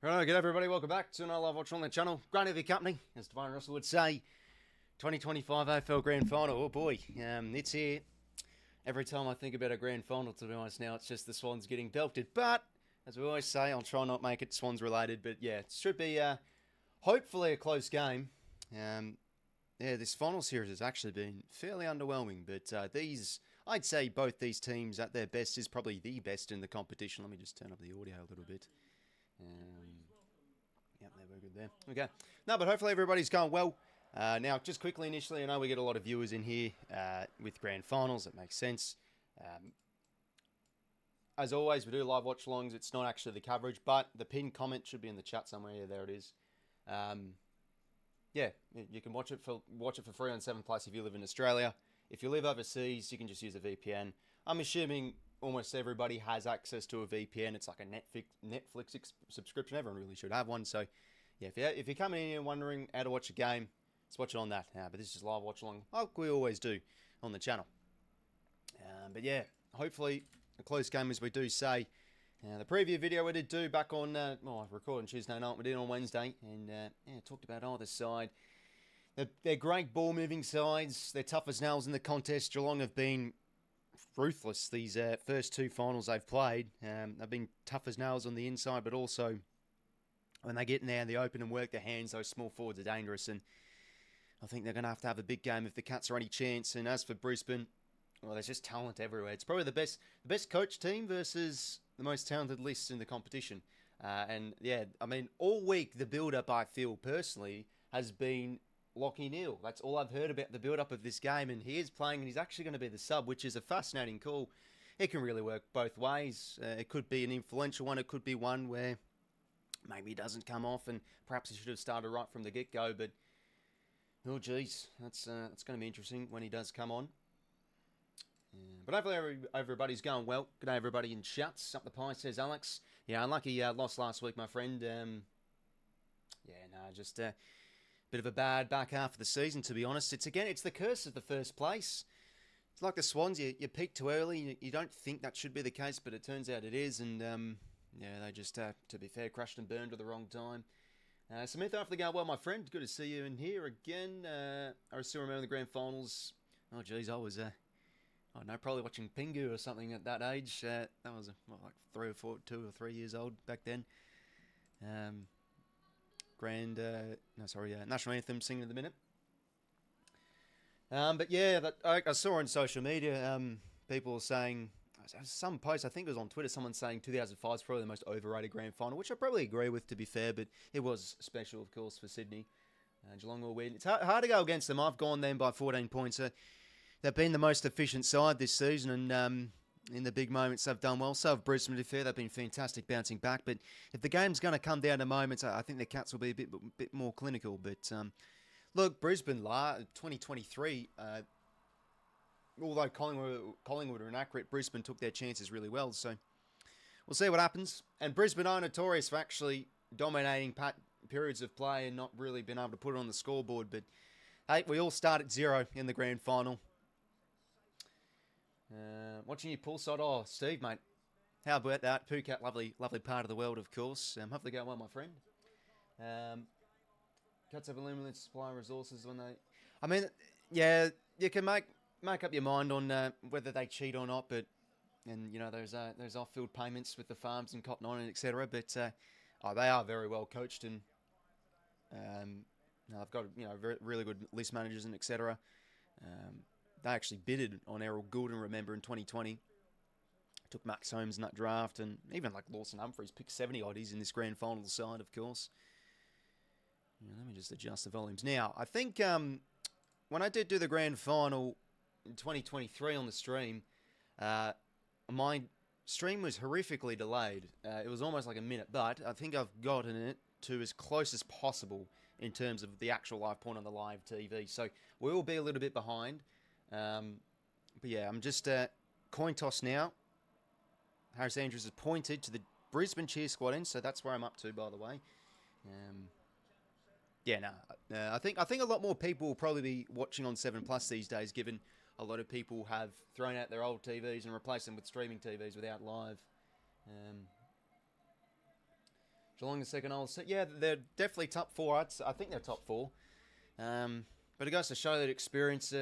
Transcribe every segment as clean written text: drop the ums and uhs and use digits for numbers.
Right, good everybody, welcome back to another live watch on the channel. Great of your company, as Divine Russell would say. 2025 AFL Grand Final, oh boy, it's here. Every time I think about a Grand Final, to be honest now, it's just the Swans getting belted. But, as we always say, I'll try not make it Swans related. But yeah, it should be hopefully a close game. Yeah, this final series has actually been fairly underwhelming. But I'd say both these teams at their best is probably the best in the competition. Let me just turn up the audio a little bit. Yep, there we're good there. Okay. No, but hopefully everybody's going well. Now, just quickly initially, I know we get a lot of viewers in here with grand finals. It makes sense. As always, we do live watch alongs. It's not actually the coverage, but the pinned comment should be in the chat somewhere. Yeah, there it is. Yeah, you can watch it for free on 7plus if you live in Australia. If you live overseas, you can just use a VPN. I'm assuming almost everybody has access to a VPN. It's like a Netflix subscription. Everyone really should have one. So, yeah, if you're coming in here wondering how to watch a game, let's watch it on that. But this is live watch along, like we always do on the channel. But yeah, hopefully a close game, as we do say. The preview video we did do back on, recording Tuesday night, we did on Wednesday, and yeah, talked about either side. They're great ball-moving sides. They're tough as nails in the contest. Geelong have been ruthless these first two finals they've played. They've been tough as nails on the inside, but also when they get in there in the open and work their hands, those small forwards are dangerous, and I think they're going to have a big game if the Cats are any chance. And as for Brisbane, well, there's just talent everywhere. It's probably the best coach team versus the most talented list in the competition. And yeah, I mean, all week the build-up, I feel personally, has been Lachie Neale. That's all I've heard about the build-up of this game, and he is playing, and he's actually going to be the sub, which is a fascinating call. It can really work both ways. It could be an influential one. It could be one where maybe he doesn't come off, and perhaps he should have started right from the get-go. But oh, geez, that's going to be interesting when he does come on. But hopefully everybody's going well. Good day, everybody in chats. Up the pie, says Alex. Yeah, unlucky lost last week, my friend. Yeah, no, just bit of a bad back half of the season, to be honest. It's the curse of the first place. It's like the Swans, you peak too early. You don't think that should be the case, but it turns out it is. And yeah, they just, to be fair, crashed and burned at the wrong time. Samantha, hopefully going well, my friend. Good to see you in here again. I still remember the grand finals. Oh, geez, I was, I don't know, probably watching Pingu or something at that age. That was, like 2 or 3 years old back then. National Anthem singing at the minute. But yeah, I saw on social media, people saying, some post, I think it was on Twitter, someone saying 2005 is probably the most overrated grand final, which I probably agree with, to be fair, but it was special, of course, for Sydney. Geelong will win. It's hard to go against them. I've gone them by 14 points. They've been the most efficient side this season, and in the big moments they've done well. So have Brisbane, to be fair. They've been fantastic bouncing back. But if the game's going to come down to moments, I think the Cats will be a bit more clinical. But look, Brisbane, 2023, although Collingwood are inaccurate, Brisbane took their chances really well. So we'll see what happens. And Brisbane are notorious for actually dominating periods of play and not really being able to put it on the scoreboard. But hey, we all start at 0 in the grand final. Watching you poolside. Oh, Steve, mate. How about that? Phuket, lovely part of the world, of course. Hopefully go well, my friend. Cats have a limited supply of resources when they... I mean, yeah, you can make up your mind on whether they cheat or not, but... And, you know, there's off-field payments with the farms and Cotton On, etc. But they are very well coached, and they've got, you know, really good list managers and etc. They actually bidded on 𝐓𝐴𝐿 remember, in 2020. Took Max Holmes in that draft, and even like Lawson Humphries picked 70 oddies in this grand final side, of course. Yeah, let me just adjust the volumes. Now, I think when I did do the grand final in 2023 on the stream, my stream was horrifically delayed. It was almost like a minute, but I think I've gotten it to as close as possible in terms of the actual live point on the live TV. So we will be a little bit behind. But yeah, I'm just coin toss now. Harris Andrews has pointed to the Brisbane cheer squad end, so that's where I'm up to, by the way. Yeah, no, I think a lot more people will probably be watching on 7plus these days, given a lot of people have thrown out their old TVs and replaced them with streaming TVs without live. Geelong the second hole. So, yeah, they're definitely top four. I think they're top four. But it goes to show that experience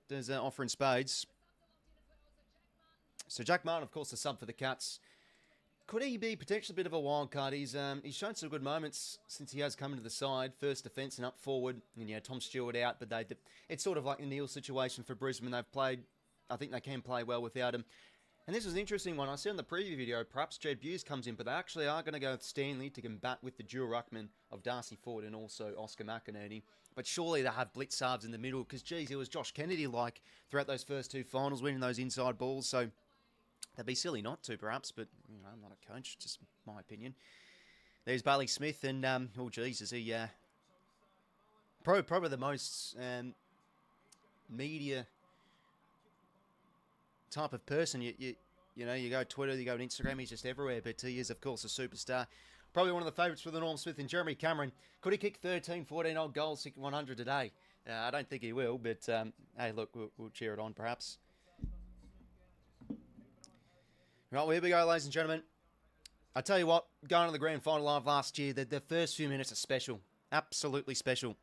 does offer in spades. So Jack Martin, of course, the sub for the Cats. Could he be potentially a bit of a wild card? He's shown some good moments since he has come into the side. First defence and up forward. And, Tom Stewart out. But it's sort of like the Neil situation for Brisbane. They've played, I think they can play well without him. And this was an interesting one. I see on the preview video, perhaps Jed Buse comes in, but they actually are going to go with Stanley to combat with the dual ruckman of Darcy Ford and also 𝐼𝐴 𝐸𝐿𝐼. But surely they have blitz halves in the middle because, geez, it was Josh Kennedy-like throughout those first two finals, winning those inside balls. So they'd be silly not to, perhaps, but I'm not a coach, just my opinion. There's Bailey Smith, and, oh, geez, is he probably the most media type of person. You go Twitter, you go on Instagram, he's just everywhere, but he is, of course, a superstar. Probably one of the favourites for the Norm Smith and Jeremy Cameron. Could he kick 13, 14 odd goals, 100 today? I don't think he will, but hey, look, we'll cheer it on, perhaps. Right, well, here we go, ladies and gentlemen. I tell you what, going to the grand final live last year, the first few minutes are special. Absolutely special.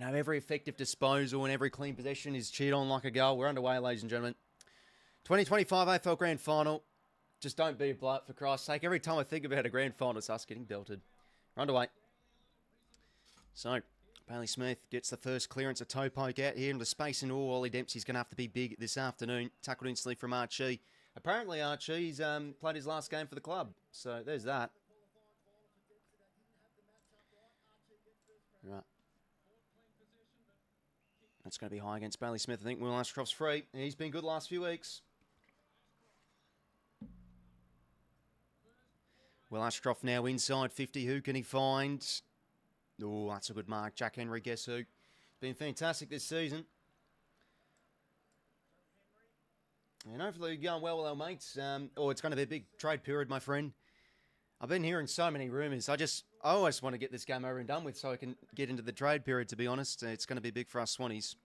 Every effective disposal and every clean possession is cheered on like a goal. We're underway, ladies and gentlemen. 2025 AFL Grand Final. Just don't be a bloke, for Christ's sake. Every time I think about a grand final, it's us getting belted. We're underway. So, Bailey Smith gets the first clearance, a toe poke out here into space, and Ollie Dempsey's going to have to be big this afternoon. Tackled instantly from 𝐼𝐴. Apparently, 𝐼𝐴's played his last game for the club. So, there's that. Right. That's going to be high against Bailey Smith. I think Will Ashcroft's free. He's been good the last few weeks. Will Ashcroft now inside 50. Who can he find? Oh, that's a good mark. Jack Henry, guess who? Been fantastic this season. And hopefully going well with our mates. It's going to be a big trade period, my friend. I've been hearing so many rumours. I always want to get this game over and done with so I can get into the trade period, to be honest. It's going to be big for us Swannies.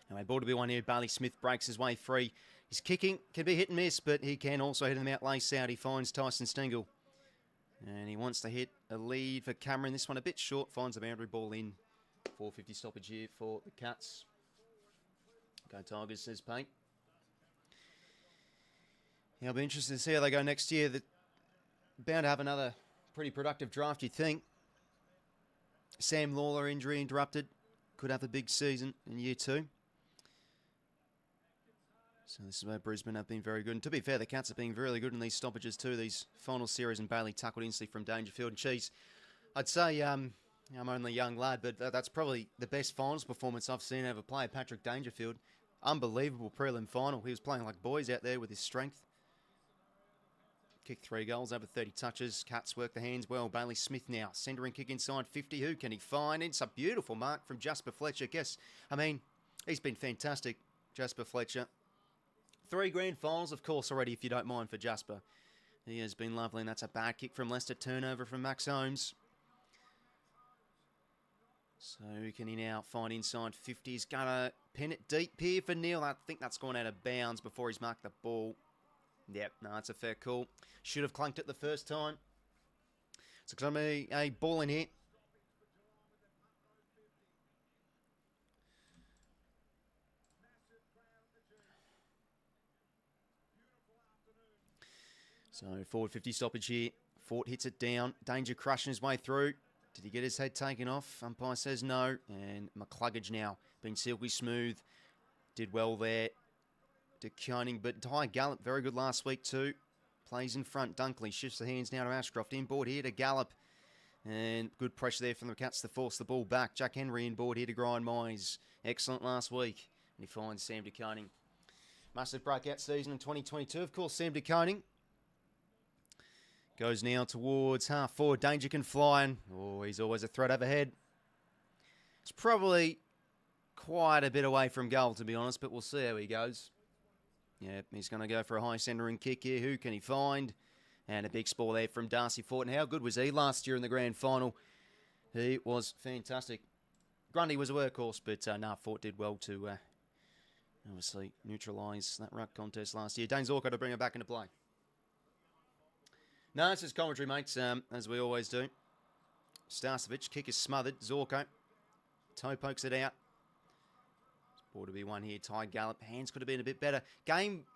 Anyway, ball to be one here. Bailey Smith breaks his way free. His kicking can be hit and miss, but he can also hit him out lace out. He finds Tyson Stengel. And he wants to hit a lead for Cameron. This one a bit short. Finds the boundary ball in. 450 stoppage here for the Cats. Go Tigers, says Pate. Yeah, I'll be interested to see how they go next year. They're bound to have another pretty productive draft, you'd think. Sam Lawler injury interrupted. Could have a big season in year 2. So this is where Brisbane have been very good. And to be fair, the Cats have been really good in these stoppages too, these final series, and Bailey tackled instantly from Dangerfield. And geez, I'd say I'm only a young lad, but that's probably the best finals performance I've seen ever play. Patrick Dangerfield. Unbelievable prelim final. He was playing like boys out there with his strength. Kicked 3 goals, over 30 touches. Cats work the hands well. Bailey Smith now. Centering kick inside 50. Who can he find? It's a beautiful mark from Jasper Fletcher. He's been fantastic, Jasper Fletcher. 3 grand finals, of course, already, if you don't mind, for Jasper. He has been lovely, and that's a bad kick from Leicester. Turnover from Max Holmes. So who can he now find inside 50? He's going to pin it deep here for Neil. I think that's gone out of bounds before he's marked the ball. Yep, no, that's a fair call. Should have clunked it the first time. So it's going to be a ball in here. So forward 50 stoppage here. Fort hits it down. Danger crushing his way through. Did he get his head taken off? Umpire says no. And McCluggage now being silky smooth. Did well there. 𝐴𝐥𝐿, but 𝐼𝐴 very good last week too. Plays in front. Dunkley shifts the hands now to Ashcroft. Inboard here to Gallup. And good pressure there from the Cats to force the ball back. Jack Henry inboard here to grind Mize. Excellent last week. And he finds Sam 𝐴𝐥𝐿. Massive breakout season in 2022. Of course, Sam 𝐴𝐥𝐿 goes now towards half forward. Danger can fly. And, he's always a threat overhead. It's probably quite a bit away from goal, to be honest, but we'll see how he goes. Yeah, he's going to go for a high centering kick here. Who can he find? And a big spore there from Darcy Fort. And how good was he last year in the grand final? He was fantastic. Grundy was a workhorse, but Fort did well to obviously neutralise that ruck contest last year. Dane Zorko to bring him back into play. No, it's just commentary, mates, as we always do. 𝐼𝐴 kick is smothered. 𝐓𝐡𝐞 toe pokes it out. Ball to be won here. 𝐼𝐴. Hands could have been a bit better. Game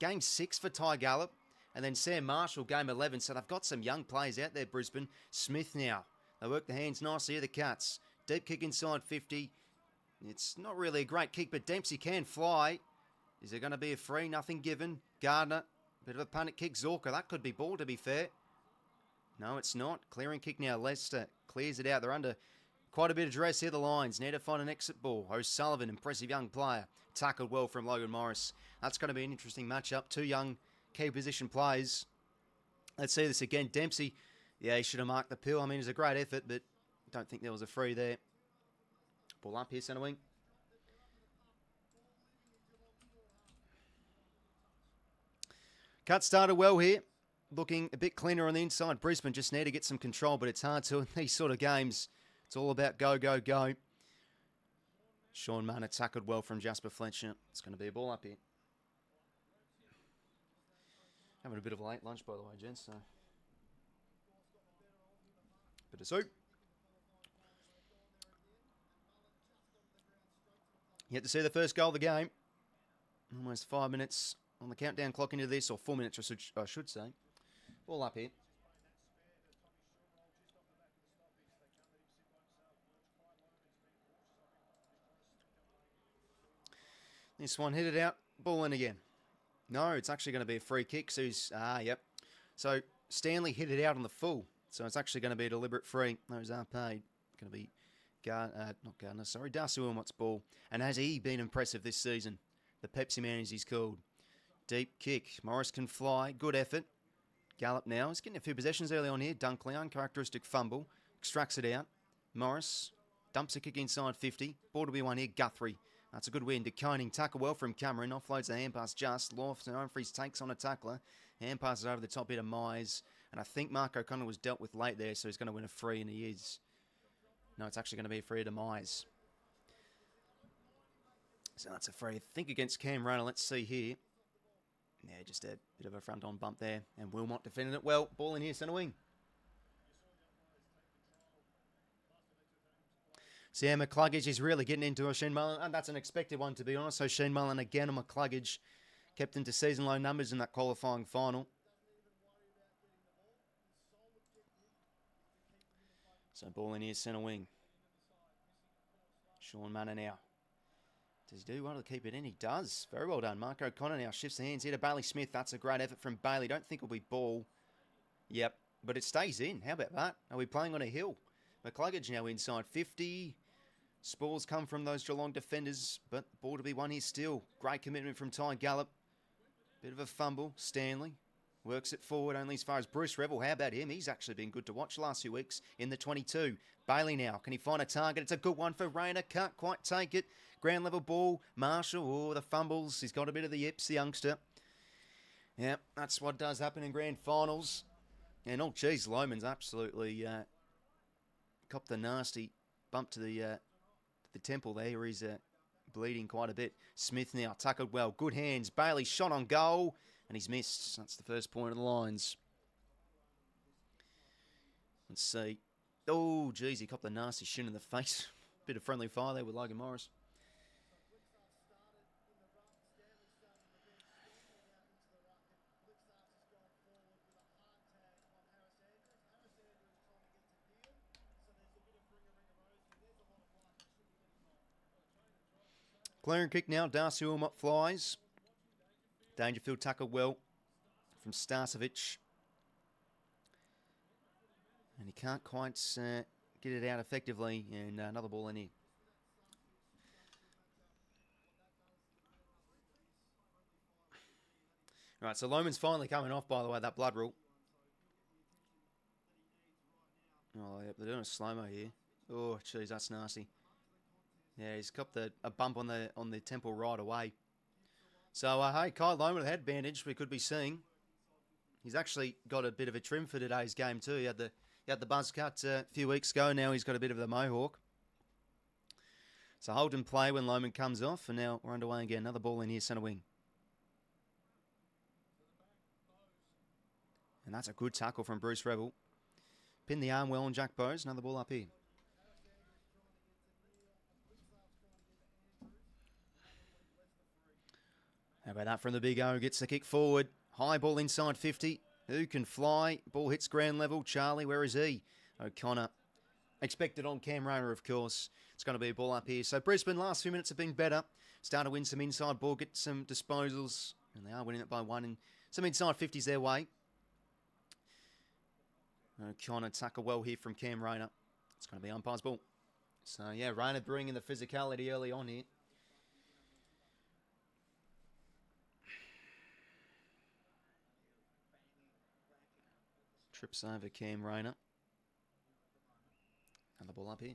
6 for 𝐼𝐴. And then Sam Marshall, game 11. So they've got some young players out there, Brisbane. Smith now. They work the hands nicely here, the Cats. Deep kick inside 50. It's not really a great kick, but 𝐓𝐴 can fly. Is there going to be a free? Nothing given. Gardner. Bit of a panic kick. 𝐓𝐴. That could be ball, to be fair. No, it's not. Clearing kick now. Leicester clears it out. They're under quite a bit of duress here, the Lions. Need to find an exit ball. 𝐵𝐶, impressive young player. Tackled well from Logan Morris. That's going to be an interesting matchup. Two young key position players. Let's see this again. 𝐷empsey. Yeah, he should have marked the pill. I mean, it was a great effort, but I don't think there was a free there. Ball up here, centre wing. Cut started well here. Looking a bit cleaner on the inside. Brisbane just need to get some control, but it's hard to in these sort of games. It's all about go, go, go. Sean Mana tackled well from Jasper Fletcher. It's going to be a ball up here. Having a bit of a late lunch, by the way, gents. So. Bit of soup. Yet to see the first goal of the game. Almost 5 minutes on the countdown clock into this, or 4 minutes, I should say. Ball up here. This one hit it out. Ball in again. No, it's actually going to be a free kick. So yep. So Stanley hit it out on the full. So it's actually going to be a deliberate free. Those are paid. Going to be 𝐻𝐴 𝐻𝐿𝐴's ball. And has he been impressive this season? The Pepsi man, as he's called. Deep kick. Morris can fly. Good effort. Gallop now. He's getting a few possessions early on here. Dunkley, uncharacteristic fumble. Extracts it out. Morris dumps a kick inside 50. Ball to be won here. Guthrie. That's a good win. 𝐷𝐶 tackle well from Cameron. Offloads the hand pass just. Lawson Humphries takes on a tackler. Hand passes over the top here to Mize. And I think Mark O'Connor was dealt with late there, so he's going to win a free, and he is. No, it's actually going to be a free to Mize. So that's a free, I think, against Cam Rayner. Let's see here. Yeah, just a bit of a front-on bump there. And 𝐼𝐴 defending it well. Ball in here, centre wing. Sam McCluggage is really getting into a Shane Mullen, and that's an expected one, to be honest. So Shane Mullen again on McCluggage, kept into season-low numbers in that qualifying final. So ball in here, centre wing. Sean Mana now. Does he do well to keep it in? He does. Very well done. Mark O'Connor now shifts the hands here to Bailey Smith. That's a great effort from Bailey. Don't think it'll be ball. Yep, but it stays in. How about that? Are we playing on a hill? McCluggage now inside 50. Spalls come from those Geelong defenders, but ball to be won here still. Great commitment from 𝐼𝐴. Bit of a fumble. Stanley works it forward only as far as Bruce Revel. How about him? He's actually been good to watch last few weeks in the 22. Bailey now. Can he find a target? It's a good one for Rayner. Can't quite take it. Ground level ball. Marshall. Oh, the fumbles. He's got a bit of the yips, the youngster. Yeah, that's what does happen in grand finals. And oh, geez, Lohman's absolutely copped the nasty bump to the temple there, where he's bleeding quite a bit. Smith now tackled well. Good hands. Bailey shot on goal. And he's missed. That's the first point of the Lions. Let's see. Oh, geez, he copped a nasty shin in the face. Bit of friendly fire there with Logan Morris. Clearing kick now. 𝐷𝐴 𝐿𝐴 flies. Dangerfield tackled well from 𝐼𝐴. And he can't quite get it out effectively. And another ball in here. Right, so Lohman's finally coming off, by the way, that blood rule. Oh, yep, they're doing a slow-mo here. Oh, jeez, that's nasty. Yeah, he's copped a bump on the temple right away. So, hey, Kyle Lohman with a head bandage we could be seeing. He's actually got a bit of a trim for today's game too. He had the buzz cut a few weeks ago. Now he's got a bit of the mohawk. So hold and play when Lohman comes off. And now we're underway again. Another ball in here, centre wing. And that's a good tackle from Bruce Rebel. Pinned the arm well on Jack Bowes. Another ball up here. How about that from the big O? Gets the kick forward. High ball inside 50. Who can fly? Ball hits ground level. Charlie, where is he? O'Connor. Expected on Cam Rayner, of course. It's going to be a ball up here. So Brisbane, last few minutes have been better. Start to win some inside ball, get some disposals. And they are winning it by 1. And some inside 50s their way. O'Connor tackle well here from Cam Rayner. It's going to be umpire's ball. So, yeah, Rayner bringing the physicality early on here. Trips over Cam Rayner. And the ball up here.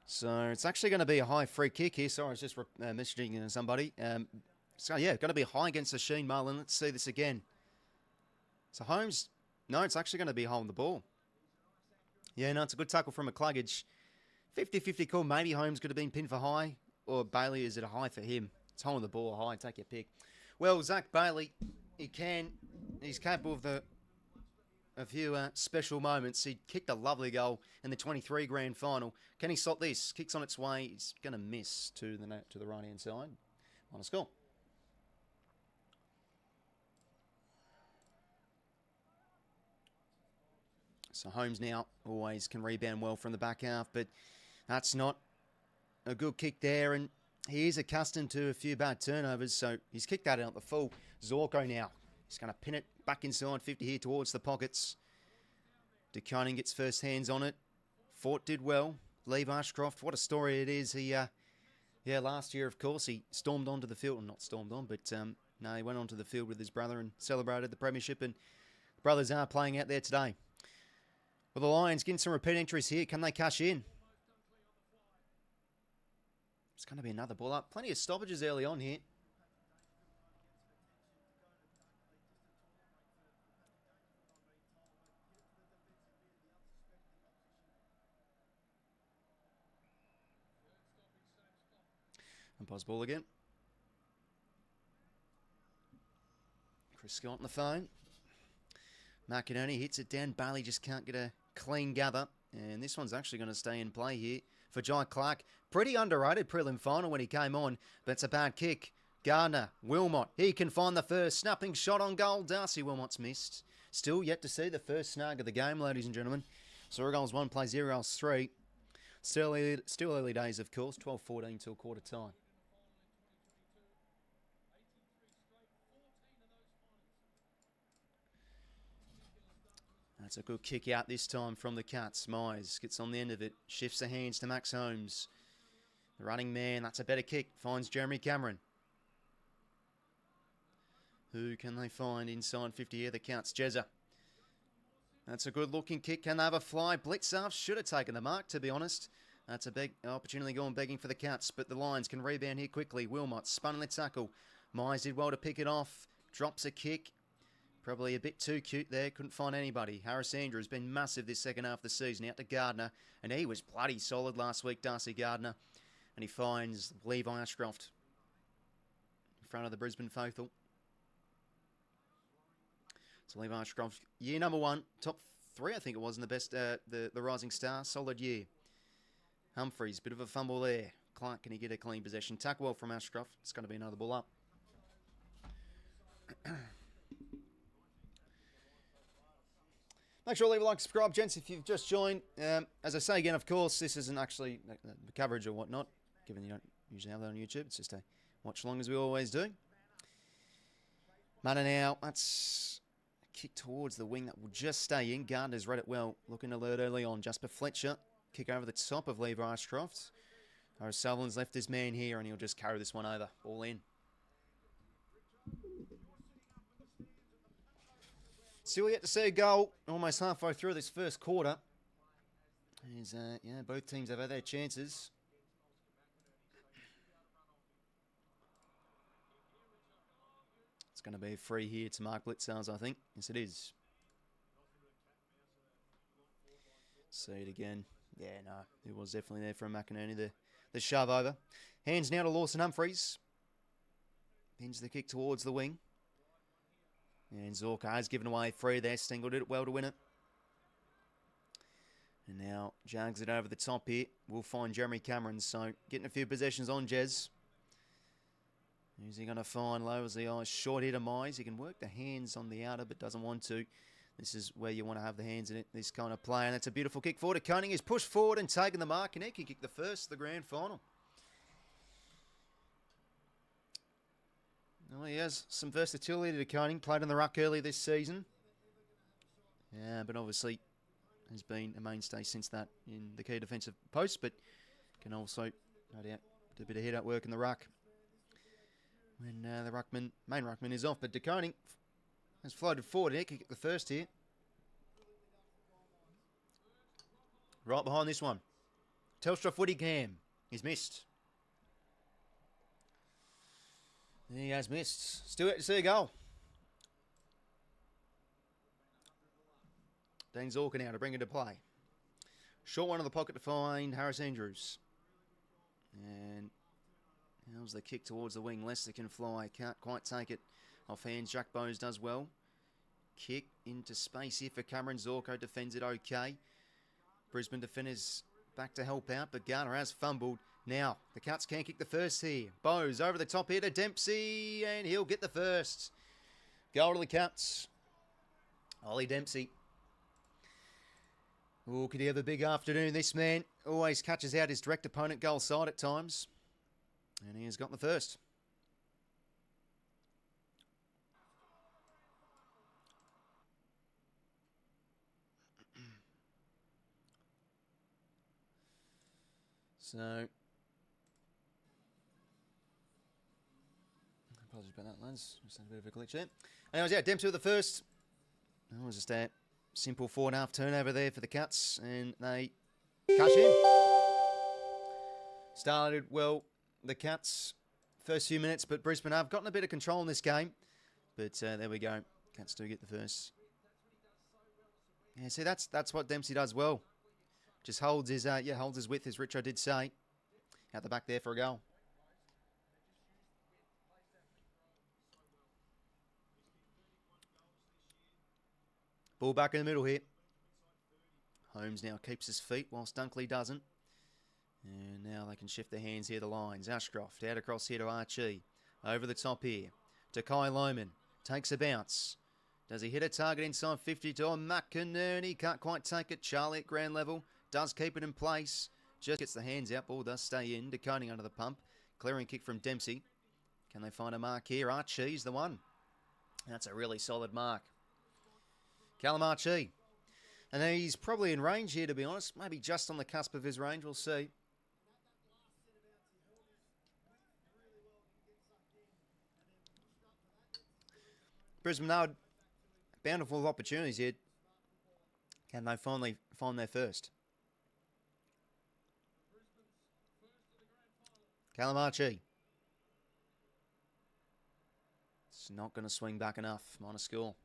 So it's actually going to be a high free kick here. Sorry, I was just messaging somebody. So yeah, going to be high against the 𝐓𝐡𝐞. Let's see this again. So Holmes, no, it's actually going to be holding the ball. Yeah, no, it's a good tackle from 𝐓𝐿𝐴. 50-50 call. Maybe Holmes could have been pinned for high, or Bailey, is it a high for him? It's holding the ball high. Take your pick. Well, Zach Bailey, he's capable of a few special moments. He kicked a lovely goal in the 23 grand final. Can he stop this? Kicks on its way. He's going to miss to the right-hand side. On a score. So Holmes now always can rebound well from the back half, but that's not a good kick there. And he is accustomed to a few bad turnovers, so he's kicked that out the full. 𝐓𝐴𝐞𝐞 now. He's going to pin it back inside 50 here towards the pockets. 𝐷𝐞𝐞 gets first hands on it. Fort did well. Levi Ashcroft, what a story it is. He, last year, of course, he stormed onto the field. Not stormed on, but no, he went onto the field with his brother and celebrated the premiership. And the brothers are playing out there today. Well, the Lions getting some repeat entries here. Can they cash in? It's going to be another ball up. Plenty of stoppages early on here. Umpire's ball again. Chris Scott on the phone. McInerney hits it down. Bailey just can't get a clean gather. And this one's actually going to stay in play here for Jai Clark. Pretty underrated prelim final when he came on, but it's a bad kick. Gardner, Wilmot, he can find the first snapping shot on goal. Darcy Wilmot's missed. Still yet to see the first snag of the game, ladies and gentlemen. So goals 1, play 0 goals 3. Still early days, of course. 12-14 till quarter time. That's a good kick out this time from the Cats. Mize gets on the end of it. Shifts the hands to Max Holmes. The running man, that's a better kick. Finds Jeremy Cameron. Who can they find inside 50 here? The Cats. Jezza. That's a good looking kick. Can they have a fly? Blitzarf should have taken the mark, to be honest. That's a big opportunity going begging for the Cats, but the Lions can rebound here quickly. Wilmot spun in the tackle. Mize did well to pick it off. Drops a kick. Probably a bit too cute there. Couldn't find anybody. Harris Andrew has been massive this second half of the season. Out to Gardner. And he was bloody solid last week, Darcy Gardner. And he finds Levi Ashcroft in front of the Brisbane faithful. So Levi Ashcroft, year number 1. Top 3, I think it was, in the best, the Rising Star. Solid year. Humphreys, bit of a fumble there. Clark, can he get a clean possession? Tackle well from Ashcroft. It's going to be another ball up. Make sure to leave a like, subscribe, gents, if you've just joined. As I say again, of course, this isn't actually the coverage or whatnot, given you don't usually have that on YouTube. It's just a watch along as we always do. Mana now, that's a kick towards the wing that will just stay in. Gardner's read it well, looking alert early on. Jasper Fletcher, kick over the top of Levi Ashcroft. O'Sullivan's left his man here, and he'll just carry this one over, all in. Still yet to see a goal. Almost halfway through this first quarter. Both teams have had their chances. It's going to be a free here to Mark Blitzels, I think. Yes, it is. See it again. Yeah, no, it was definitely there from McInerney. The shove over. Hands now to Lawson Humphries. Pins the kick towards the wing. And 𝐓𝐴𝐥𝐝 has given away free there. Stengel did it well to win it. And now Jags it over the top here. We'll find Jeremy Cameron. So getting a few possessions on Jez. Who's he going to find? Lowers the eyes. Short here to Mize. He can work the hands on the outer but doesn't want to. This is where you want to have the hands in it. This kind of play. And that's a beautiful kick forward to Koning. He's pushed forward and taken the mark. And he can kick the first, the grand final. Well, he has some versatility to Koning. Played in the ruck early this season. Yeah, but obviously has been a mainstay since that in the key defensive post. But can also, no doubt, do a bit of head-up work in the ruck when the main ruckman is off. But De Koning has floated forward. He can kick the first here. Right behind this one. Telstra footy cam. He's missed. He has missed. Still yet to see a goal. Dean 𝐴𝐥𝐝 now to bring it to play. Short one in the pocket to find Harris Andrews. And how's the kick towards the wing. Lester can fly. Can't quite take it off hands. Jack Bowes does well. Kick into space here for Cameron. 𝐴𝐥𝐝 defends it okay. Brisbane defenders back to help out, but Garner has fumbled. Now, the Cats can kick the first here. Bowes over the top here to Dempsey, and he'll get the first. Goal to the Cats. Ollie Dempsey. Oh, could he have a big afternoon? This man always catches out his direct opponent goal side at times. And he has got the first. So, apologies about that, lads. Just had a bit of a glitch there. Anyways, yeah, Dempsey with the first. That was just a simple 4.5 turnover there for the Cats, and they cash in. Started well, the Cats, first few minutes, but Brisbane have gotten a bit of control in this game. But there we go. Cats do get the first. Yeah, see, that's what Dempsey does well. Just holds his width, as Richo did say. Out the back there for a goal. Ball back in the middle here. Holmes now keeps his feet whilst Dunkley doesn't. And now they can shift their hands here, the lines. Ashcroft out across here to 𝐼𝐴𝐥𝐝. Over the top here to Kai Lohman. Takes a bounce. Does he hit a target inside 50 to McInerney? Can't quite take it. Charlie at ground level. Does keep it in place. Just gets the hands out. Ball does stay in. De Koning under the pump. Clearing kick from Dempsey. Can they find a mark here? 𝐼𝐴𝐥𝐝's the one. That's a really solid mark. Callum 𝐼𝐴𝐥𝐝. And he's probably in range here, to be honest. Maybe just on the cusp of his range. We'll see. Brisbane now bountiful of opportunities here. Can they finally find their first? Callum 𝐼𝐴𝐥𝐝. It's not going to swing back enough. Minor score.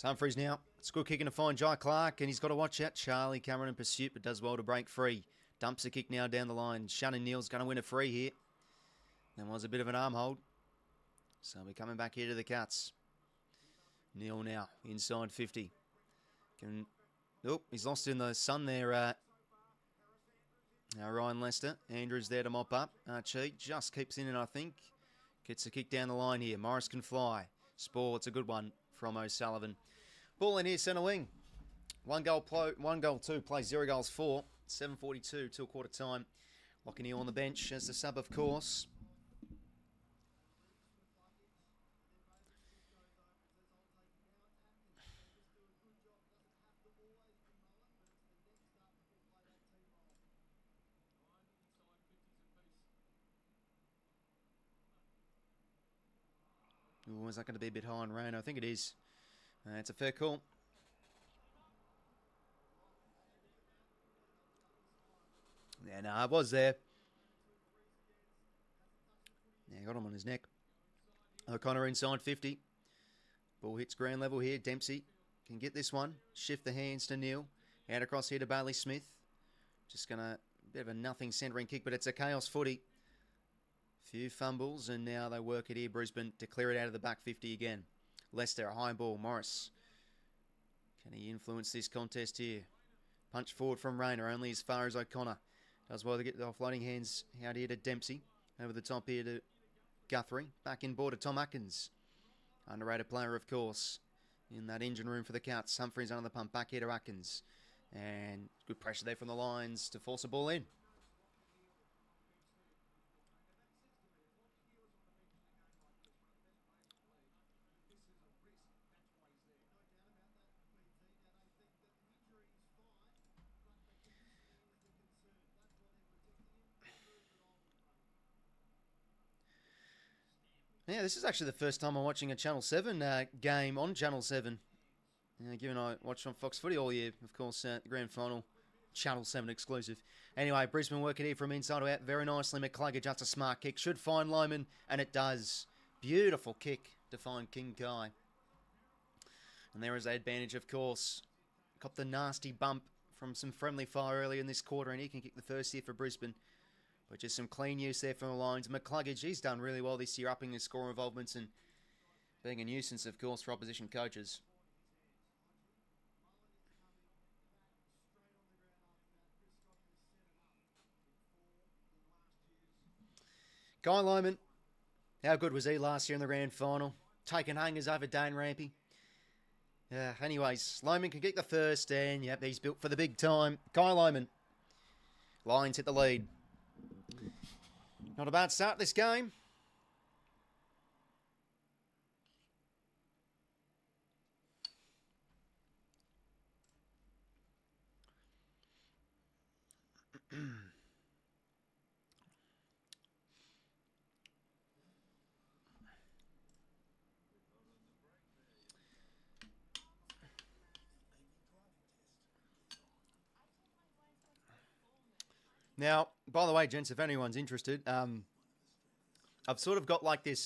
Humphries now. It's good kicking to find Jai Clark, and he's got to watch out Charlie Cameron in pursuit, but does well to break free. Dumps a kick now down the line. Shannon Neal's going to win a free here. There was a bit of an arm hold. So we're coming back here to the Cats. Neal now, inside 50. He's lost in the sun there. Now Ryan Lester. Andrews there to mop up. 𝐼𝐴𝐥𝐝 just keeps in it, I think. Gets a kick down the line here. Morris can fly. Spore, it's a good one from O'Sullivan. Ball in here, centre wing. 1 goal 2, plays 0 goals 4. 7:42 till quarter time. Lockinier on the bench as the sub, of course. Ooh, is that going to be a bit high on rain? I think it is. It's a fair call. Yeah, no, I was there. Yeah, got him on his neck. O'Connor inside 50. Ball hits ground level here. Dempsey can get this one. Shift the hands to Neil. Out across here to Bailey Smith. Just going to, bit of a nothing centering kick, but it's a chaos footy. Few fumbles, and now they work it here, Brisbane, to clear it out of the back 50 again. Leicester, a high ball. Morris. Can he influence this contest here? Punch forward from Rayner, only as far as O'Connor. Does well to get the offloading hands out here to Dempsey. Over the top here to Guthrie. Back in board to Tom Atkins. Underrated player, of course, in that engine room for the Cats. Humphries under the pump. Back here to Atkins. And good pressure there from the Lions to force a ball in. Yeah, this is actually the first time I'm watching a Channel 7 game on Channel 7. Given I watched on Fox Footy all year, of course, the grand final, Channel 7 exclusive. Anyway, Brisbane working here from inside to out very nicely. 𝐓𝐿𝐴𝐺𝐻, just a smart kick. Should find Lohman, and it does. Beautiful kick to find King Kai. And there is the advantage, of course. Got the nasty bump from some friendly fire earlier in this quarter, and he can kick the first here for Brisbane. But just some clean use there from the Lions. 𝐓𝐿𝐴𝐺𝐻, he's done really well this year, upping his score involvements and being a nuisance, of course, for opposition coaches. Guy Lohman, how good was he last year in the grand final? Taking hangers over Dane Rampy. Anyways, Lohman can kick the first, and yep, he's built for the big time. Guy Lohman. Lions hit the lead. Not a bad start this game. Now, by the way, gents, if anyone's interested, I've sort of got like this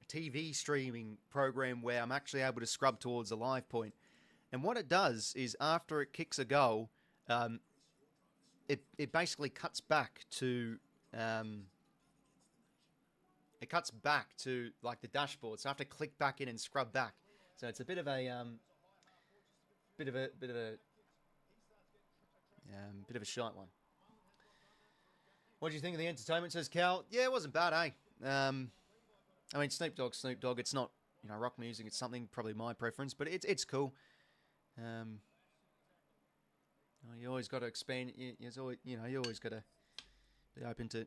TV streaming program where I'm actually able to scrub towards a live point. And what it does is after it kicks a goal, it basically cuts back to like the dashboard. So I have to click back in and scrub back. So it's a bit of a bit of a shite one. What do you think of the entertainment, says Cal? Yeah, it wasn't bad, eh? I mean, Snoop Dogg. It's not, rock music. It's something probably my preference, but it's cool. You always got to expand. You always got to be open to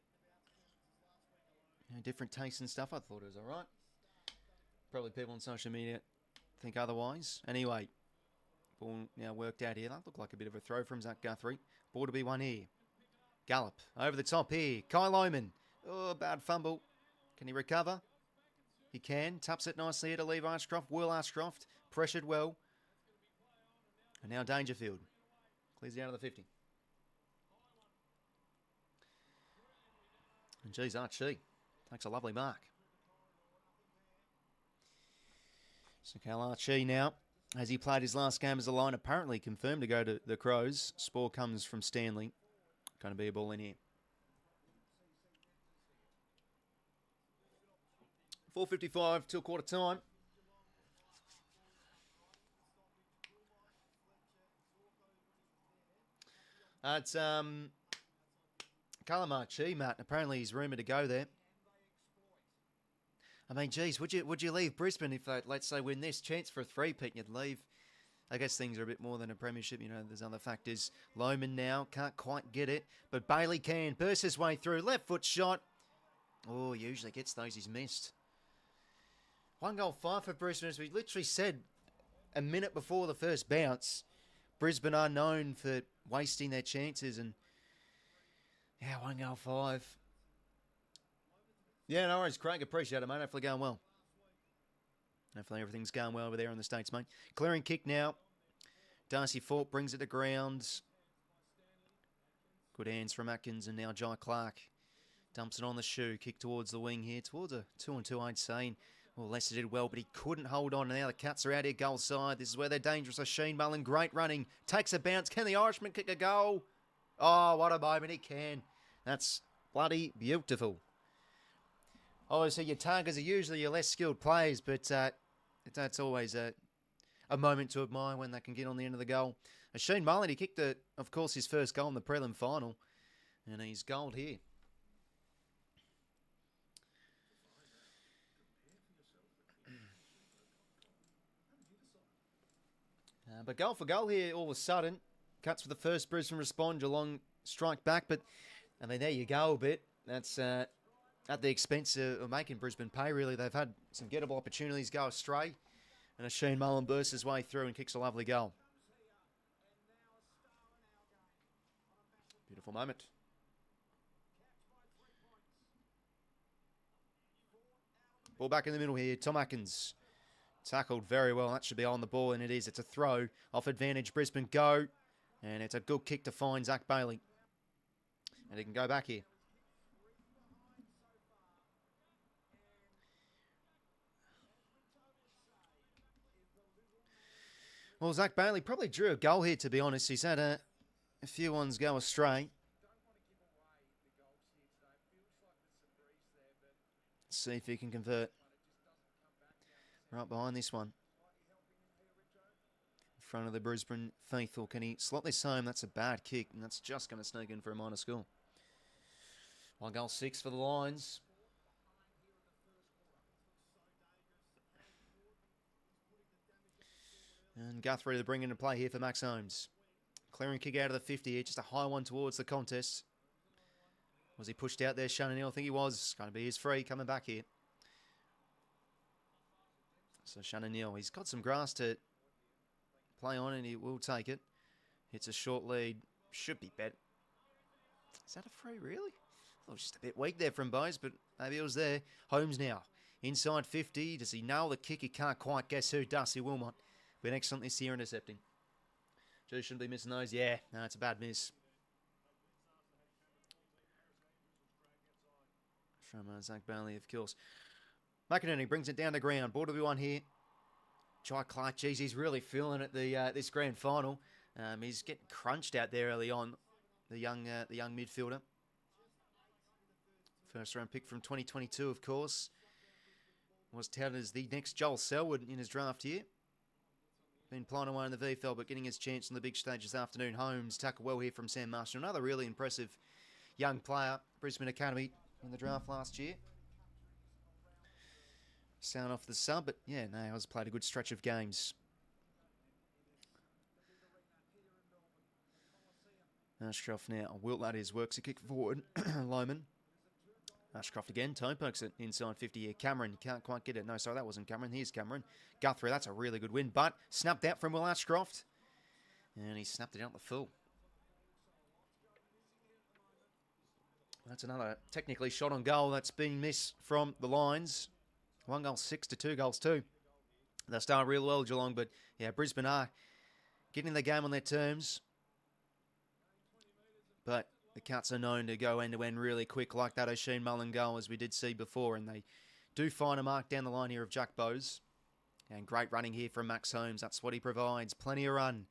different tastes and stuff. I thought it was all right. Probably people on social media think otherwise. Anyway, ball now worked out here. That looked like a bit of a throw from Zach Guthrie. Ball to be won here. Gallop over the top here. Guy Lohman. Oh, bad fumble. Can he recover? He can. Taps it nicely here to Levi Ashcroft. Will Ashcroft. Pressured well. And now Dangerfield. Clears out of the 50. And geez, 𝐼𝐻𝐿𝐴𝐺𝐻 takes a lovely mark. So 𝐼𝐻𝐿𝐴𝐺𝐻 now, as he played his last game as a line, apparently confirmed to go to the Crows. Spore comes from Stanley. Going to be a ball in here. 4:55 till quarter time. It's 𝐼𝐻𝐿𝐴𝐺𝐻, Matt. Apparently he's rumoured to go there. I mean, geez, would you leave Brisbane if they, let's say, win this? Chance for a three-peat, you'd leave. I guess things are a bit more than a premiership. There's other factors. Lohman now can't quite get it, but Bailey can. Bursts his way through. Left foot shot. Oh, usually gets those. He's missed. 1-5 for Brisbane. As we literally said a minute before the first bounce, Brisbane are known for wasting their chances. And, yeah, 1-5. Yeah, no worries, Craig. Appreciate it, mate. Hopefully going well. Hopefully everything's going well over there in the States, mate. Clearing kick now. Darcy Fort brings it to ground. Good hands from Atkins, and now Jai Clark dumps it on the shoe. Kick towards the wing here, towards a 2-on-2, I'd say. Well, Leicester did well, but he couldn't hold on. Now the Cats are out here goal side. This is where they're dangerous. 𝐼𝐶 great running. Takes a bounce. Can the Irishman kick a goal? Oh, what a moment. He can. That's bloody beautiful. Obviously, your targets are usually your less skilled players, but that's always a moment to admire when they can get on the end of the goal. 𝐼𝐶, he kicked, of course, his first goal in the prelim final, and he's goaled here. But goal for goal here all of a sudden. Cuts for the first. Brisbane respond. Geelong strike back. But, I mean, there you go a bit. That's at the expense of making Brisbane pay, really. They've had some gettable opportunities go astray. And 𝐼𝐶 bursts his way through and kicks a lovely goal. Beautiful moment. Ball back in the middle here. Tom Atkins. Tackled very well. That should be on the ball, and it is. It's a throw. Off advantage, Brisbane go. And it's a good kick to find Zach Bailey. And he can go back here. Well, Zach Bailey probably drew a goal here, to be honest. He's had a few ones go astray. Let's see if he can convert. Right behind this one. In front of the Brisbane faithful. Can he slot this home? That's a bad kick, and that's just going to sneak in for a minor score. 1-6 for the Lions. And Guthrie to bring into play here for Max Holmes. Clearing kick out of the 50 here. Just a high one towards the contest. Was he pushed out there, Shannon Neal? I think he was. Going to be his free coming back here. So Shannon Neal, he's got some grass to play on, and he will take it. Hits a short lead. Should be bet. Is that a free, really? Oh, just a bit weak there from Bose, but maybe it was there. Holmes now. Inside 50. Does he nail the kick? He can't quite guess who. 𝐼𝐶 Wilmot. Been excellent this year intercepting. Gee, shouldn't be missing those. Yeah, no, it's a bad miss. From Zach Bailey, of course. McInerney brings it down to ground. Ball to be won here. Jai Clark, geez, he's really feeling it this grand final. He's getting crunched out there early on. The young midfielder. First round pick from 2022, of course. Was touted as the next Joel Selwood in his draft year. Been plying away in the VFL, but getting his chance on the big stage this afternoon. Holmes tackle well here from Sam Marshall. Another really impressive young player. Brisbane Academy in the draft last year. Sound off the sub, but yeah, no, has played a good stretch of games. Ashcroft now. Wilt, that is, works a kick forward. Lohman. Ashcroft again. Toe pokes it inside 50 here. Cameron, can't quite get it. No, sorry, that wasn't Cameron. Here's Cameron. Guthrie, that's a really good win, but snapped out from Will Ashcroft. And he snapped it out the full. That's another technically shot on goal that's been missed from the Lions. 1-6 to 2-2. They start real well, Geelong, but yeah, Brisbane are getting the game on their terms. But the Cats are known to go end-to-end really quick, like that 𝐼𝐶 goal, as we did see before. And they do find a mark down the line here of Jack Bowes. And great running here from Max Holmes. That's what he provides. Plenty of run.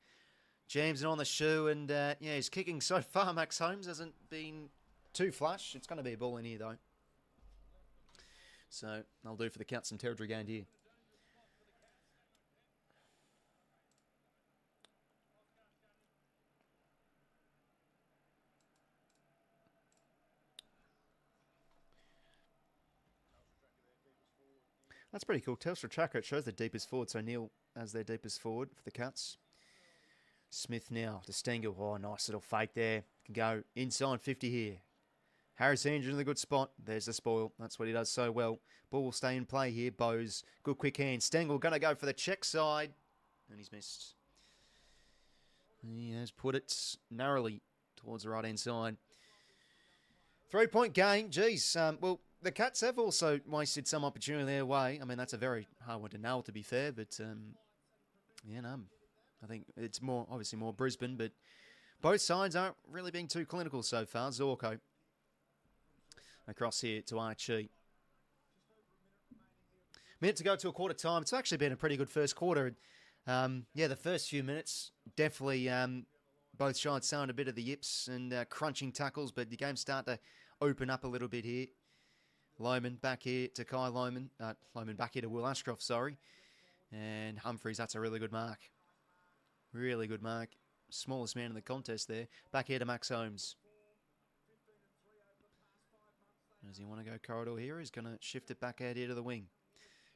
Jams it on the shoe. And yeah, he's kicking so far. Max Holmes hasn't been too flush. It's going to be a ball in here, though. So they'll do for the Cats some territory gained here. That's pretty cool. Telstra tracker, it shows the deepest forward. So Neil as their deepest forward for the Cats. Smith now to Stengel. Oh, nice little fake there. Can go inside 50 here. Harris Andrews in the good spot. There's the spoil. That's what he does so well. Ball will stay in play here. Bowes, good quick hand. Stengel going to go for the check side. And he's missed. He has put it narrowly towards the right-hand side. 3-point game. Geez, well, the Cats have also wasted some opportunity their way. I mean, that's a very hard one to nail, to be fair, but I think it's obviously more Brisbane, but both sides aren't really being too clinical so far. 𝐓𝐴 across here to 𝐼𝐗𝐿. Minute to go to a quarter time. It's actually been a pretty good first quarter. The first few minutes, definitely both sides showing a bit of the yips and crunching tackles, but the game's starting to open up a little bit here. Lohmann back here to Kai Lohmann. Lohmann back here to Will Ashcroft, sorry. And Humphreys, that's a really good mark. Really good mark. Smallest man in the contest there. Back here to Max Holmes. Does he want to go corridor here? He's going to shift it back out here to the wing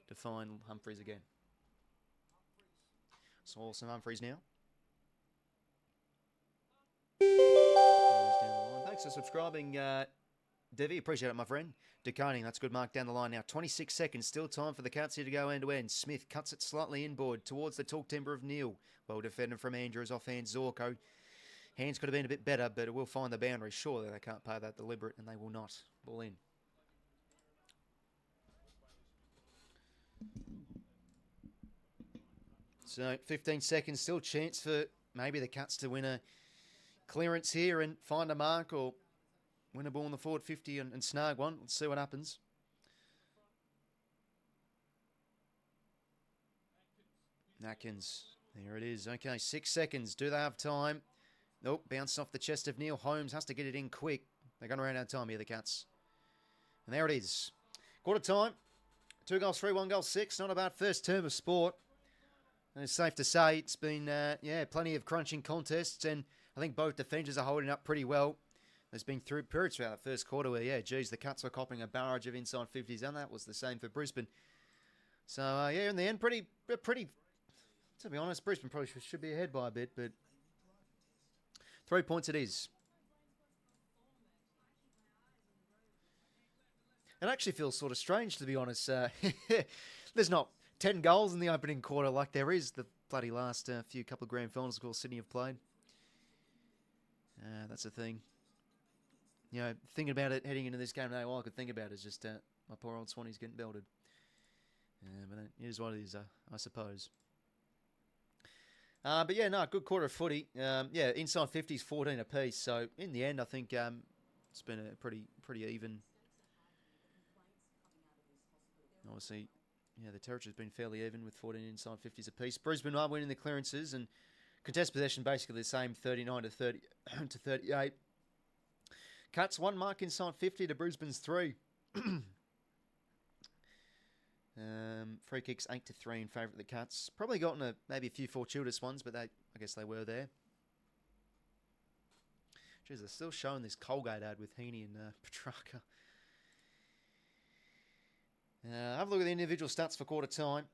to find Humphreys again. So awesome Humphreys now. Thanks for subscribing, Devi. Appreciate it, my friend. Deconing, that's good mark down the line now. 26 seconds, still time for the Cats here to go end to end. Smith cuts it slightly inboard towards the talk timber of Neil. Well defended from Andrews, offhand 𝐴𝐸. Hands could have been a bit better, but it will find the boundary. Surely they can't play that deliberate, and they will not. Ball in. So 15 seconds, still chance for maybe the Cats to win a clearance here and find a mark, or win a ball in the forward 50 and snag one. Let's see what happens. Atkins. There it is. Okay, 6 seconds. Do they have time? Nope, bounced off the chest of Neil. Holmes has to get it in quick. They're going to run out of time here, the Cats. And there it is. Quarter time. 2 goals, 3, 1 goal, 6. Not a bad first term of sport. And it's safe to say it's been, plenty of crunching contests. And I think both defenders are holding up pretty well. There's been periods throughout the first quarter where, the Cats were copping a barrage of inside 50s, and that was the same for Brisbane. So, in the end, pretty, to be honest, Brisbane probably should be ahead by a bit, but 3 points it is. It actually feels sort of strange, to be honest. There's not 10 goals in the opening quarter like there is the bloody last few couple of grand finals, of course, Sydney have played. That's the thing. You know, thinking about it heading into this game now, all I could think about is just my poor old Swannies getting belted. But it is what it is, I suppose. Good quarter of footy. Inside 50s, 14 apiece. So in the end, I think it's been a pretty even. Obviously, the territory's been fairly even with 14 inside 50s apiece. Brisbane are winning the clearances, and contest possession basically the same, 39 to 30 to 38. Cats 1 mark inside 50 to Brisbane's 3. Free kicks 8 to 3 in favour of the Cats. Probably gotten maybe a few fortuitous ones, but I guess they were there. Jeez, they're still showing this Colgate ad with Heaney and Petrarca. Have a look at the individual stats for quarter time.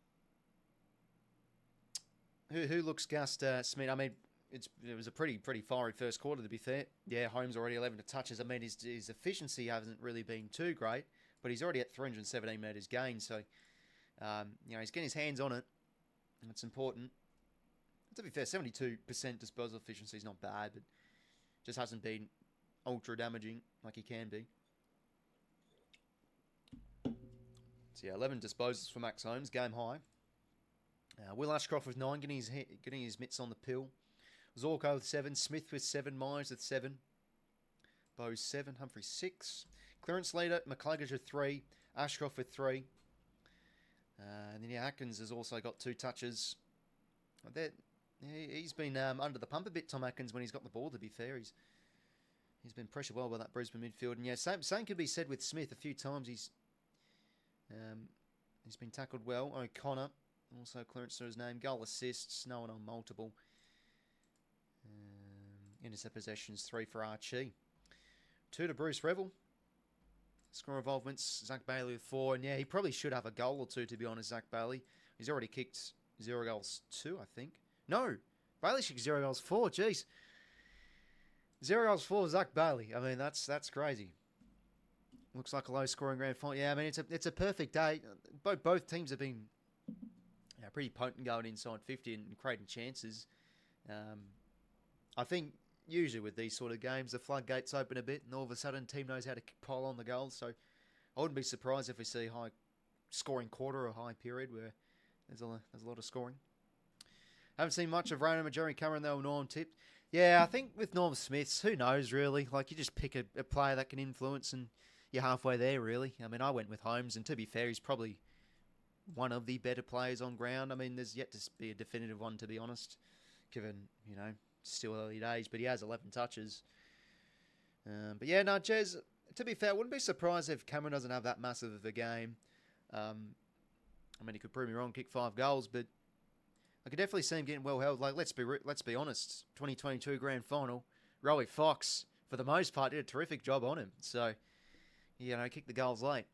Who looks gassed? Smith. I mean, it was a pretty fiery first quarter, to be fair. Yeah, Holmes already 11 touches. I mean, his efficiency hasn't really been too great, but he's already at 317 metres gained. So, he's getting his hands on it, and it's important. To be fair, 72% disposal efficiency is not bad, but just hasn't been ultra damaging like he can be. So, 11 disposals for Max Holmes, game high. Will Ashcroft with 9, getting his mitts on the pill. 𝐴𝐸 with 7, Smith with 7, Myers with 7, Bowes 7, Humphrey 6. Clearance leader, McCluggage with 3, Ashcroft with 3. And then Atkins has also got 2 touches. He's been under the pump a bit, Tom Atkins, when he's got the ball, to be fair. He's been pressured well by that Brisbane midfield. And same could be said with Smith. A few times he's been tackled well. O'Connor, also clearance to his name. Goal assists, no one on multiple. Intercept possessions, 3 for 𝐼𝐗𝐿. 2 to Bruce Revel. Score involvements, Zach Bailey with 4. And he probably should have a goal or 2, to be honest, Zach Bailey. He's already kicked 0 goals 2, I think. No, Bailey kicked 0 goals 4, jeez. 0 goals 4, Zach Bailey. I mean, that's crazy. Looks like a low-scoring grand final. Yeah, I mean, it's a perfect day. Both teams have been pretty potent going inside 50 and creating chances. I think usually with these sort of games, the floodgates open a bit, and all of a sudden, team knows how to pile on the goals. So I wouldn't be surprised if we see high scoring quarter or high period where there's a lot of scoring. Haven't seen much of Rona Majori Cameron though. Norm tipped. Yeah, I think with Norm Smiths, who knows really? Like you just pick a player that can influence and you're halfway there really. I mean, I went with Holmes, and to be fair, he's probably one of the better players on ground. I mean, there's yet to be a definitive one, to be honest, given, still early days, but he has 11 touches. But yeah, no, Jez, to be fair, I wouldn't be surprised if Cameron doesn't have that massive of a game. I mean, he could prove me wrong, kick 5 goals, but I could definitely see him getting well held. Like, let's be honest, 2022 Grand Final, Rowie Fox, for the most part, did a terrific job on him. So, kick the goals late.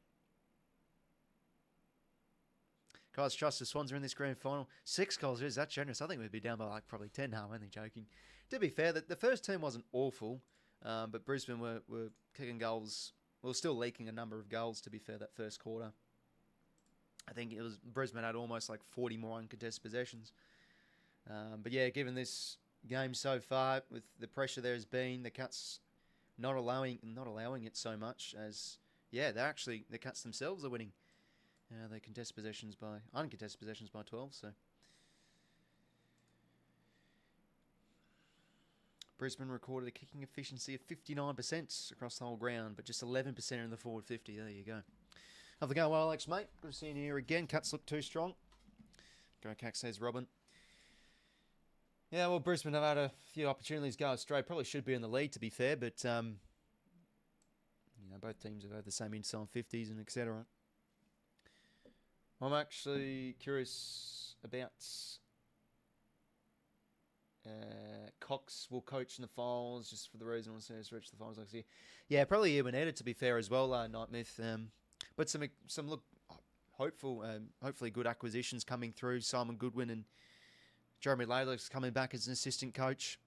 Guys, trust the Swans are in this Grand Final. 6 goals, is that generous? I think we'd be down by probably 10 now, I'm only joking. To be fair, the first team wasn't awful, but Brisbane were kicking goals. We were still leaking a number of goals, to be fair, that first quarter. I think it was Brisbane had almost 40 more uncontested possessions. But yeah, given this game so far, with the pressure there has been, the Cats not allowing it so much as, the Cats themselves are winning. They uncontested possessions by 12. So Brisbane recorded a kicking efficiency of 59% across the whole ground, but just 11% in the forward 50. There you go. Have a go, Alex, mate. Good to see you here again. Cats look too strong. Go Cats, says Robin. Yeah, well, Brisbane have had a few opportunities go astray. Probably should be in the lead, to be fair, but both teams have had the same inside 50s and etc. I'm actually curious about Cox will coach in the finals, just for the reason I want to reach the finals next year. Yeah, probably Ewan Edit, to be fair, as well, Nightmyth. But some look hopefully good acquisitions coming through. Simon Goodwin and Jeremy Laylock's coming back as an assistant coach.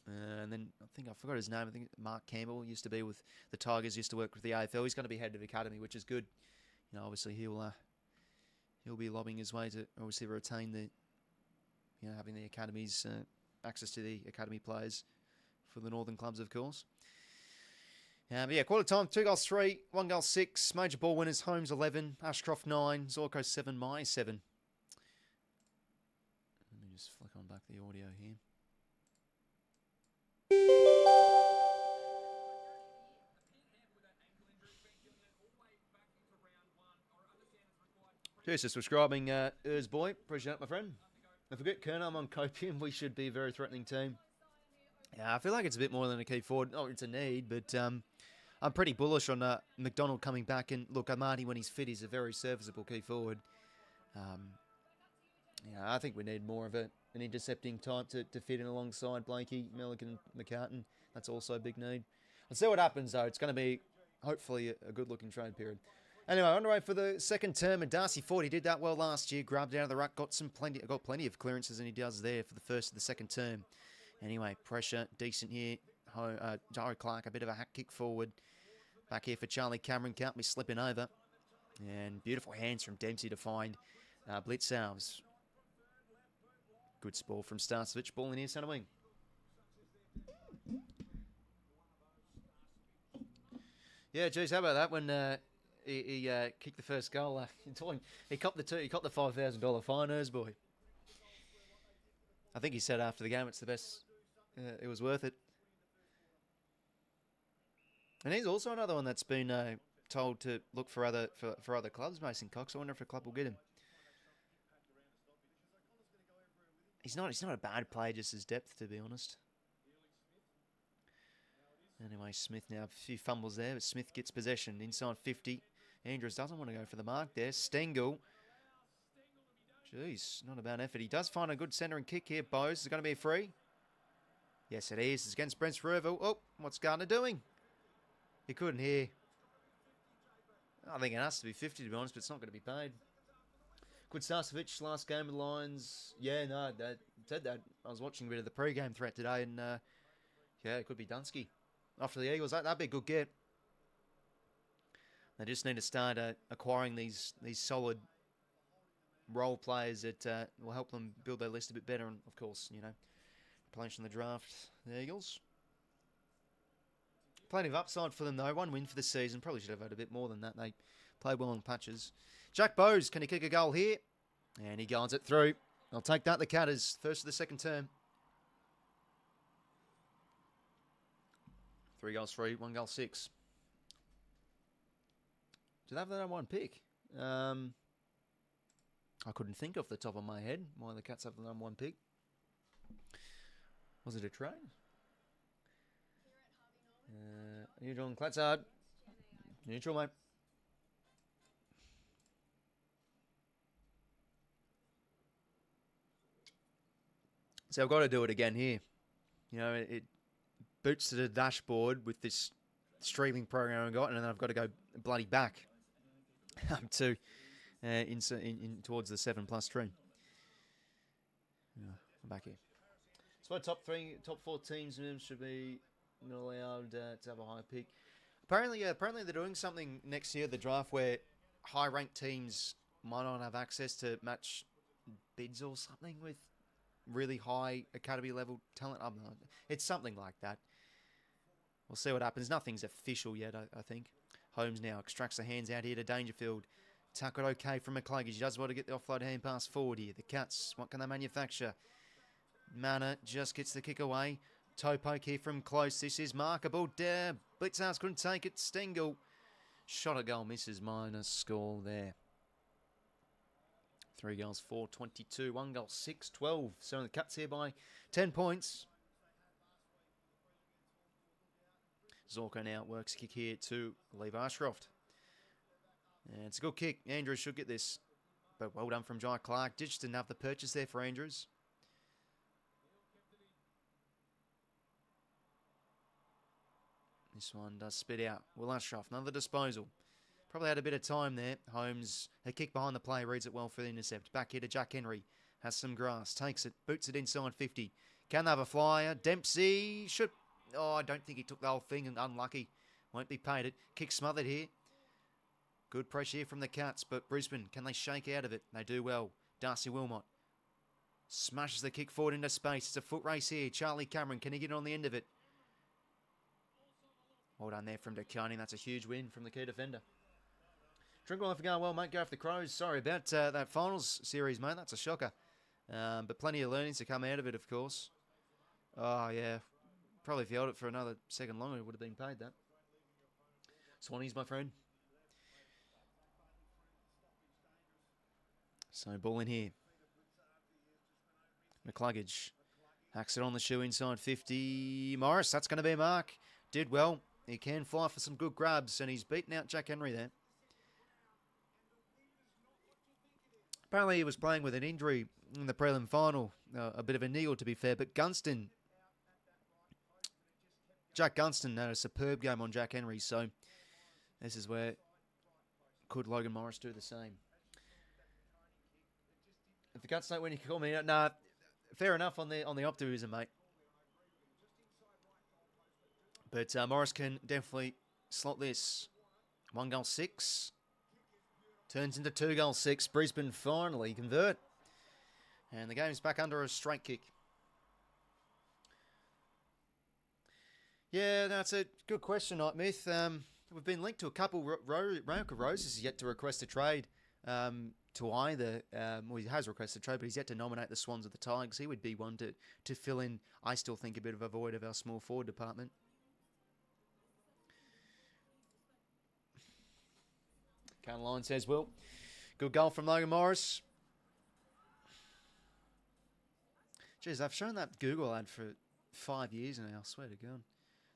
And then I forgot his name. I think Mark Campbell used to be with the Tigers, used to work with the AFL. He's going to be head of academy, which is good. Obviously he'll be lobbying his way to obviously retain the, having the academies, access to the academy players for the northern clubs, of course. But yeah, quarter time, 2 goals 3, 1 goal 6, major ball winners, Holmes 11, Ashcroft 9, Zorko 7, Mai 7. Let me just flick on back the audio here. Cheers for subscribing, 𝐼𝐵. Appreciate it, my friend. Don't forget, Kerner, I'm on copium. We should be a very threatening team. Yeah, I feel like it's a bit more than a key forward. Oh, it's a need, but I'm pretty bullish on McDonald coming back. And look, Amati, when he's fit, he's a very serviceable key forward. I think we need more of an intercepting type to fit in alongside Blakey, Milligan, McCartan. That's also a big need. Let's see what happens, though. It's going to be, hopefully, a good-looking trade period. Anyway, underway for the second term, and Darcy Ford, he did that well last year, grabbed out of the ruck, got plenty of clearances, and he does there for the first of the second term. Anyway, pressure, decent here. Joe Clark, a bit of a hack kick forward. Back here for Charlie Cameron, can't be slipping over. And beautiful hands from Dempsey to find 𝐓𝐴𝐿s. Good sport from 𝐼𝐶, ball in here, centre wing. Yeah, geez, how about that when he kicked the first goal? He copped the $5,000 fine, 𝐼𝐵. I think he said after the game it's the best. It was worth it. And he's also another one that's been told to look for other clubs, Mason Cox. I wonder if a club will get him. He's not a bad player, just his depth, to be honest. Anyway, Smith now, a few fumbles there, but Smith gets possession inside 50. Andrews doesn't want to go for the mark there. Stengel. Jeez, not a bad effort. He does find a good centre and kick here. Bowes, is it going to be a free? Yes, it is. It's against Brent Revel. Oh, what's Gardner doing? He couldn't hear. I think it has to be 50, to be honest, but it's not going to be paid. Good 𝐼𝐶, last game of the Lions. Yeah, no, said that. I was watching a bit of the pre-game threat today, and it could be 𝐼𝐶. After the Eagles, that'd be a good get. They just need to start acquiring these solid role players that will help them build their list a bit better. And, of course, replenishing the draft, the Eagles. Plenty of upside for them, though. 1 win for the season. Probably should have had a bit more than that. They played well in patches. Jack Bowes, can he kick a goal here? And he guards it through. I'll take that, the Catters. First of the second term. 3 goals free, 1 goal 6. Do they have the number 1 pick? I couldn't think off the top of my head why the Cats have the number 1 pick. Was it a trade? Neutral and Clatsard. Neutral, mate. So I've got to do it again here. You know, it boots to the dashboard with this streaming program I've got, and then I've got to go bloody back to towards the 7+ tree. I'm back here. So my top 4 teams should be not allowed to have a high pick. Apparently they're doing something next year, the draft, where high-ranked teams might not have access to match bids or something with really high academy level talent. It's something like that. We'll see what happens. Nothing's official yet, I think. Holmes now extracts the hands out here to Dangerfield. Tackled okay from McCluggage. He does want to get the offload hand pass forward here. The Cats, what can they manufacture? Manor just gets the kick away. Toe poke here from close. This is markable. Blitzhouse couldn't take it. Stengel. Shot a goal, misses, minus score there. 3 goals, 4, 22. 1 goal, 6, 12. So the Cats here by 10 points. Zorko now works a kick here to Levi Ashcroft. And it's a good kick. Andrews should get this. But well done from Jai Clark. Just didn't have the purchase there for Andrews. This one does spit out. Will Ashcroft, another disposal. Probably had a bit of time there. Holmes, a kick behind the play, reads it well for the intercept. Back here to Jack Henry. Has some grass. Takes it. Boots it inside 50. Can they have a flyer? Dempsey should... Oh, I don't think he took the whole thing, and unlucky. Won't be paid it. Kick smothered here. Good pressure here from the Cats, but Brisbane, can they shake out of it? They do well. Darcy Wilmot smashes the kick forward into space. It's a foot race here. Charlie Cameron, can he get on the end of it? Well done there from DeConey. That's a huge win from the key defender. Drinkwater for going well, mate. Go for the Crows. Sorry about that finals series, mate. That's a shocker. But plenty of learnings to come out of it, of course. Oh, yeah. Probably if you held it for another second longer, it would have been paid that. Swannies, my friend. So, ball in here. McCluggage hacks it on the shoe inside 50. Morris, that's going to be a mark. Did well. He can fly for some good grabs, and he's beaten out Jack Henry there. Apparently, he was playing with an injury in the prelim final. A bit of a niggle, to be fair, but Jack Gunston had a superb game on Jack Henry, so this is where could Logan Morris do the same. If the Guns don't win, you can call me out. Nah, fair enough on the optimism, mate. But Morris can definitely slot this. 1 goal 6. Turns into 2 goal 6. Brisbane finally convert. And the game's back under a straight kick. Yeah, that's a good question, Night Myth. We've been linked to a couple. Roka Rose is yet to request a trade to either. Well, he has requested a trade, but he's yet to nominate the Swans or the Tigers. He would be one to fill in, I still think, a bit of a void of our small forward department. Caroline says, well, good goal from Logan Morris. Jeez, I've shown that Google ad for 5 years now, I swear to God.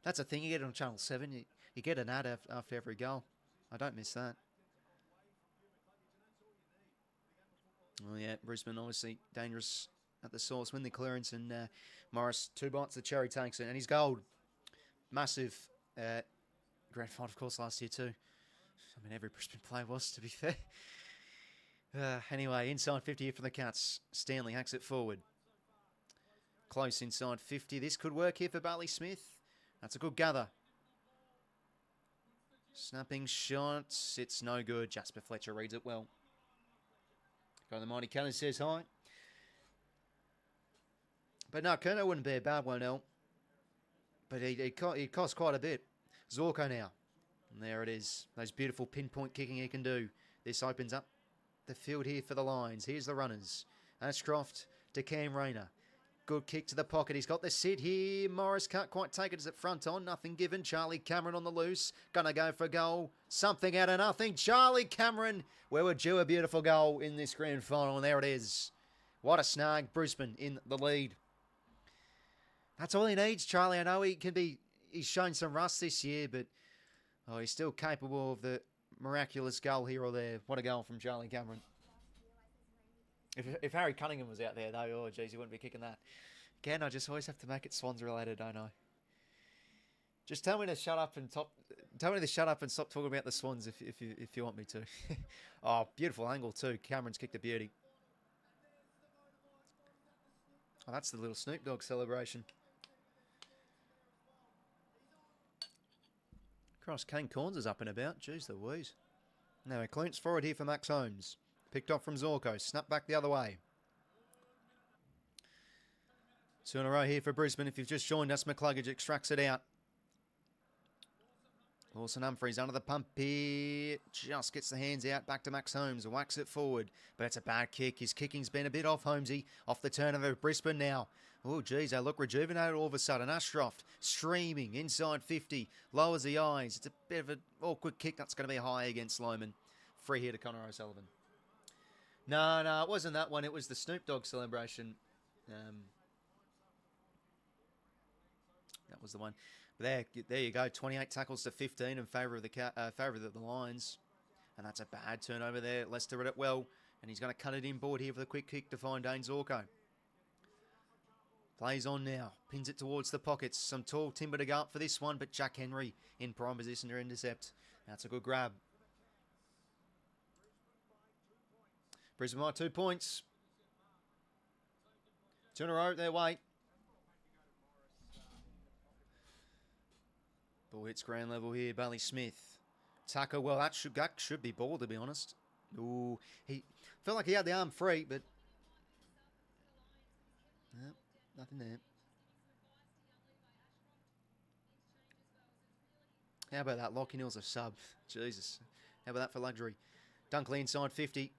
That's a thing you get on Channel 7. You get an ad after every goal. I don't miss that. Oh, yeah, Brisbane obviously dangerous at the source. Win the clearance, and Morris, 2 bites, the cherry takes it, and he's gold. Massive grand final, of course, last year too. I mean, every Brisbane player was, to be fair. Anyway, inside 50 here from the Cats. Stanley hacks it forward. Close inside 50. This could work here for Bailey Smith. That's a good gather. Snapping shots. It's no good. Jasper Fletcher reads it well. Go the Mighty Cannons says hi. But no, Curnow wouldn't be a bad one, El. But he cost quite a bit. 𝐓𝐡𝐞 now. And there it is. Those beautiful pinpoint kicking he can do. This opens up the field here for the Lions. Here's the runners. Ashcroft to Cam Rayner. Good kick to the pocket. He's got the sit here. Morris can't quite take it as it front on. Nothing given. Charlie Cameron on the loose. Gonna go for a goal. Something out of nothing. Charlie Cameron. We were due a beautiful goal in this grand final. And there it is. What a snag. Brisbane in the lead. That's all he needs, Charlie. I know he's shown some rust this year, but he's still capable of the miraculous goal here or there. What a goal from Charlie Cameron. If Harry Cunningham was out there, though, oh, geez, he wouldn't be kicking that. Again, I just always have to make it Swans related, don't I? Just tell me to shut up and stop talking about the Swans if you want me to. Oh, beautiful angle too. Cameron's kicked a beauty. Oh, that's the little Snoop Dogg celebration. Cross Kane Corns is up and about. Jeez Louise. Now he cleans forward here for Max Holmes. Picked off from 𝐓𝐶𝐞. Snap back the other way. 2 in a row here for Brisbane. If you've just joined us, 𝐓𝐴 extracts it out. Lawson Humphries under the pump here. Just gets the hands out. Back to Max Holmes. Whacks it forward. But it's a bad kick. His kicking's been a bit off, Holmesy. Off the turnover of Brisbane now. Oh, geez, they look rejuvenated all of a sudden. Ashcroft streaming inside 50. Lowers the eyes. It's a bit of an awkward kick. That's going to be high against Lohman. Free here to Connor O'Sullivan. No, it wasn't that one. It was the Snoop Dogg celebration. That was the one. But there you go. 28 tackles to 15 in favour of the Lions. And that's a bad turnover there. Lester read it well. And he's going to cut it inboard here for the quick kick to find Dane 𝐓𝐶𝐞. Plays on now. Pins it towards the pockets. Some tall timber to go up for this one. But Jack Henry in prime position to intercept. That's a good grab. Brisbane by 2 points. 2 in a row their way. Ball hits ground level here. Bailey Smith. Tucker, well, that should be ball, to be honest. Ooh, he felt like he had the arm free, but no, nothing there. How about that? Lachie Neal's a sub. Jesus. How about that for luxury? Dunkley inside 50.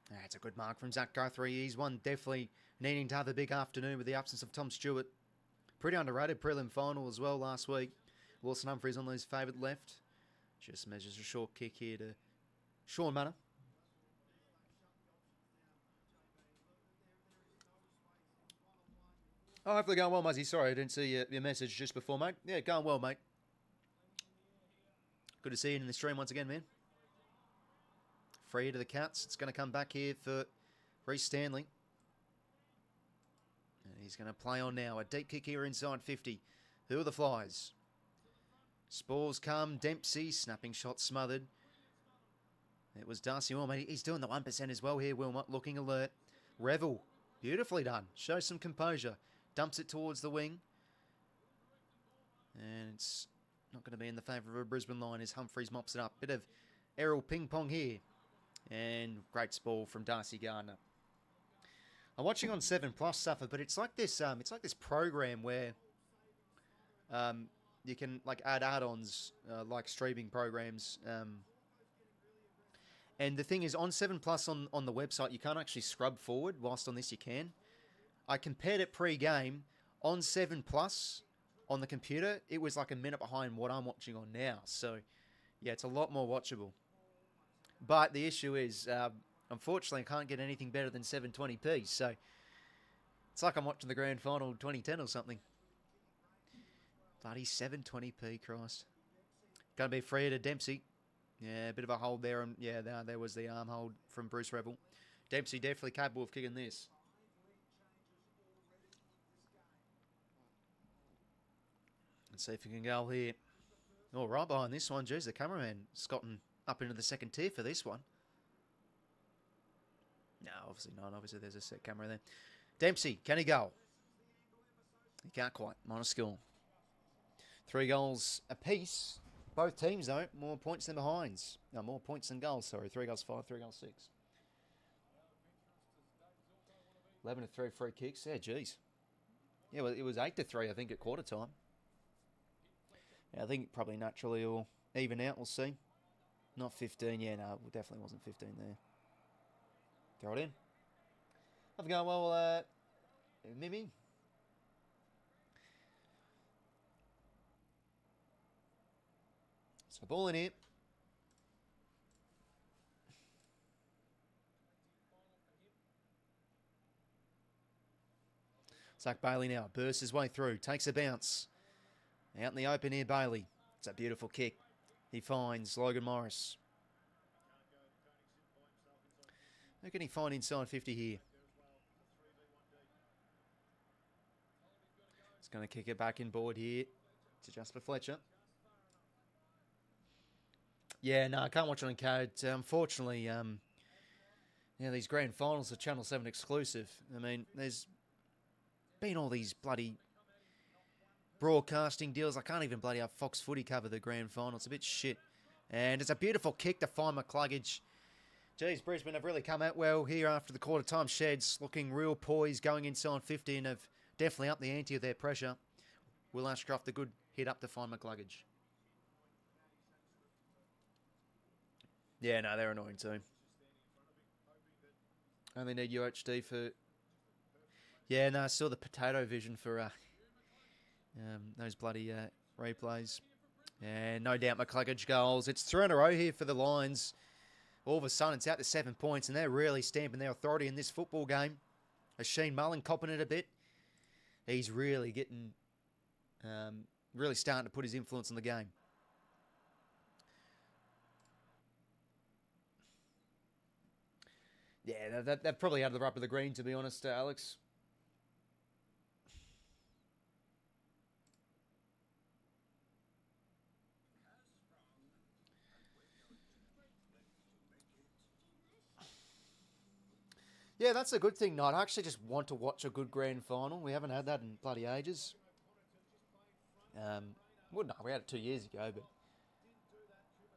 That's a good mark from Zach Guthrie. He's one definitely needing to have a big afternoon with the absence of Tom Stewart. Pretty underrated prelim final as well last week. Lawson Humphries on his favoured left. Just measures a short kick here to Sean Manor. Oh, hopefully going well, Muzzy. Sorry, I didn't see your message just before, mate. Yeah, going well, mate. Good to see you in the stream once again, man. Free to the Cats. It's going to come back here for Reece Stanley. And he's going to play on now. A deep kick here inside 50. Who are the Flies? Spores come. Dempsey. Snapping shot smothered. It was Darcy Wilmot. He's doing the 1% as well here, Wilmot. Looking alert. Revel. Beautifully done. Shows some composure. Dumps it towards the wing. And it's not going to be in the favour of a Brisbane line as Humphries mops it up. Bit of aerial ping-pong here. And great ball from Darcy Gardner. I'm watching on 7+ suffer, but it's like this program where you can like add add-ons like streaming programs. And the thing is, on 7+ on the website, you can't actually scrub forward, whilst on this you can. I compared it pre-game. On 7+ on the computer, it was like a minute behind what I'm watching on now. So, yeah, it's a lot more watchable. But the issue is, unfortunately, I can't get anything better than 720p. So, it's like I'm watching the grand final 2010 or something. Bloody 720p, Christ. Going to be free to Dempsey. Yeah, a bit of a hold there. And yeah, there was the arm hold from Bruce Revel. Dempsey definitely capable of kicking this. Let's see if we can go here. Oh, right behind this one. Jeez, the cameraman's gotten up into the second tier for this one. No, obviously not. Obviously there's a set camera there. Dempsey, can he go? He can't quite. Minus skill. 3 goals apiece. Both teams, though, more points than behinds. No, more points than goals, sorry. 3 goals 5, 3 goals 6. 11-3 free kicks. Yeah, geez. Yeah, well, it was 8-3, I think, at quarter time. Yeah, I think probably naturally will even out. We'll see. Not 15. Yeah, no, it definitely wasn't 15 there. Throw it in. Have a go. Well, Mimi. So ball in here. Zach Bailey now bursts his way through, takes a bounce. Out in the open here, Bailey. It's a beautiful kick. He finds Logan Morris. Who can he find inside 50 here? He's going to kick it back in board here to Jasper Fletcher. Yeah, no, I can't watch it on code. Unfortunately, these grand finals are Channel 7 exclusive. I mean, there's been all these bloody broadcasting deals. I can't even bloody have Fox Footy cover the grand final. It's a bit shit. And it's a beautiful kick to find 𝐼𝐴. Geez, Brisbane have really come out well here after the quarter time sheds, looking real poised, going inside 50 and have definitely upped the ante of their pressure. Will Ashcroft a good hit up to find 𝐼𝐴. Yeah, no, they're annoying too. Only need UHD for... Yeah, no, I saw the potato vision for those bloody replays. And no doubt 𝐼𝐴 goals. It's 3 in a row here for the Lions. All of a sudden, it's out to 7 points, and they're really stamping their authority in this football game. 𝐼𝐴 Mullen copping it a bit. He's really getting... really starting to put his influence on the game. Yeah, they've probably had the rub of the green, to be honest, Alex. Yeah, that's a good thing, Knight. I actually just want to watch a good grand final. We haven't had that in bloody ages. Well, no, we had it 2 years ago, but...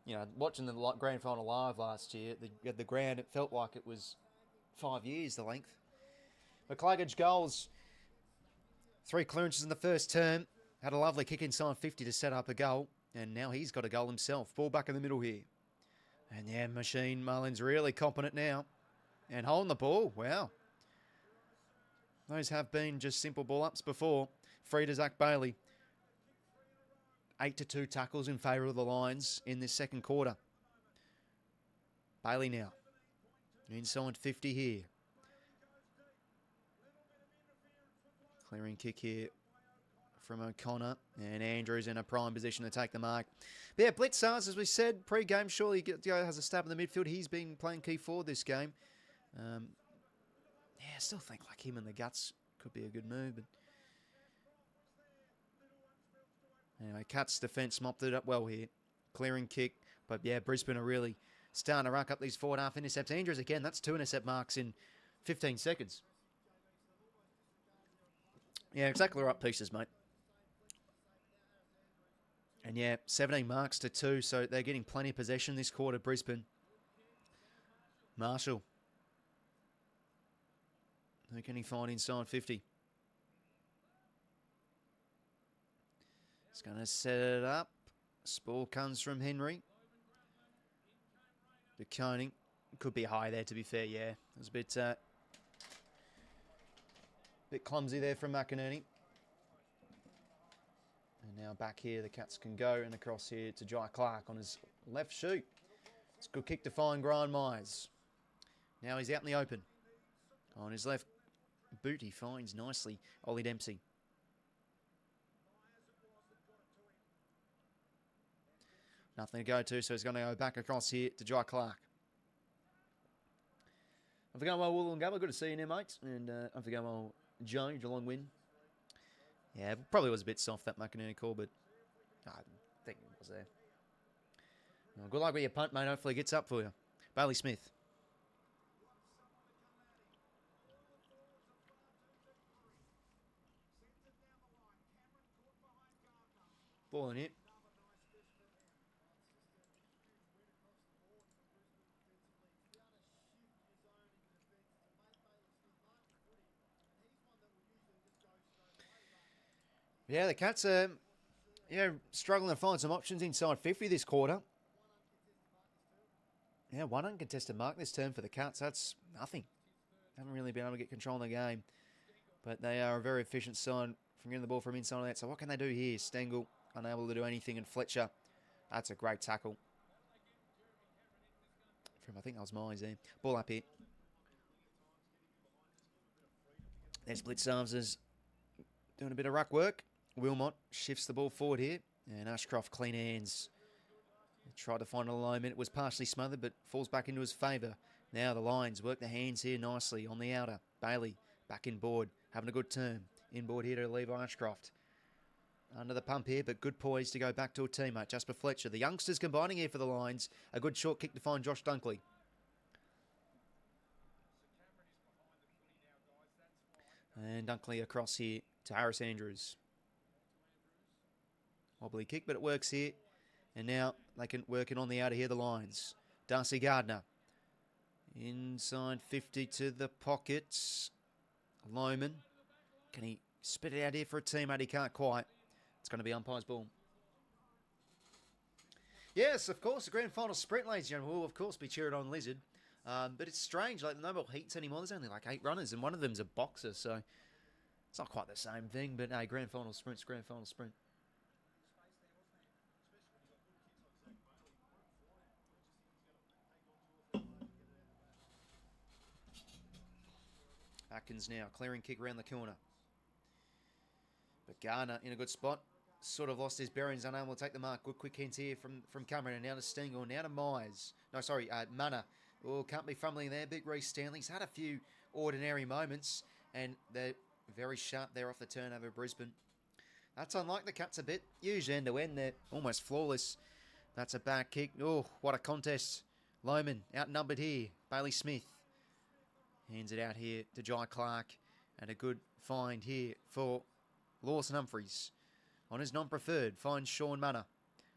You know, watching the grand final live last year, the ground, it felt like it was 5 years, the length. 𝐼𝐴 goals. 3 clearances in the first term. Had a lovely kick inside 50 to set up a goal. And now he's got a goal himself. Ball back in the middle here. And yeah, Machine Mullen's really competent now. And holding the ball. Wow. Those have been just simple ball ups before. Free to Zach Bailey. 8-2 tackles in favour of the Lions in this second quarter. Bailey now. Inside 50 here. Clearing kick here from O'Connor. And Andrews in a prime position to take the mark. But yeah, Blitzars, as we said, pre-game, surely has a stab in the midfield. He's been playing key forward this game. Yeah, I still think like him and the guts could be a good move. But anyway, 𝐼𝐴's defence mopped it up well here. Clearing kick. But yeah, Brisbane are really starting to rack up these 4.5 intercepts. Andrews again, that's 2 intercept marks in 15 seconds. Yeah, exactly right pieces, mate. And yeah, 17 marks to 2, so they're getting plenty of possession this quarter, Brisbane. Marshall. Who can he find inside 50? He's going to set it up. Spore comes from Henry. The 𝐼𝐴. Could be high there, to be fair, yeah. It was a bit clumsy there from McInerney. And now back here, the Cats can go, and across here to Jai Clark on his left shoe. It's a good kick to find Grant Myers. Now he's out in the open. On his left boot, he finds nicely Ollie Dempsey. Nothing to go to, so he's going to go back across here to Jai Clark. I'm going well, Wollongabba. Good to see you there, mates. And I'm going well, Joe, Geelong win. Yeah, probably was a bit soft, that McInerney call, but I think it was there. Well, good luck with your punt, mate. Hopefully it gets up for you. Bailey Smith. Ball in it. Yeah, the Cats are... Yeah, struggling to find some options inside 50 this quarter. Yeah, one uncontested mark this term for the Cats. That's nothing. Haven't really been able to get control of the game. But they are a very efficient side from getting the ball from inside that. So what can they do here? Stengel unable to do anything. And Fletcher, that's a great tackle. From, I think that was Mize there. Ball up here. Their split Sarves doing a bit of ruck work. Wilmot shifts the ball forward here. And Ashcroft, clean hands. Tried to find an alignment. It was partially smothered, but falls back into his favour. Now the Lions work the hands here nicely on the outer. Bailey back inboard, having a good turn. Inboard here to Levi Ashcroft. Under the pump here, but good poise to go back to a teammate. Jasper Fletcher. The youngsters combining here for the Lions. A good short kick to find Josh Dunkley. And Dunkley across here to Harris Andrews. Wobbly kick, but it works here. And now they can work it on the outer here, the Lions. Darcy Gardner. Inside 50 to the pockets. Lohman. Can he spit it out here for a teammate? He can't quite. It's going to be umpire's ball. Yes, of course, the grand final sprint, ladies and gentlemen. We'll, of course, be cheering on Lizard. But it's strange, like, no more heats anymore. There's only like 8 runners, and one of them's a boxer, so it's not quite the same thing. But, hey, grand final sprint's grand final sprint. Atkins now, clearing kick around the corner. But Garner in a good spot. Sort of lost his bearings, unable to take the mark. Good quick hints here from Cameron. And now to Stengel, now to Mize. No, sorry, Mana. Oh, can't be fumbling there. Big Reece Stanley's had a few ordinary moments. And they're very sharp there off the turnover of Brisbane. That's unlike the Cats a bit. Usually end to end, they're almost flawless. That's a back kick. Oh, what a contest. Lohman outnumbered here. Bailey Smith. Hands it out here to Jai Clark. And a good find here for Lawson Humphries. On his non-preferred, finds Sean Munner.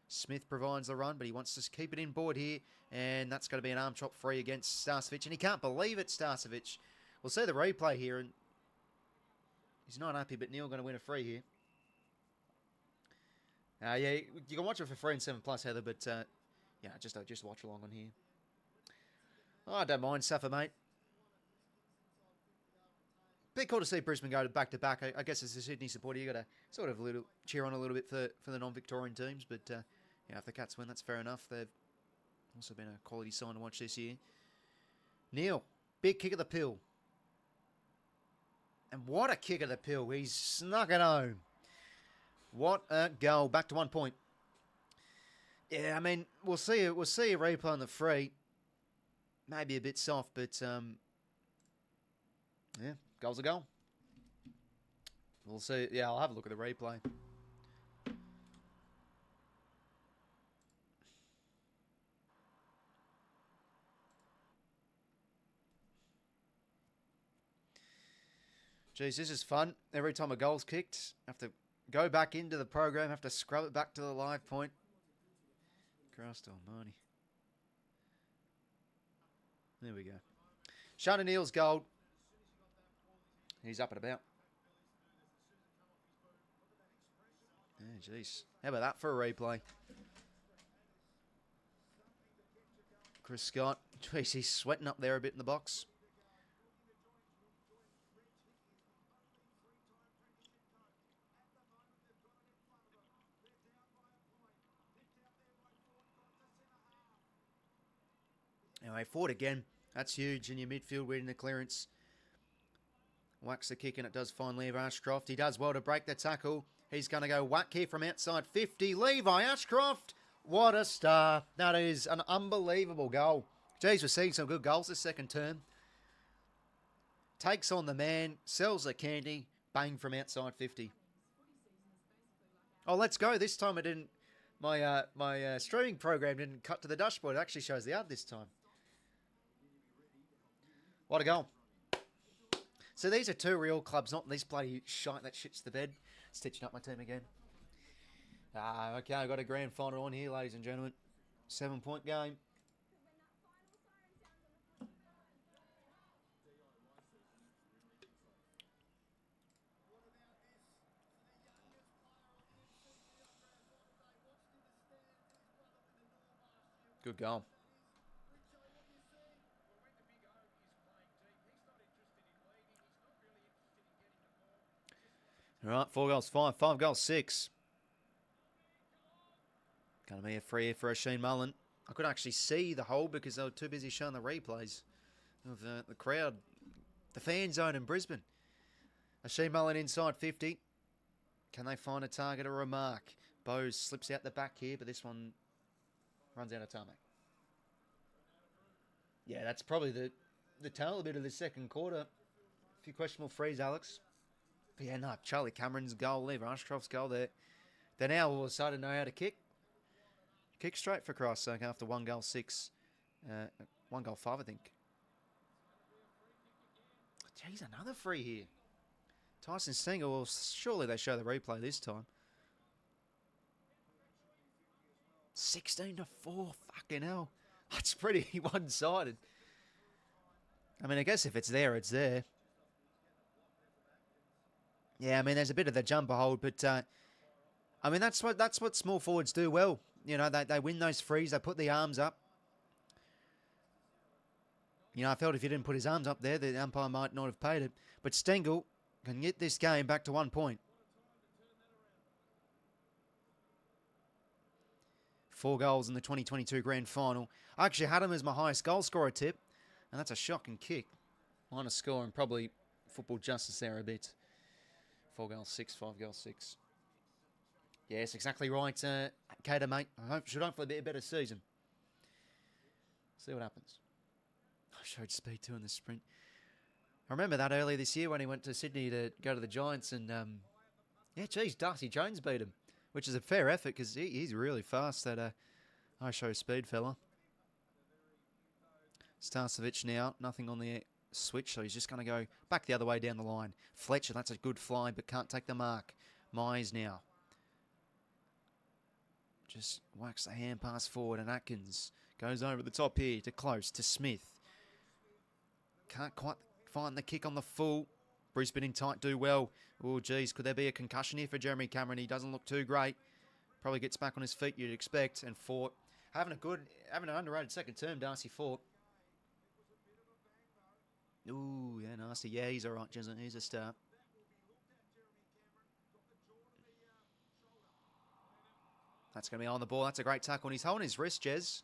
Smith provides the run, but he wants to keep it in board here. And that's going to be an arm chop free against 𝐼𝐶. And he can't believe it, 𝐼𝐶. We'll see the replay here. And he's not happy, but Neil going to win a free here. Yeah, you can watch it for free in 7+, Heather. But, yeah, just watch along on here. Oh, I don't mind, suffer, mate. Bit cool to see Brisbane go back-to-back. I guess as a Sydney supporter, you got to sort of cheer on a little bit for the non-Victorian teams. But, yeah, if the Cats win, that's fair enough. They've also been a quality sign to watch this year. Neil, big kick of the pill. And what a kick of the pill. He's snuck it home. What a goal. Back to 1 point. Yeah, I mean, we'll see a replay on the free. Maybe a bit soft, but, yeah. Goal's a goal. We'll see. Yeah, I'll have a look at the replay. Geez, this is fun. Every time a goal's kicked, I have to go back into the program, have to scrub it back to the live point. Christ almighty. There we go. Shannon Neal's goal. He's up and about. Yeah, jeez. How about that for a replay? Chris Scott. Jeez, he's sweating up there a bit in the box. Anyway, forward again. That's huge in your midfield, winning the clearance. Whacks the kick, and it does find Levi Ashcroft. He does well to break the tackle. He's going to go whack here from outside 50. Levi Ashcroft, what a star. That is an unbelievable goal. Geez, we're seeing some good goals this second term. Takes on the man, sells the candy, bang from outside 50. Oh, let's go. This time it didn't. My streaming program didn't cut to the dashboard. It actually shows the ad this time. What a goal. So these are 2 real clubs, not this bloody shite that shits the bed. Stitching up my team again. Okay, I've got a grand final on here, ladies and gentlemen. 7-point game. Good goal. All right, 4 goals 5, 5 goals 6. Going to be a free here for 𝐼𝐗𝐿𝐴 𝐼𝐵. I couldn't actually see the hole because they were too busy showing the replays of the crowd. The fan zone in Brisbane. 𝐼𝐗𝐿𝐴 𝐼𝐵 inside 50. Can they find a target or a mark? Bose slips out the back here, but this one runs out of tarmac. Yeah, that's probably the tail a bit of the second quarter. A few questionable frees, Alex. But yeah, no, Charlie Cameron's goal there, Ashcroft's goal there. They now all of a sudden know how to kick. Kick straight for Christ's sake after 1 goal 6. 1 goal 5, I think. Jeez, another free here. Tyson Stengle, well, surely they show the replay this time. 16-4, fucking hell. That's pretty one-sided. I mean, I guess if it's there, it's there. Yeah, I mean, there's a bit of the jumper hold, but I mean, that's what small forwards do well. You know, they win those frees, they put the arms up. You know, I felt if he didn't put his arms up there, the umpire might not have paid it. But Stengle can get this game back to 1 point. 4 goals in the 2022 Grand Final. I actually had him as my highest goal scorer tip, and that's a shocking kick. Minus score and probably football justice there a bit. 4 goals 6, 5 goals 6. Yes, exactly right, Cater, mate. I should hope for a bit better season. See what happens. I showed speed too in the sprint. I remember that earlier this year when he went to Sydney to go to the Giants, and yeah, geez, Darcy Jones beat him, which is a fair effort because he's really fast. That I show speed fella. 𝐼𝐶 now, nothing on the switch, so he's just going to go back the other way down the line. Fletcher, that's a good fly, but can't take the mark. Mize now. Just whacks the hand pass forward, and Atkins goes over the top here to Close, to Smith. Can't quite find the kick on the full. Brisbane in tight do well. Oh, geez, could there be a concussion here for Jeremy Cameron? He doesn't look too great. Probably gets back on his feet, you'd expect. And Fort, having an underrated second term, Darcy Fort. Ooh, yeah, nasty. Yeah, he's all right, Jezza. He's a start. That's going to be on the ball. That's a great tackle. And he's holding his wrist, Jez.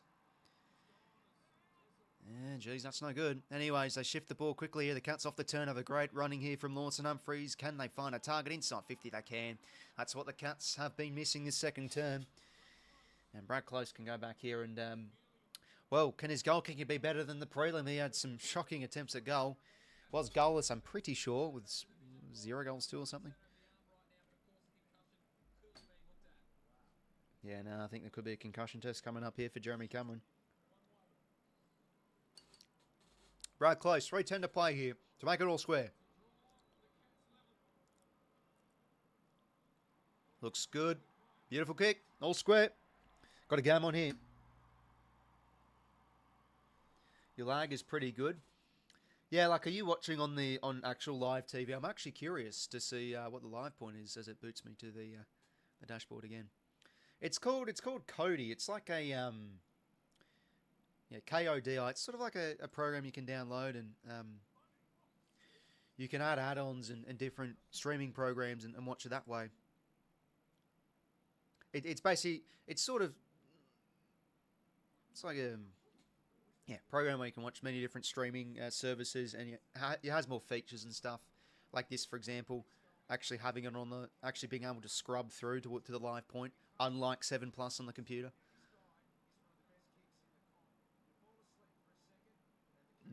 Yeah, geez, that's no good. Anyways, they shift the ball quickly here. The Cats off the turnover. Great running here from Lawson Humphries. Can they find a target inside 50? They can. That's what the Cats have been missing this second term. And Brad Close can go back here and, well, can his goal kicking be better than the prelim? He had some shocking attempts at goal. Was goalless, I'm pretty sure, with 0 goals too or something. Yeah, no, I think there could be a concussion test coming up here for Jeremy Cameron. Brad Close, 3:10 to play here to make it all square. Looks good. Beautiful kick. All square. Got a game on here. Your lag is pretty good. Yeah, like, are you watching on actual live TV? I'm actually curious to see what the live point is as it boots me to the dashboard again. It's called 𝐓𝐶. It's like a yeah, KODI. It's sort of like a program you can download, and you can add add-ons and different streaming programs and watch it that way. It's basically, it's like a program where you can watch many different streaming services, and it has more features and stuff. Like this, for example, actually having it on actually being able to scrub through to the live point, unlike 7+ on the computer.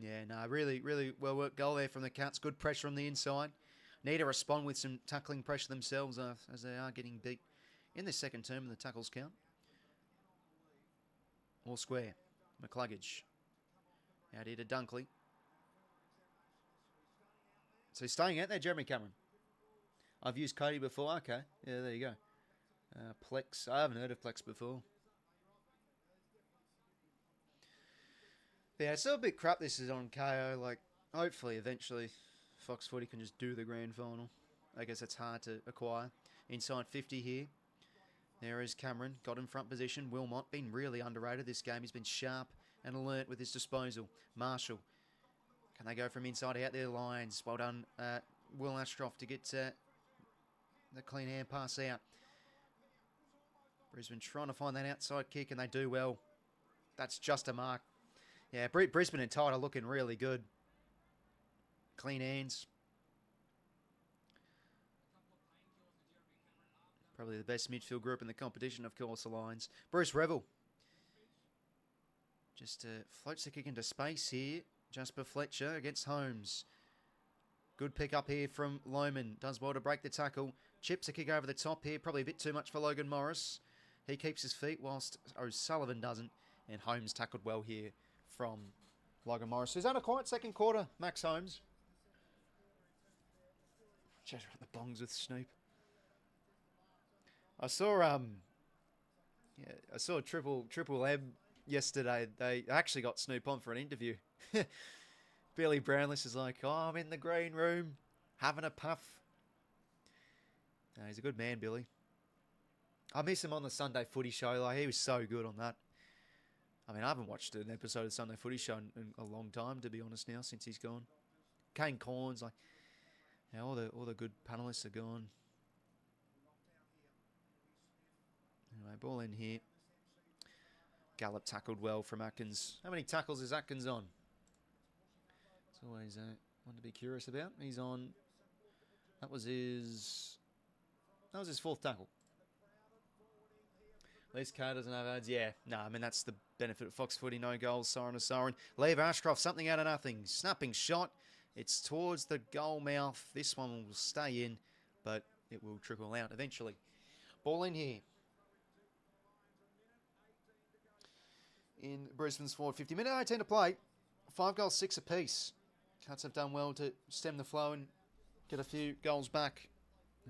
Yeah, no, really, really well worked goal there from the Cats. Good pressure on the inside. Need to respond with some tackling pressure themselves as they are getting beat in the second term in the tackles count. All square. 𝐸𝐶𝐞. Out here to Dunkley. So he's staying out there, Jeremy Cameron. I've used Cody before. Okay, yeah, there you go. Plex. I haven't heard of Plex before. Yeah, it's still a bit crap this is on KO. Like, hopefully, eventually, Fox Footy can just do the grand final. I guess it's hard to acquire. Inside 50 here. There is Cameron, got in front position. Wilmot, been really underrated this game. He's been sharp and alert with his disposal. Marshall, can they go from inside out their lines? Well done, Will Ashcroft, to get the clean hand pass out. Brisbane trying to find that outside kick, and they do well. That's just a mark. Yeah, Brisbane and Tide are looking really good. Clean hands. Probably the best midfield group in the competition, of course, the Lions. Bruce Revel just floats the kick into space here. Jasper Fletcher against Holmes. Good pick up here from Lohman. Does well to break the tackle. Chips a kick over the top here. Probably a bit too much for Logan Morris. He keeps his feet whilst O'Sullivan doesn't. And Holmes tackled well here from Logan Morris. Who's had a quiet second quarter, Max Holmes. Just the bongs with Snoop. I saw Triple M yesterday. They actually got Snoop on for an interview. Billy Brownless is like, oh, I'm in the green room having a puff. No, he's a good man, Billy. I miss him on the Sunday Footy Show. Like, he was so good on that. I mean, I haven't watched an episode of Sunday Footy Show in a long time, to be honest. Now, since he's gone, Kane Corns, like, yeah, all the good panelists are gone. Anyway, ball in here. Gallup tackled well from Atkins. How many tackles is Atkins on? It's always one to be curious about. He's on. That was his fourth tackle. Least Carr doesn't have ads. Yeah, no, I mean, that's the benefit of Fox Footy. No goals, siren to siren. Lever Ashcroft, something out of nothing. Snapping shot. It's towards the goal mouth. This one will stay in, but it will trickle out eventually. Ball in here. In Brisbane's forward 50. Minute 18 to play. 5 goals, 6 apiece. Cats have done well to stem the flow and get a few goals back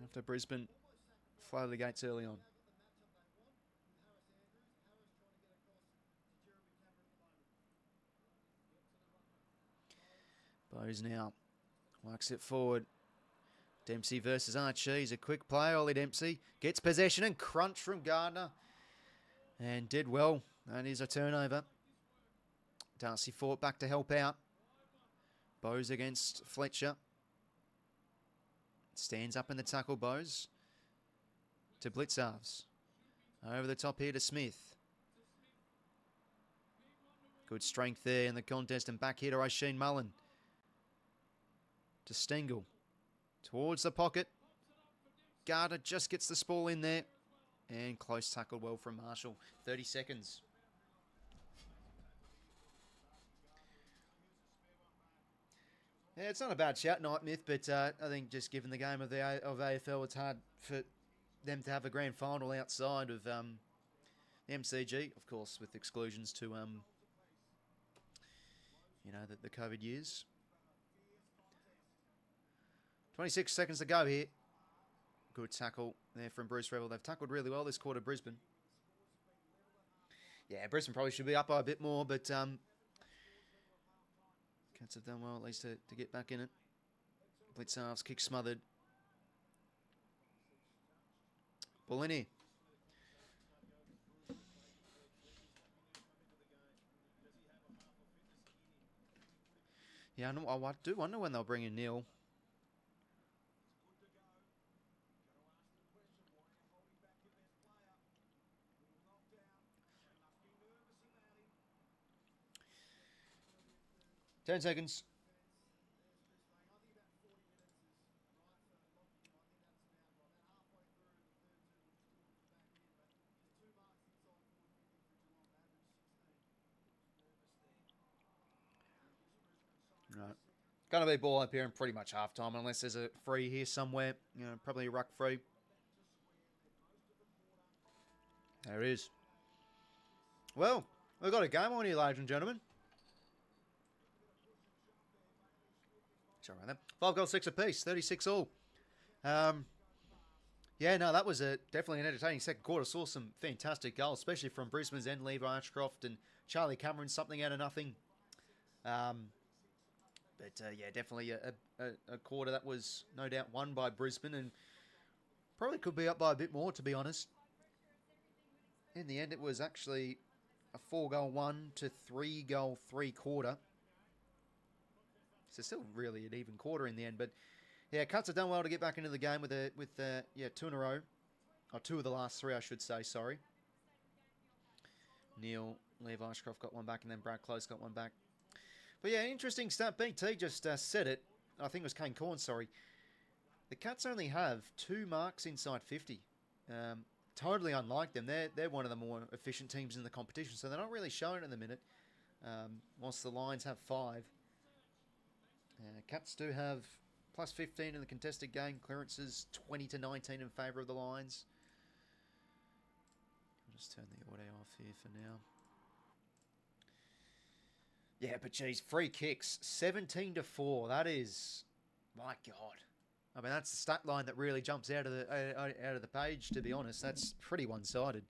after Brisbane flow the gates early on. Bowes now works it forward. Dempsey versus Archie. He's a quick player. Ollie Dempsey gets possession and crunch from Gardner. And did well. That is a turnover. Darcy fought back to help out. Bowes against Fletcher. Stands up in the tackle, Bowes. To Blitzarves. Over the top here to Smith. Good strength there in the contest. And back here to Oisin Mullen. To Stengel. Towards the pocket. Gardner just gets the ball in there. And close tackle well from Marshall. 30 seconds. Yeah, it's not a bad shout, Night Myth, but I think just given the game of AFL, it's hard for them to have a grand final outside of the MCG, of course, with exclusions to the COVID years. 26 seconds to go here. Good tackle there from Bruce Revel. They've tackled really well this quarter, Brisbane. Yeah, Brisbane probably should be up by a bit more, but Cats have done well at least to get back in it. Blitzarves kick smothered. Ball in here. Yeah, I do wonder when they'll bring in Neil. Ten seconds. Right. Going to be ball up here in pretty much half time unless there's a free here somewhere. Probably a ruck free. There it is. Well, we've got a game on here, ladies and gentlemen. Sorry about that. 5 goals, 6 apiece, 36 all. Yeah, no, that was definitely an entertaining second quarter. Saw some fantastic goals, especially from Brisbane's end, Levi Ashcroft and Charlie Cameron, something out of nothing. Yeah, definitely a quarter that was no doubt won by Brisbane and probably could be up by a bit more, to be honest. In the end, it was actually a 4-goal 1 to 3-goal 3/4. So still really an even quarter in the end. But yeah, Cats have done well to get back into the game with 2 in a row. Or 2 of the last 3, I should say, sorry. Neil, Levi Ashcroft got one back, and then Brad Close got one back. But yeah, interesting stat. BT just said it. I think it was Kane Corn, sorry. The Cats only have 2 marks inside 50. Totally unlike them. They're one of the more efficient teams in the competition, so they're not really showing it in the minute. Whilst the Lions have 5. Cats do have plus 15 in the contested game. Clearances 20 to 19 in favour of the Lions. I'll just turn the audio off here for now. Yeah, but geez, free kicks 17 to 4. That is, my God. I mean, that's the stat line that really jumps out of the page. To be honest, that's pretty one-sided.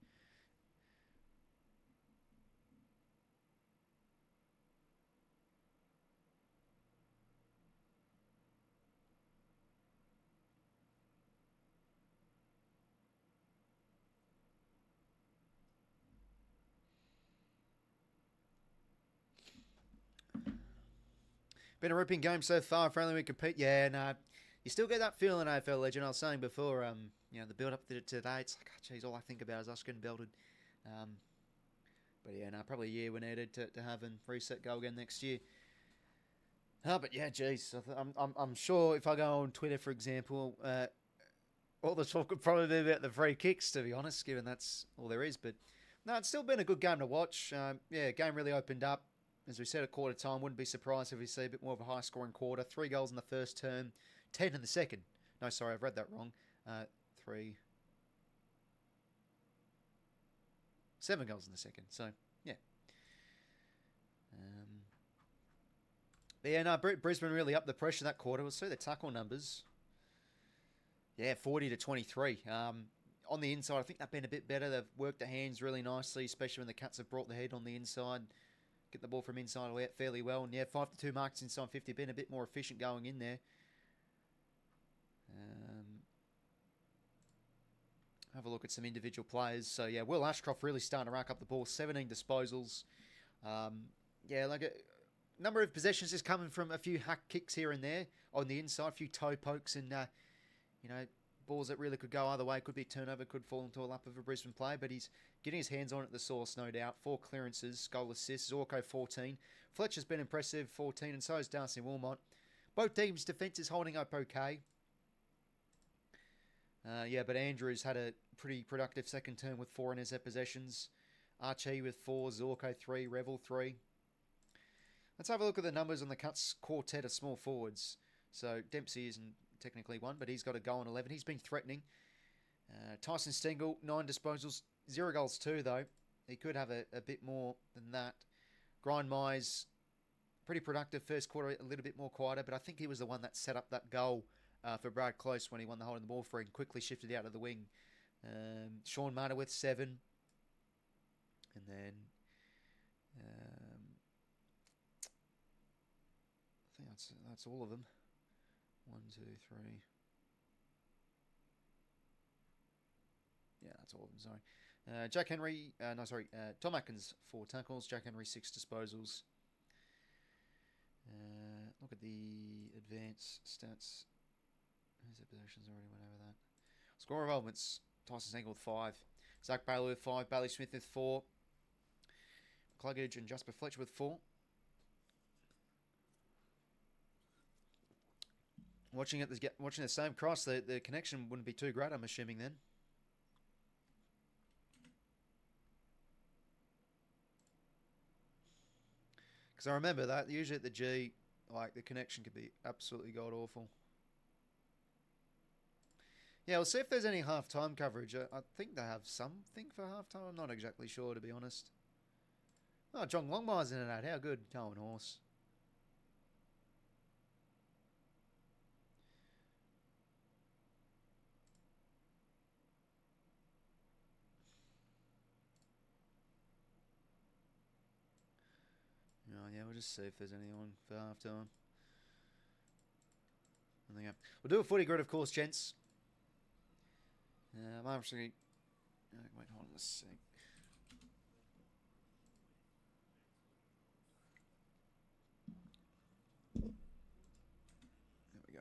Been a ripping game so far. Friendly we compete. Yeah, no. You still get that feeling, AFL legend. I was saying before, the build-up to today, it's like, oh, geez, all I think about is 𝐼𝐶 𝐎𝐥𝐝 𝐿𝐷. But yeah, no, probably a year we needed to have and reset go again next year. But yeah, geez, I'm sure if I go on Twitter, for example, all the talk would probably be about the free kicks, to be honest, given that's all there is. But no, it's still been a good game to watch. Game really opened up. As we said at quarter time, wouldn't be surprised if we see a bit more of a high-scoring quarter. 3 goals in the first term, 10 in the second. No, sorry, I've read that wrong. 7 goals in the second. So, yeah. But yeah, no, Brisbane really upped the pressure that quarter. We'll see the tackle numbers. Yeah, 40 to 23. On the inside, I think they've been a bit better. They've worked the hands really nicely, especially when the Cats have brought the head on the inside. Get the ball from inside out fairly well. And yeah, 5 to 2 marks inside 50. Been a bit more efficient going in there. Have a look at some individual players. So yeah, Will Ashcroft really starting to rack up the ball. 17 disposals. Like a number of possessions is coming from a few hack kicks here and there on the inside. A few toe pokes and, balls that really could go either way. Could be a turnover, could fall into a lap of a Brisbane play, but he's getting his hands on at the source, no doubt. 4 clearances, goal assists, 𝐼𝐶 14. Fletcher's been impressive, 14, and so is Darcy Wilmot. Both teams' defence is holding up okay. But Andrews had a pretty productive second term with 4 in his possessions. Archie with 4, 𝐸 3, Revel 3. Let's have a look at the numbers on the Cats quartet of small forwards. So Dempsey isn't technically one, but he's got a goal in 11. He's been threatening. Tyson Stengel, 9 disposals, 0 goals 2 though. He could have a bit more than that. Grind Mize, pretty productive first quarter, a little bit more quieter, but I think he was the one that set up that goal for Brad Close when he won the holding the ball for him, quickly shifted out of the wing. Sean Marta with 7. And then I think that's all of them. 1, 2, 3. Yeah, that's all of them, sorry. Jack Henry, Tom Atkins, 4 tackles. Jack Henry, 6 disposals. Look at the advanced stats. Who's the possessions already went over that? Score involvements. Tyson Stengel with 5. Zach Bailey with 5. Bailey Smith with 4. Cluggage and Jasper Fletcher with 4. Watching the same cross, the connection wouldn't be too great, I'm assuming then. Because I remember that usually at the G, like the connection could be absolutely god awful. Yeah, we'll see if there's any half-time coverage. I think they have something for half-time. I'm not exactly sure, to be honest. Oh, John Longmire's in and out. How good, Cohen Horse. Yeah, we'll just see if there's anyone for half-time. We'll do a footy grid, of course, gents. I'm actually Wait, hold on a sec. There we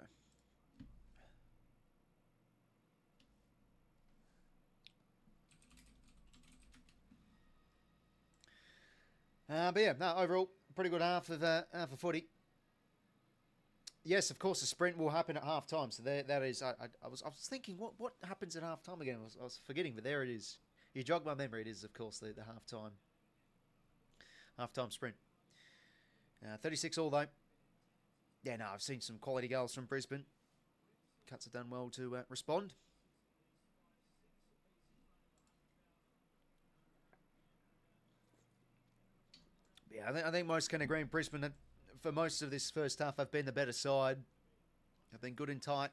go. But yeah, no, overall, pretty good half of footy. Yes, of course, the sprint will happen at half time. So that is. I was thinking, what happens at half time again? I was forgetting, but there it is. You jog my memory. It is, of course, the half time sprint. 36 all though. Yeah, no, I've seen some quality goals from Brisbane. Cats have done well to respond. Yeah, I think most can agree. Brisbane, for most of this first half, have been the better side. Have been good and tight,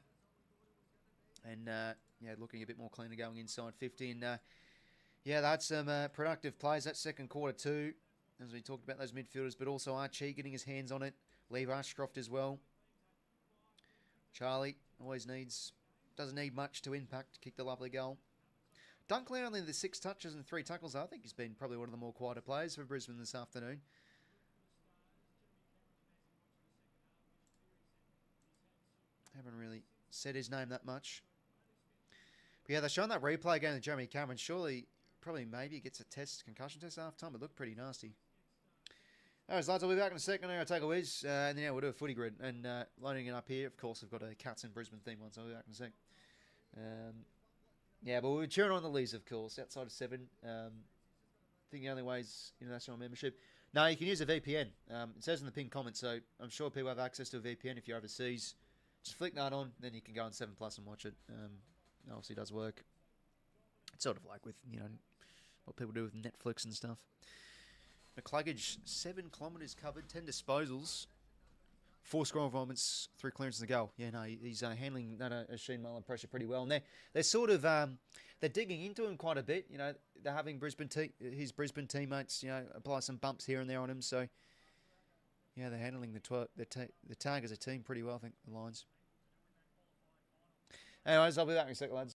and yeah, looking a bit more cleaner going inside 50. And yeah, they had some productive plays that second quarter too, as we talked about those midfielders, but also 𝐼𝐴 getting his hands on it. 𝐼𝐵 as well. Charlie doesn't need much to impact to kick the lovely goal. Dunkley only the 6 touches and 3 tackles. I think he's been probably one of the more quieter players for Brisbane this afternoon. Haven't really said his name that much. But yeah, they're showing that replay again to Jeremy Cameron. Surely, probably maybe gets a concussion test after time. It looked pretty nasty. Anyways, lads, I'll be back in a second. I'll take a whiz, and then yeah, we'll do a footy grid. And loading it up here, of course, I've got a Cats in Brisbane theme one, so I'll be back in a sec. Yeah, but we're cheering on the Lees, of course, outside of 7. I think the only way is international membership. No, you can use a VPN. It says in the pinned comment, so I'm sure people have access to a VPN if you're overseas. Just flick that on, then you can go on 7 Plus and watch it. It obviously does work. It's sort of like with, what people do with Netflix and stuff. 𝐓𝐴𝐥𝐝, 7 kilometres covered, 10 disposals, 4 scoring involvements, 3 clearances to goal. Yeah, no, he's handling that 𝐼𝐴 pressure pretty well. And they're sort of they're digging into him quite a bit. They're having his Brisbane teammates, apply some bumps here and there on him. So yeah, they're handling the tag as a team pretty well. I think the Lions. Anyways, I'll be back in a sec, lads.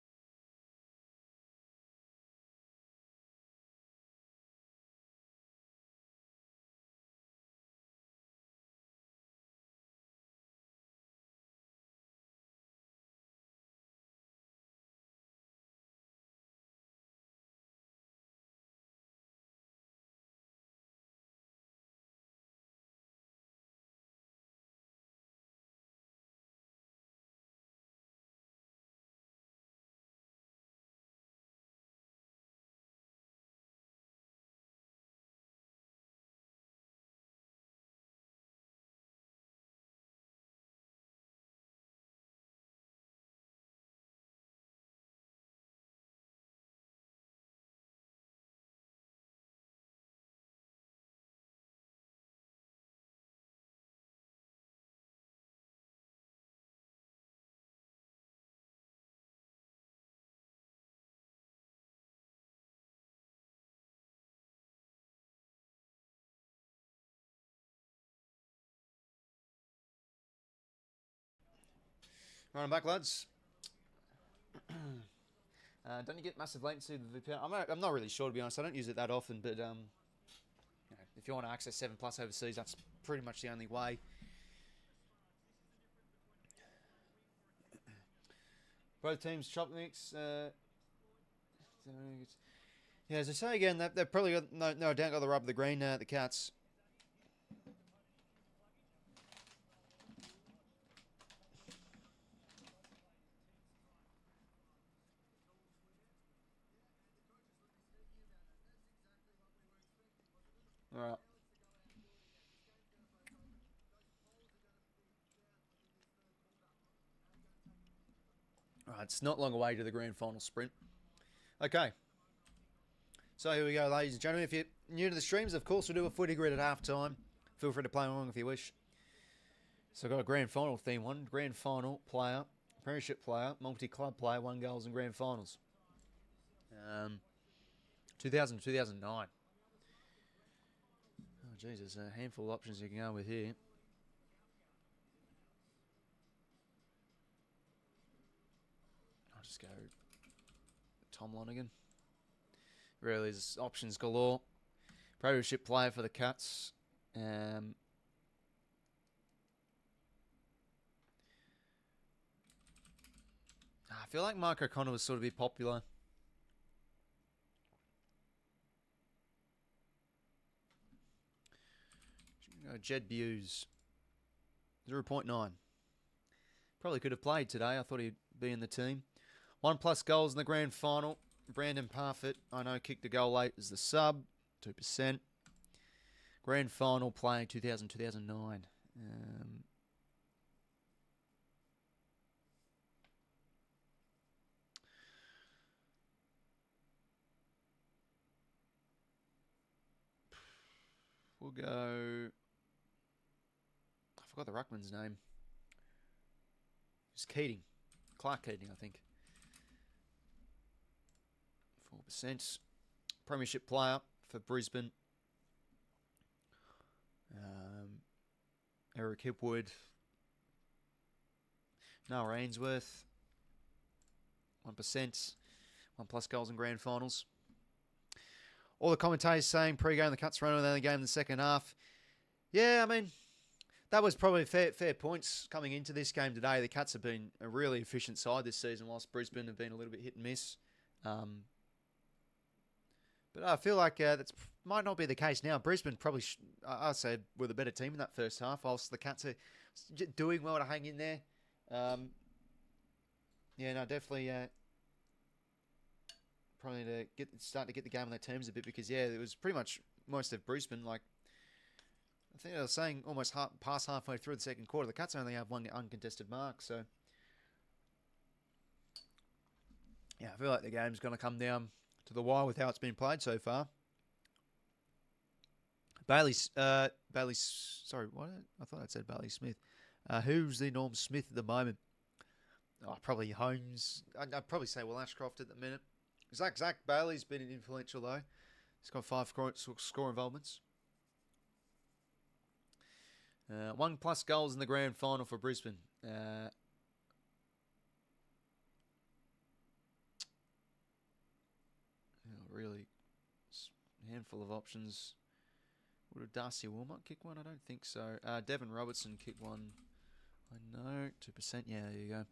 Right, I'm back, lads. Don't you get massive latency with the VPN? I'm not really sure, to be honest. I don't use it that often, but if you want to access 7 Plus overseas, that's pretty much the only way. Both teams chop mix. Yeah, as I say again, they've probably got no doubt got the rub of the green. The Cats. All right. Alright, it's not long away to the grand final sprint. Okay. So here we go, ladies and gentlemen. If you're new to the streams, of course, we'll do a footy grid at half time. Feel free to play along if you wish. So I've got a grand final theme one. Grand final player, premiership player, multi-club player, 1 goals in grand finals. 2000 2009. Oh, Jesus, a handful of options you can go with here. I'll just go Tom Lonergan. Really, there's options galore. Premiership player for the Cats. I feel like Mark O'Connor was sort of a bit popular. 𝐓𝐡𝐞 𝐎𝐥𝐝 0.9. Probably could have played today. I thought he'd be in the team. 1+ goals in the grand final. Brandon Parfitt, I know, kicked the goal late as the sub. 2%. Grand final playing 2000-2009. We'll go... I forgot the ruckman's name. It's Keating. Clark Keating, I think. 4%. Premiership player for Brisbane. Eric Hipwood. Noah Ainsworth. 1%. 1+ goals in grand finals. All the commentators saying pre-game the Cats run on the game in the second half. Yeah, I mean, that was probably fair points coming into this game today. The Cats have been a really efficient side this season, whilst Brisbane have been a little bit hit and miss. But I feel like that might not be the case now. Brisbane probably, I'd say, were the better team in that first half, whilst the Cats are doing well to hang in there. Yeah, no, definitely probably to start to get the game on their terms a bit, because, yeah, it was pretty much most of Brisbane. Like, I think I was saying almost past halfway through the second quarter, the Cats only have one uncontested mark. So, yeah, I feel like the game's going to come down to the wire with how it's been played so far. Bailey's, sorry, what? I thought I said Bailey Smith. Who's the Norm Smith at the moment? Oh, probably Holmes. I'd probably say Will Ashcroft at the minute. Zach Bailey's been influential though. He's got 5 score involvements. 1+ goals in the grand final for Brisbane. Really, a handful of options. Would 𝐼𝐷arcy Wilmot kick one? I don't think so. Devon Robertson kicked one. I know, 2%. Yeah, there you go.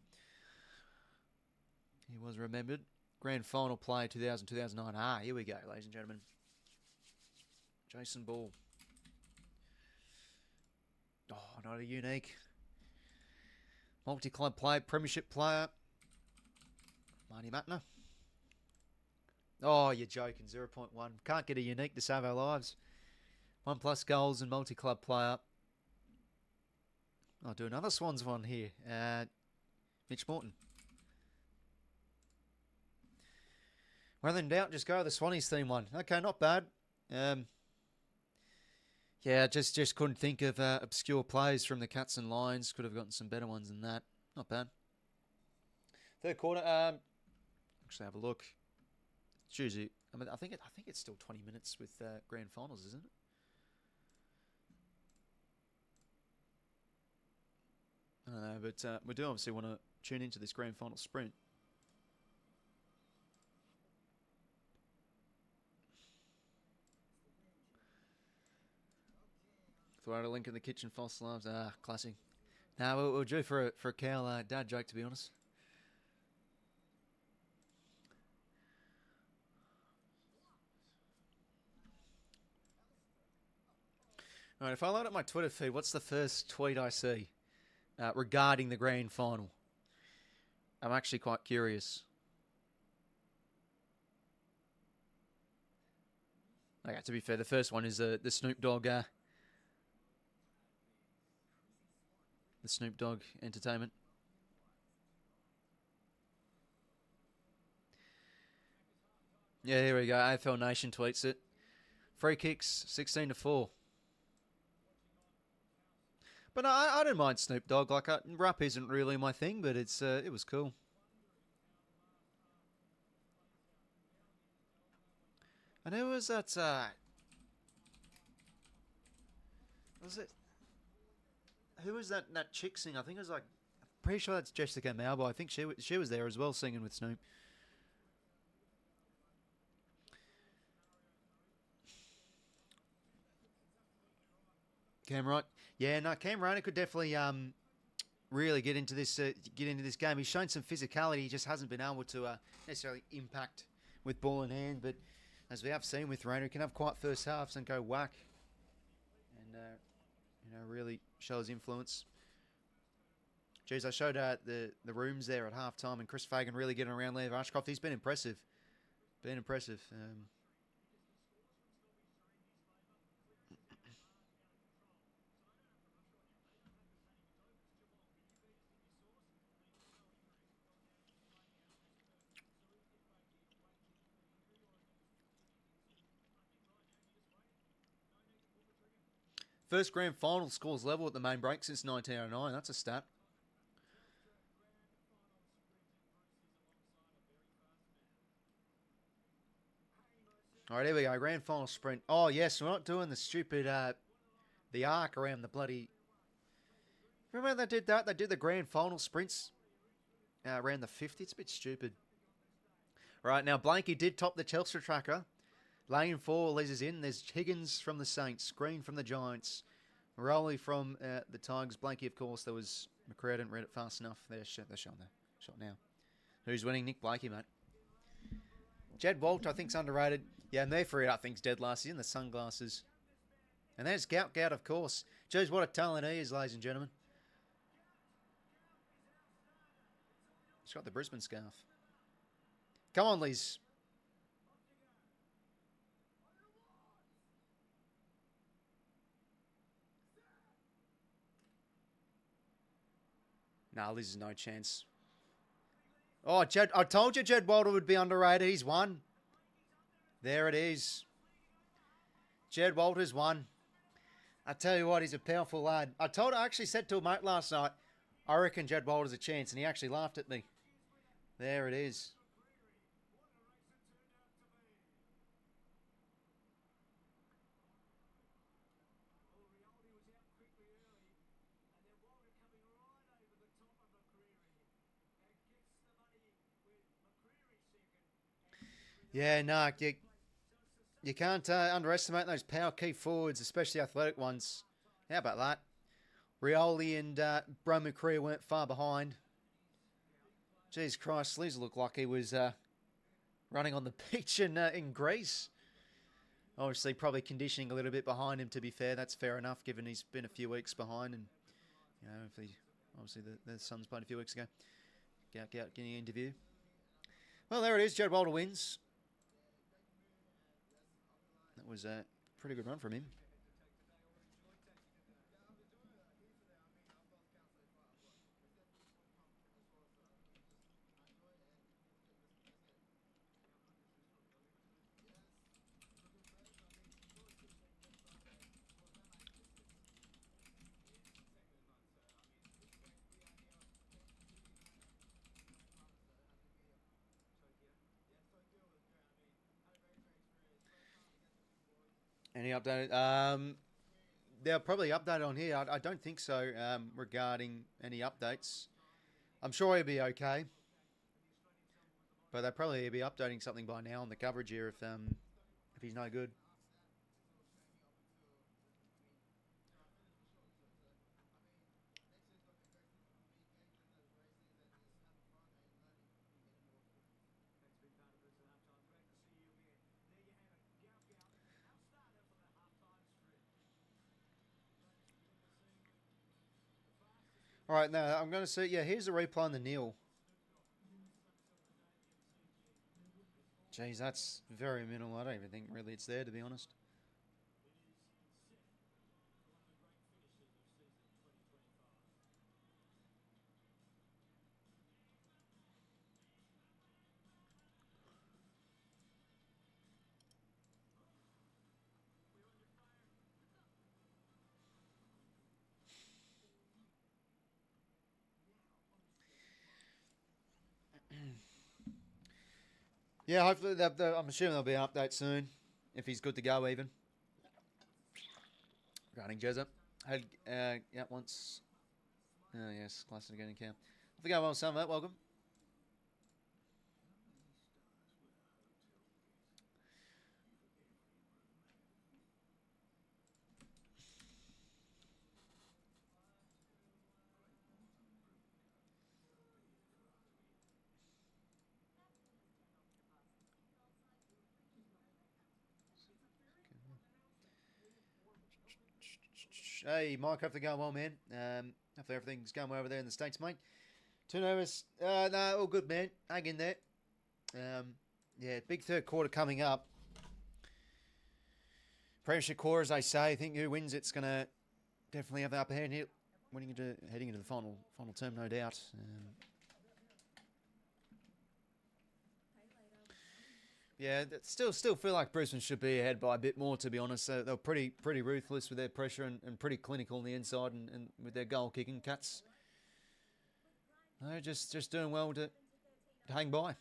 He was remembered. Grand final play 2000-2009. Here we go, ladies and gentlemen. Jason Ball. Oh, not a unique. Multi-club player, premiership player. Marty Matner. Oh, you're joking. 0.1. Can't get a unique to save our lives. 1+ goals and multi-club player. I'll do another Swans one here. Mitch Morton. When in doubt, just go with the Swannies theme one. Okay, not bad. Yeah, just couldn't think of obscure plays from the Cats and Lions. Could have gotten some better ones than that. Not bad. Third quarter. Actually, have a look. It's usually, I mean, I think it's still 20 minutes with grand finals, isn't it? I don't know, but we do obviously want to tune into this grand final sprint. Throw out a link in the kitchen, false alarms. Ah, classic. Now we're due for a Cal dad joke, to be honest. All right, if I load up my Twitter feed, what's the first tweet I see regarding the grand final? I'm actually quite curious. Okay, to be fair, the first one is the Snoop Dogg. The Snoop Dogg entertainment. Yeah, here we go. AFL Nation tweets it. Free kicks, 16-4. But no, I don't mind Snoop Dogg. Like, rap isn't really my thing, but it was cool. And who was that? Was it? Who was that chick singing? I think it was like, I'm pretty sure that's 𝐵𝐶𝐶 𝐼𝐷. I think she was there as well, singing with Snoop. Cam Wright. Yeah, no, Cam Rayner could definitely really get into this game. He's shown some physicality. He just hasn't been able to necessarily impact with ball in hand. But as we have seen with Rayner, he can have quite first halves and go whack, and really show his influence. Geez, I showed the rooms there at halftime, and Chris Fagan really getting around Lev Ashcroft. He's been impressive. First grand final scores level at the main break since 1909. That's a stat. All right, here we go. Grand final sprint. Oh, yes, we're not doing the stupid, the arc around the bloody... Remember they did that? They did the grand final sprints around the 50. It's a bit stupid. All right, now Blanky did top the Telstra tracker. Lane 4 leads us in. There's Higgins from the Saints. Green from the Giants. Rowley from the Tigers. Blanky, of course. There was McCrea. I didn't read it fast enough. They're showing the shot now. Who's winning? Nick Blakey, mate. Jed Walt, I think's underrated. Yeah, Murphy, I think's dead last year in the sunglasses. And there's 𝐴𝐿𝐴𝐿, of course. Jeez, what a talent he is, ladies and gentlemen. He's got the Brisbane scarf. Come on, Liz. Nah, Liz is no chance. Oh, Jed, I told you Jed Walter would be underrated. He's won. There it is. Jed Walter's won. I tell you what, he's a powerful lad. I actually said to a mate last night, I reckon Jed Walter's a chance, and he actually laughed at me. There it is. Yeah, no, you can't underestimate those power key forwards, especially athletic ones. How about that? Rioli and Bro McCrea weren't far behind. Jeez Christ, Liz looked like he was running on the beach in Greece. Obviously, probably conditioning a little bit behind him, to be fair. That's fair enough, given he's been a few weeks behind. And, obviously the Suns played a few weeks ago. Get getting an interview. Well, there it is. Jed Walter wins. That was a pretty good run from him. Any update? They'll probably update on here. I don't think so regarding any updates. I'm sure he'll be okay. But they'll probably be updating something by now on the coverage here if he's no good. All right, now I'm going to see. Yeah, here's the replay on the Neil. Jeez, that's very minimal. I don't even think really it's there, to be honest. Yeah, hopefully, I'm assuming there'll be an update soon, if he's good to go even. Regarding Jezza. Yeah, once. Oh, yes, classic again in camp. I think I will some that. Welcome. Hey, Mike, hope they're going well, man. Hopefully everything's going well over there in the States, mate. Too nervous? No, all good, man. Hang in there. Yeah, big third quarter coming up. Premiership core, as they say. I think who wins it's going to definitely have the upper hand here. Heading into the final term, no doubt. Yeah, still feel like Brisbane should be ahead by a bit more, to be honest. They were pretty ruthless with their pressure and pretty clinical on the inside and with their goal kicking. Cats, no, just doing well to hang by.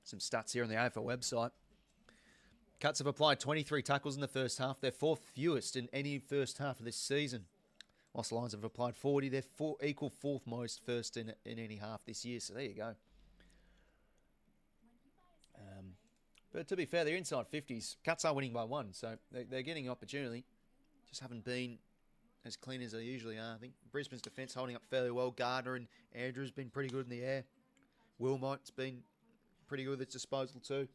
Some stats here on the AFL website. Cats have applied 23 tackles in the first half. They're fourth fewest in any first half of this season. Whilst the Lions have applied 40, they're equal fourth most first in any half this year. So there you go. But to be fair, they're inside 50s. Cats are winning by 1, so they're getting opportunity. Just haven't been as clean as they usually are. I think Brisbane's defence holding up fairly well. Gardner and Andrew's been pretty good in the air. 𝐓𝐡𝐞's been pretty good with its disposal too.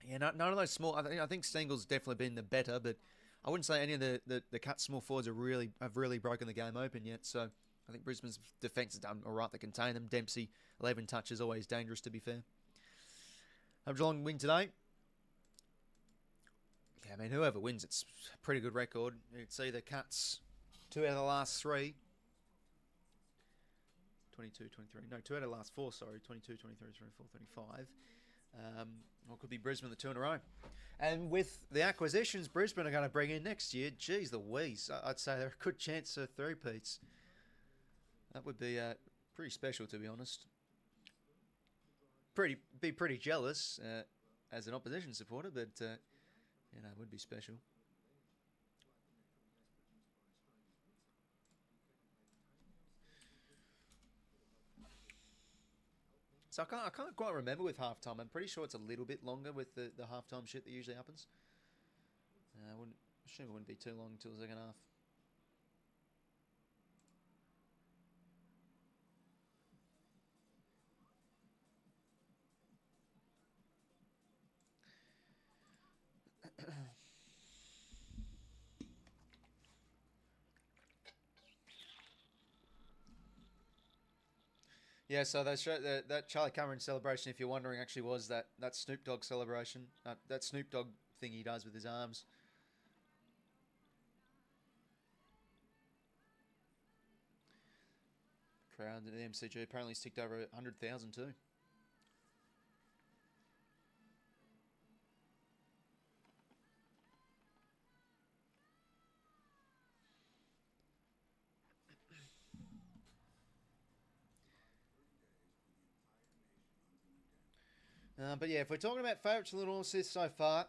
Yeah, none of those small. I think Stengel's definitely been the better, but I wouldn't say any of the Cats small forwards have really broken the game open yet. So I think Brisbane's defence has done all right to contain them. Dempsey, 11 touches, always dangerous to be fair. Have Geelong win today? Yeah, I mean, whoever wins, it's a pretty good record. It's either Cats 2 out of the last 3. 22, 23. No, 2 out of the last 4, sorry. 22, 23, 24, 35. Or it could be Brisbane the 2 in a row. And with the acquisitions Brisbane are going to bring in next year, geez Louise, I'd say they're a good chance of 3-peats. That would be pretty special, to be honest. Be pretty jealous as an opposition supporter, but it would be special. So I can't quite remember with halftime. I'm pretty sure it's a little bit longer with the halftime shit that usually happens. I assume it wouldn't be too long until the second half. Yeah, so they showed that Charlie Cameron celebration, if you're wondering, actually was that Snoop Dogg celebration. That Snoop Dogg thing he does with his arms. Crowd at the MCG apparently ticked over 100,000 too. But yeah, if we're talking about favourites in the North so far,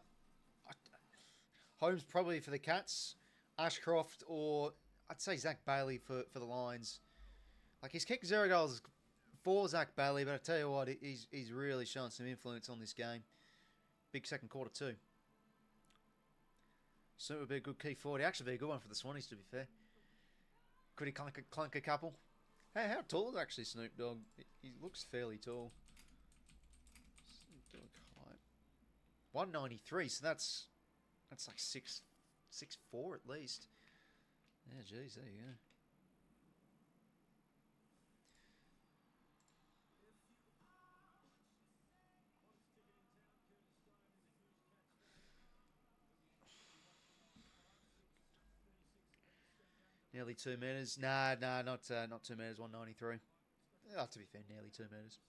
Holmes probably for the Cats, Ashcroft, or I'd say Zach Bailey for the Lions. Like, he's kicked 0 goals for Zach Bailey, but I tell you what, he's really shown some influence on this game. Big second quarter too. So it would be a good key forward. Actually be a good one for the Swannies, to be fair. Could he clunk a couple? Hey, how tall is actually Snoop Dogg? He looks fairly tall. 193, so that's like 6'4" at least. Yeah, geez, there you go. Nearly 2 metres. Nah, not 2 metres. 193. Oh, to be fair, nearly 2 metres.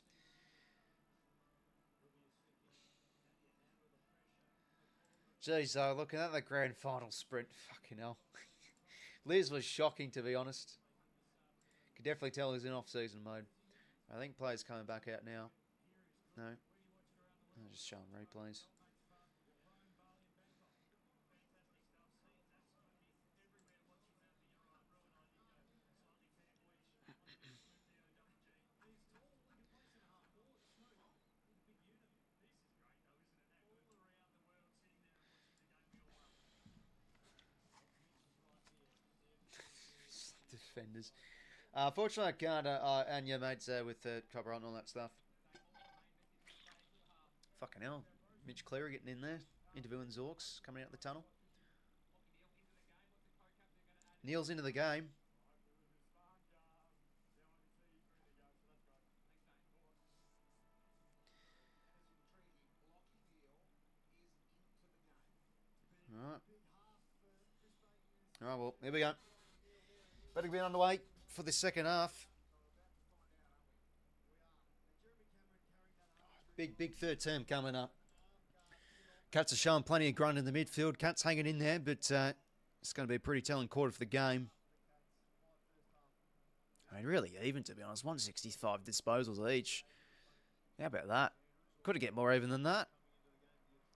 Jeez, though, looking at the grand final sprint, fucking hell. Liz was shocking, to be honest. Could definitely tell he's in off-season mode. I think players coming back out now. No. I'm just showing replays. defenders. Fortunately, I can't, and your mates with copyright and all that stuff. Fucking hell. Mitch Cleary getting in there, interviewing Zorks, coming out the tunnel. Neil's into the game. All right, well, here we go. Better be underway for the second half. Big third term coming up. Cats are showing plenty of grunt in the midfield. Cats hanging in there, but it's going to be a pretty telling quarter for the game. I mean, really even, to be honest. 165 disposals each. How about that? Could have get more even than that.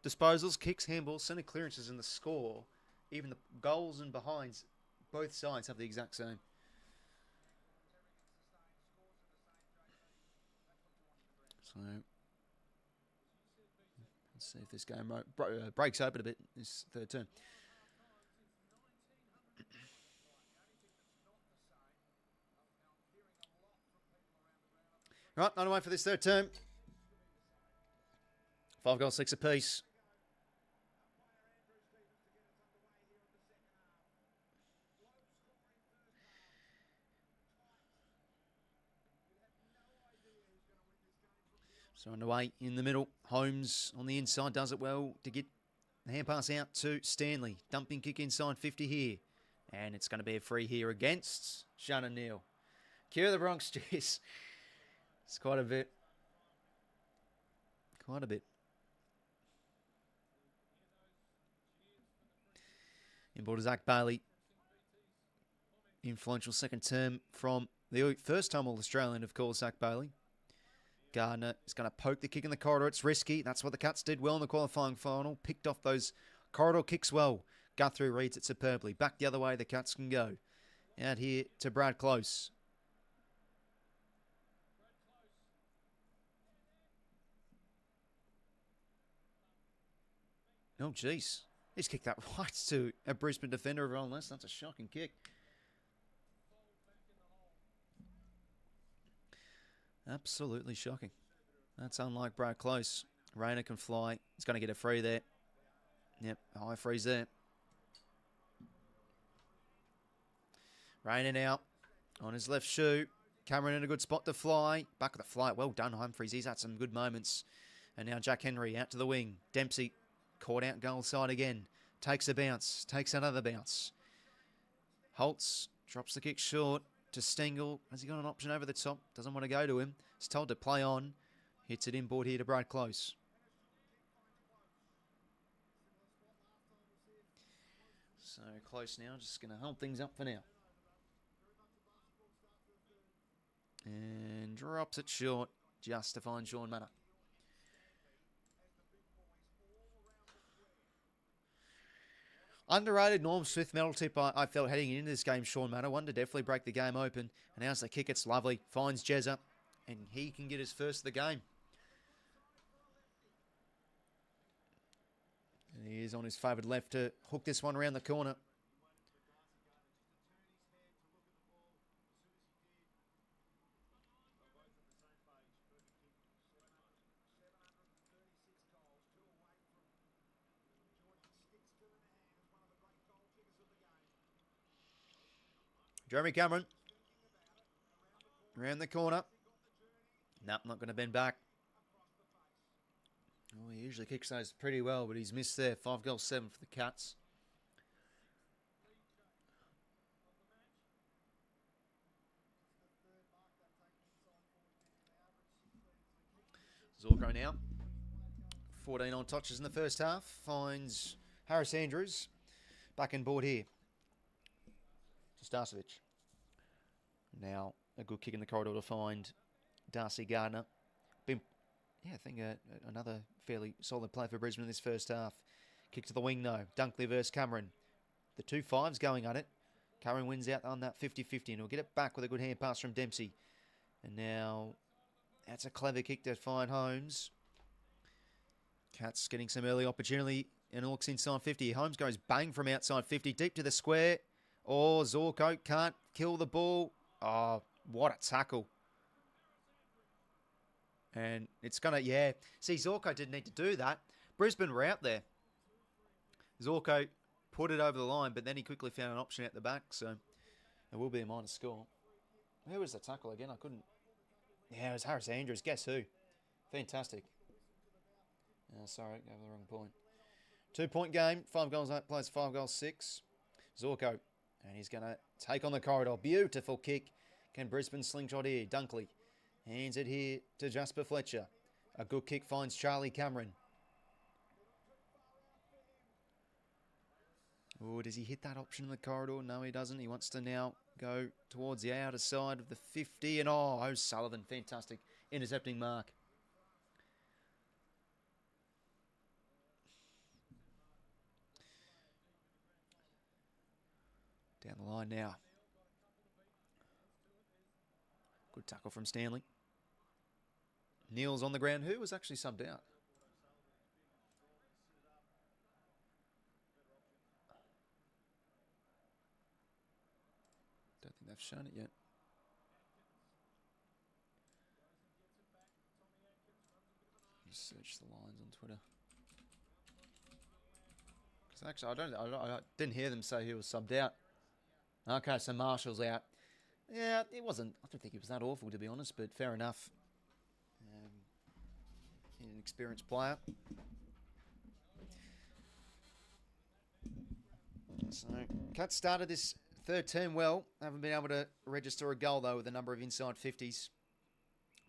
Disposals, kicks, handballs, centre clearances, and the score. Even the goals and behinds, both sides have the exact same. So, let's see if this game breaks open a bit this third term. Right, underway for this third term. 5 goals, 6 apiece. So underway in the middle. Holmes on the inside does it well to get the hand pass out to Stanley. Dumping kick inside 50 here. And it's going to be a free here against Shannon Neal. Cue the Bronx, jeez. It's quite a bit. Quite a bit. Inboard Zach Bailey. Influential second term from the first time All-Australian, of course, Zach Bailey. Gardner is going to poke the kick in the corridor. It's risky. That's what the Cats did well in the qualifying final. Picked off those corridor kicks well. Guthrie reads it superbly. Back the other way, the Cats can go. Out here to Brad Close. Oh, jeez. He's kicked that right to a Brisbane defender of Ron Less. That's a shocking kick. Absolutely shocking. That's unlike Brad Close. Rayner can fly. He's going to get a free there. Yep, high freeze there. Rayner now on his left shoe. Cameron in a good spot to fly. Back of the flight. Well done, Humphries. He's had some good moments. And now Jack Henry out to the wing. Dempsey caught out goal side again. Takes a bounce. Takes another bounce. Holtz drops the kick short to Stengel. Has he got an option over the top? Doesn't want to go to him. He's told to play on. Hits it inboard here to Brad Close. So Close now, just going to hold things up for now. And drops it short, just to find Sean Manor. Underrated Norm Smith medal tip, I felt heading into this game, Sean Manor. One to definitely break the game open. And how's the kick? It's lovely. Finds Jezza. And he can get his first of the game. And he is on his favoured left to hook this one around the corner. Jeremy Cameron. Around the corner. Nope, not going to bend back. Oh, he usually kicks those pretty well, but he's missed there. 5 goals, 7 for the Cats. Zorko now. 14 on touches in the first half. Finds Harris Andrews. Back in board here. To Starcevic. Now a good kick in the corridor to find Darcy Gardner. I think another fairly solid play for Brisbane in this first half. Kick to the wing though. Dunkley versus Cameron. The 2-5s going at it. Cameron wins out on that 50-50 and he'll get it back with a good hand pass from Dempsey. And now that's a clever kick to find Holmes. Cats getting some early opportunity and it looks inside 50. Holmes goes bang from outside 50 deep to the square. Oh, 𝐓𝐡𝐞 can't kill the ball. Oh, what a tackle. And it's going to, yeah. See, 𝐓𝐡𝐞 didn't need to do that. Brisbane were out there. 𝐓𝐡𝐞 put it over the line, but then he quickly found an option at the back, so it will be a minor score. Who was the tackle again? I couldn't. Yeah, it was Harris Andrews. Guess who? Fantastic. Sorry, gave the wrong point. 2-point game. 5 goals, 8 plays, 5 goals, 6. 𝐓𝐡𝐞. And he's going to take on the corridor. Beautiful kick. Can Brisbane slingshot here? Dunkley hands it here to Jasper Fletcher. A good kick finds Charlie Cameron. Oh, does he hit that option in the corridor? No, he doesn't. He wants to now go towards the outer side of the 50. And oh, O'Sullivan, fantastic intercepting mark. Down the line now. Good tackle from Stanley. Neal's on the ground. Who was actually subbed out? Don't think they've shown it yet. Just search the lines on Twitter. Because actually, I didn't hear them say he was subbed out. Okay, so Marshall's out. Yeah, it wasn't. I don't think it was that awful, to be honest, but fair enough. An experienced player. So, Cats started this third term well. Haven't been able to register a goal, though, with a number of inside 50s.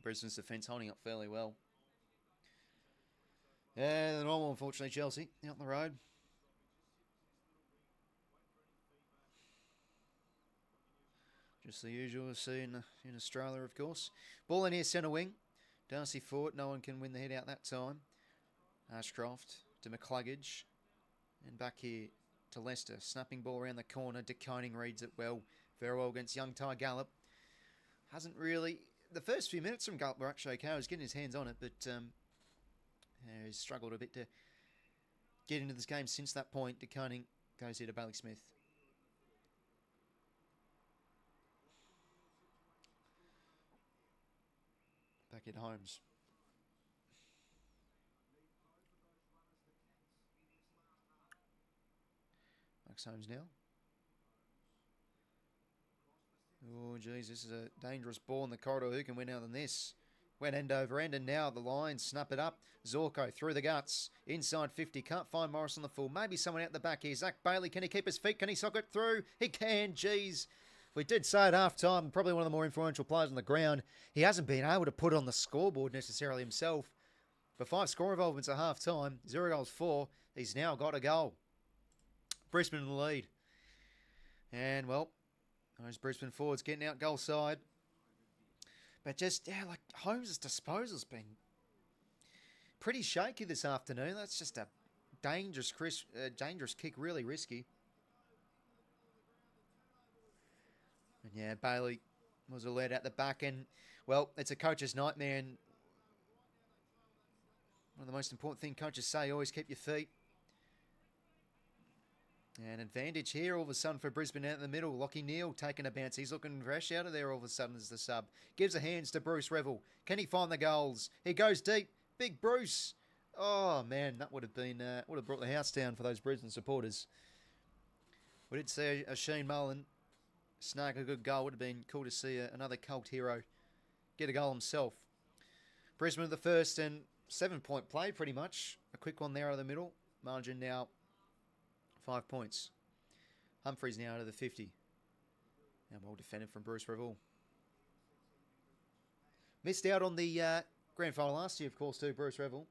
Brisbane's defence holding up fairly well. Yeah, the normal, unfortunately, Chelsea out the road. Just the usual to see in Australia, of course. Ball in here, centre wing. Darcy forward. No one can win the head out that time. Ashcroft to McCluggage. And back here to Leicester. Snapping ball around the corner. 𝐓𝐿𝐴 reads it well. Very well against young 𝐼𝐗 Hasn't really... The first few minutes from 𝐼𝐗 were actually okay. He was getting his hands on it, but he's struggled a bit to get into this game since that point. 𝐼𝐗 goes here to Bailey Smith. Back at Holmes. Max Holmes now. Oh, geez, this is a dangerous ball in the corridor. Who can win out than this? Went end over end, and now the Lions snap it up. 𝐓𝐡𝐞 through the guts. Inside 50. Can't find Morris on the full. Maybe someone out the back here. Zach Bailey, can he keep his feet? Can he sock it through? He can, geez. We did say at half-time, probably one of the more influential players on the ground. He hasn't been able to put on the scoreboard necessarily himself. But 5 score involvements at half-time, 0 goals 4. He's now got a goal. Brisbane in the lead. And, well, those Brisbane forwards getting out goal side. But just, yeah, like, Holmes' disposal's been pretty shaky this afternoon. That's just a dangerous kick, really risky. And yeah, Bailey was led at the back, and well, it's a coach's nightmare, and one of the most important things coaches say, always keep your feet. And advantage here all of a sudden for Brisbane out in the middle. Lachie Neale taking a bounce. He's looking fresh out of there all of a sudden as the sub. Gives the hands to Bruce Revel. Can he find the goals? He goes deep. Big Bruce. Oh man, that would have been would have brought the house down for those Brisbane supporters. We did see a Shane Mullen snag a good goal. Would have been cool to see another cult hero get a goal himself. Brisbane at the first, and 7-point play pretty much. A quick one there out of the middle. Margin now 5 points. Humphreys now out of the 50. And well defended from Bruce Revel. Missed out on the grand final last year, of course, too, Bruce Revel.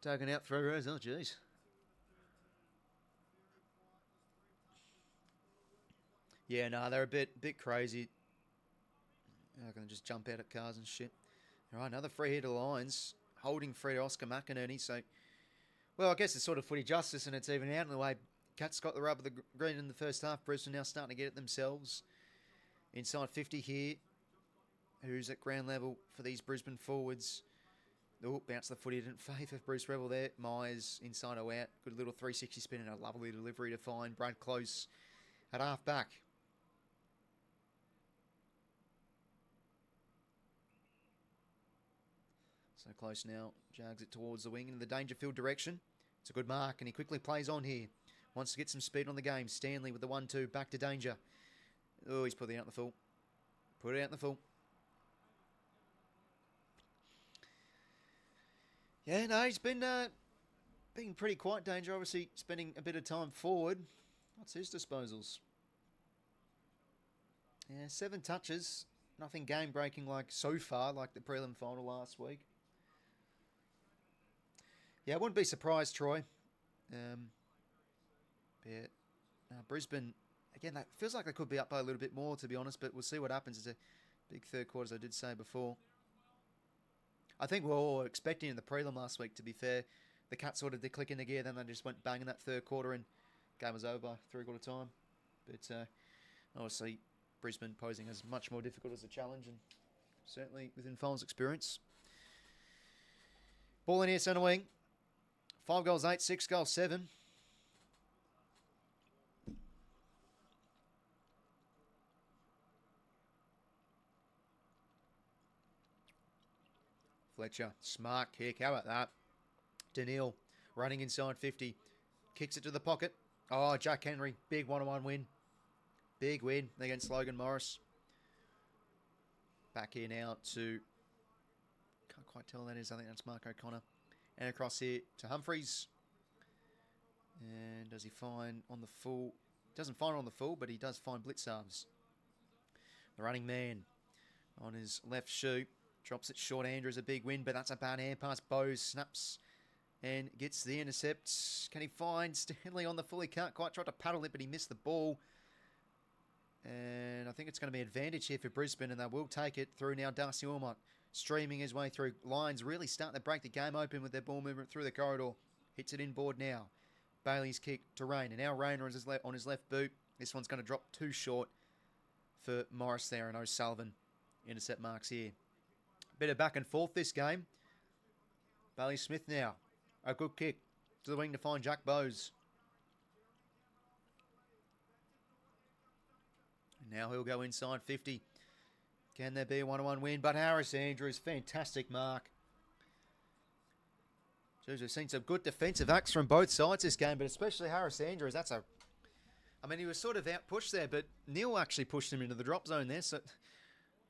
Taken out 3 rows. Oh, jeez. Yeah, no, they're a bit crazy. They're going to just jump out at cars and shit. All right, another free hit to Lions. Holding free to Oscar McInerney. So, well, I guess it's sort of footy justice, and it's even out in the way. Cats got the rub of the green in the first half. Brisbane now starting to get it themselves. Inside 50 here. Who's at ground level for these Brisbane forwards? Oh, bounce the footy. Didn't favour Bruce Rebel there. Myers inside or out. Good little 360 spin and a lovely delivery to find Brad Close at half back. So Close now. Jags it towards the wing in the Dangerfield direction. It's a good mark and he quickly plays on here. Wants to get some speed on the game. Stanley with the 1-2. Back to Danger. Oh, he's put it out in the full. Put it out in the full. Yeah, no, he's been being pretty quiet, Danger. Obviously, spending a bit of time forward. What's his disposals? Yeah, 7 touches. Nothing game-breaking like so far, like the prelim final last week. Yeah, I wouldn't be surprised, Troy. Brisbane, again, that feels like they could be up by a little bit more, to be honest, but we'll see what happens. It's a big third quarter, as I did say before. I think we were all expecting in the prelim last week, to be fair. The Cats sort of did click into gear, then they just went bang in that third quarter and game was over by three-quarter time. But obviously, Brisbane posing as much more difficult as a challenge and certainly within finals experience. Ball in here, centre wing. 5 goals 8, 6 goals 7. Fletcher, smart kick. How about that? Daniil running inside 50. Kicks it to the pocket. Oh, Jack Henry. Big 1-1 win. Big win against Logan Morris. Back here now to... Can't quite tell who that is. I think that's Mark O'Connor. And across here to Humphreys. And does he find on the full? Doesn't find on the full, but he does find Blitzarves. The running man on his left shoe. Drops it short. Andrews a big win, but that's a bad hand pass. Bowes snaps and gets the intercept. Can he find Stanley on the full? He can't quite. Tried to paddle it, but he missed the ball. And I think it's going to be an advantage here for Brisbane, and they will take it through now. 𝐼𝐶 𝐼𝐿𝐼 streaming his way through. Lions really starting to break the game open with their ball movement through the corridor. Hits it inboard now. Bailey's kick to Rain, and now Rainer is on his left boot. This one's going to drop too short for Morris there, and O'Sullivan intercept marks here. Bit of back and forth this game. Bailey Smith now. A good kick to the wing to find Jack Bowes. And now he'll go inside 50. Can there be a 1-1 win? But Harris Andrews, fantastic mark. Jeez, we've seen some good defensive acts from both sides this game, but especially Harris Andrews. That's a... I mean, he was sort of out-pushed there, but Neil actually pushed him into the drop zone there, so it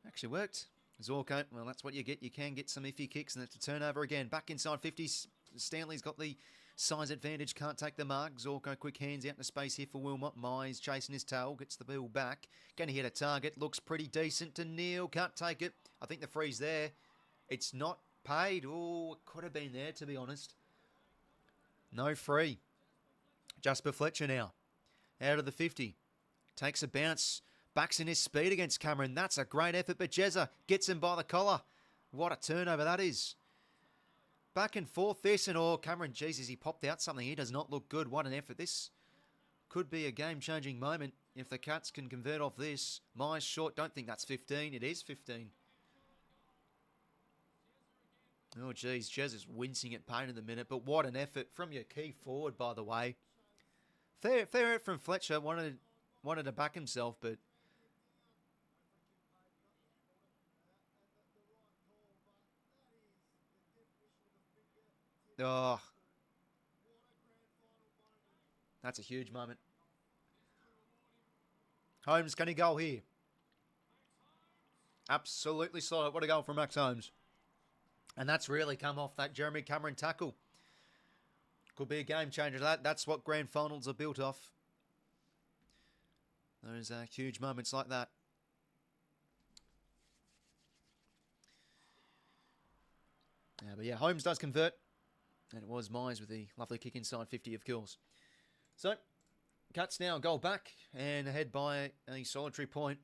actually worked. 𝐓𝐡𝐞, well, that's what you get. You can get some iffy kicks, and it's a turnover again. Back inside 50. Stanley's got the size advantage, can't take the mark. 𝐓𝐶𝐞 quick hands out into space here for Wilmot. Myers chasing his tail, gets the ball back. Going to hit a target, looks pretty decent to Neil, can't take it. I think the free's there. It's not paid. Oh, it could have been there, to be honest. No free. Jasper Fletcher now. Out of the 50. Takes a bounce. Backs in his speed against Cameron. That's a great effort, but Jezza gets him by the collar. What a turnover that is. Back and forth this, and Cameron, Jesus, he popped out something. He does not look good. What an effort. This could be a game-changing moment if the Cats can convert off this. Myers short. Don't think that's 15. It is 15. Oh, geez. Jez is wincing at pain in the minute, but what an effort from your key forward, by the way. Fair effort from Fletcher. Wanted to back himself, but... Oh, that's a huge moment. Holmes, can he goal here? Absolutely solid. What a goal from Max Holmes. And that's really come off that Jeremy Cameron tackle. Could be a game changer. That's what grand finals are built off. Those huge moments like that. But yeah, Holmes does convert. And it was Myers with the lovely kick inside 50, of course. So, Cats now goal back and ahead by a solitary point.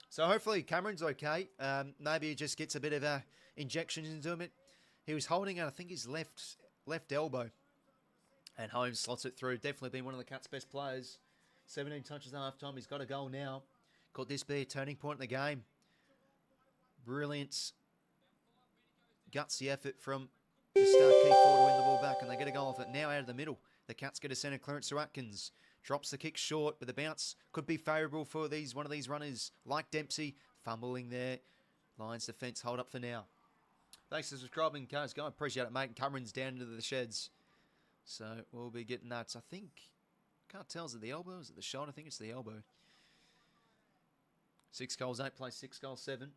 So hopefully Cameron's okay. Maybe he just gets a bit of a injection into him. He was holding, I think, his left elbow. And Holmes slots it through. Definitely been one of the Cats' best players. 17 touches at half time. He's got a goal now. Could this be a turning point in the game? Brilliant, gutsy effort from the start key forward to win the ball back, and they get a goal off it. Now out of the middle, the Cats get a centre clearance to Atkins. Drops the kick short, but the bounce could be favourable for one of these runners like 𝐓𝐴𝐷𝐿𝐴. Fumbling there. Lions defence hold up for now. Thanks for subscribing, guys. I appreciate it, mate. And Cameron's down into the sheds. So we'll be getting that. I think, can't tell, is it the elbow? Is it the shoulder? I think it's the elbow. 6 goals, 8 plays 6 goals, 7.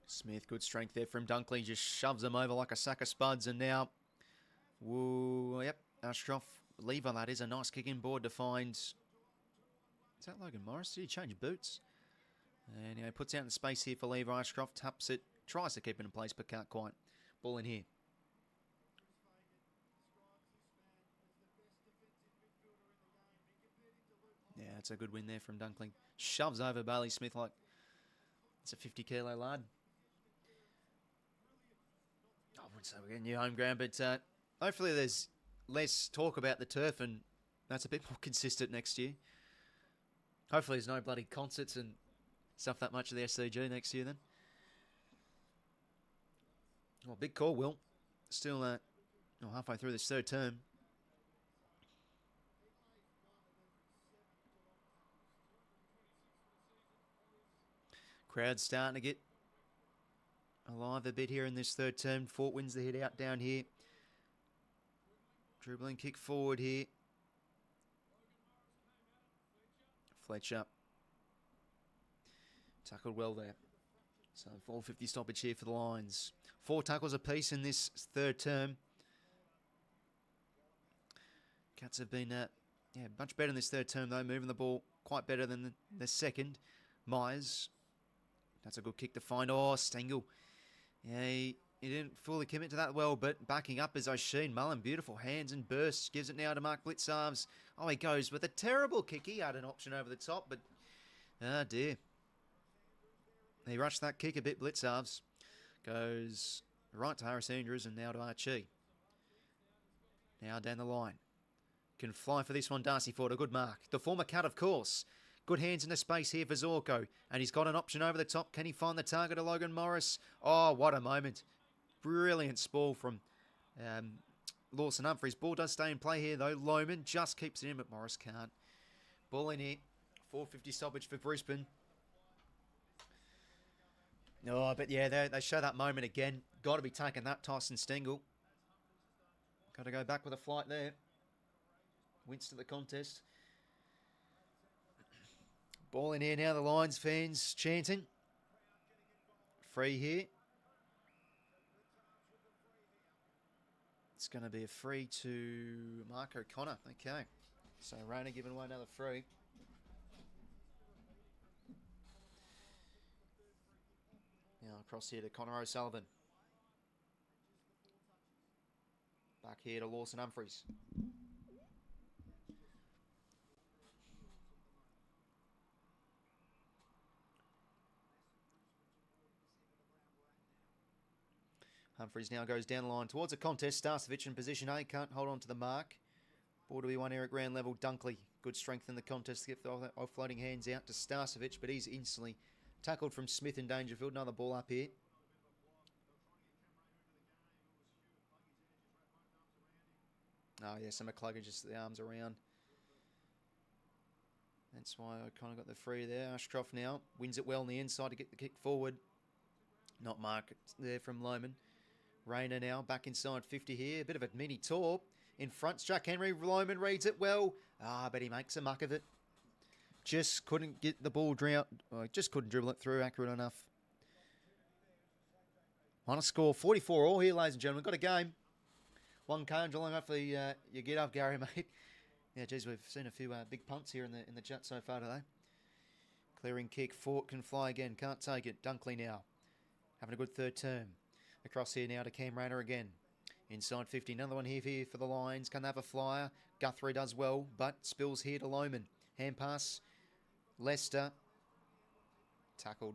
Smith, good strength there from Dunkley. Just shoves him over like a sack of spuds. And now, whoa, yep, 𝐼𝐴𝐷𝐿𝐴, that is a nice kick in board to find. Is that Logan Morris? Did he change boots? And he puts out in space here for Levi. 𝐼𝐴𝐷𝐿𝐴 taps it, tries to keep it in place, but can't quite. Ball in here. Yeah, it's a good win there from Dunkley. Shoves over Bailey Smith like it's a 50-kilo lad. I wouldn't say we're getting new home ground, but hopefully there's less talk about the turf and that's a bit more consistent next year. Hopefully there's no bloody concerts and stuff that much of the SCG next year then. Well, big call, Will. Still halfway through this third term. Crowd's starting to get alive a bit here in this third term. Fort wins the hit out down here. Dribbling kick forward here. 𝐓𝐴𝐷𝐿𝐴 tackled well there. So 450 stoppage here for the Lions. 4 tackles apiece in this third term. Cats have been much better in this third term though, moving the ball quite better than the second. Myers. That's a good kick to find. Oh, 𝐓𝐷𝐿𝐴. Yeah, he didn't fully commit to that well, but backing up is 𝐼𝐴𝐷𝐿𝐴. Beautiful hands and bursts. Gives it now to Mark 𝐵𝐿𝐴𝐷𝐿𝐴. Oh, he goes with a terrible kick. He had an option over the top, but oh dear. He rushed that kick a bit, 𝐵𝐿𝐴𝐷𝐿𝐴. Goes right to Harris Andrews and now to 𝐼𝐴𝐷𝐿𝐴. Now down the line. Can fly for this one, Darcy Ford. A good mark. The former Cat, of course. Good hands into space here for 𝐸𝐴𝐷𝐿𝐴. And he's got an option over the top. Can he find the target of Logan Morris? Oh, what a moment. Brilliant sprawl from Lawson Humphries. Ball does stay in play here, though. Lohman just keeps it in, but Morris can't. Ball in here. 450 stoppage for Brisbane. Oh, but yeah, they show that moment again. Got to be taking that, Tyson 𝐸𝐷𝐿𝐴. Got to go back with a flight there. Wins to the contest. Ball in here now, the Lions fans chanting. Free here. It's going to be a free to Mark O'Connor. Okay. So Rayner giving away another free. Now across here to Connor O'Sullivan. Back here to Lawson Humphries. Humphries now goes down the line towards a contest. 𝐼𝐴𝐷𝐿𝐴 in position A. Can't hold on to the mark. Ball to be won here at ground level. Dunkley. Good strength in the contest to get the offloading hands out to 𝐼𝐴𝐷𝐿𝐴, but he's instantly tackled from Smith and Dangerfield. Another ball up here. Oh, yeah, so McCluggage just the arms around. That's why I kind of got the free there. Ashcroft now wins it well on the inside to get the kick forward. Not Mark there from Lohman. Rayner now back inside 50 here. A bit of a mini tour. In front, Jack Henry. Lohman reads it well. But he makes a muck of it. Just couldn't get the ball drowned. Just couldn't dribble it through accurate enough. On a score, 44 all here, ladies and gentlemen. Got a game. 1K on Geelong. Hopefully you get up, Gary, mate. Yeah, geez, we've seen a few big punts here in the chat so far today. Clearing kick. Fort can fly again. Can't take it. Dunkley now. Having a good third term. Across here now to Cam Rayner again. Inside 50, another one here for the Lions. Can they have a flyer? Guthrie does well, but spills here to Lohman. Hand pass. Leicester. Tackled.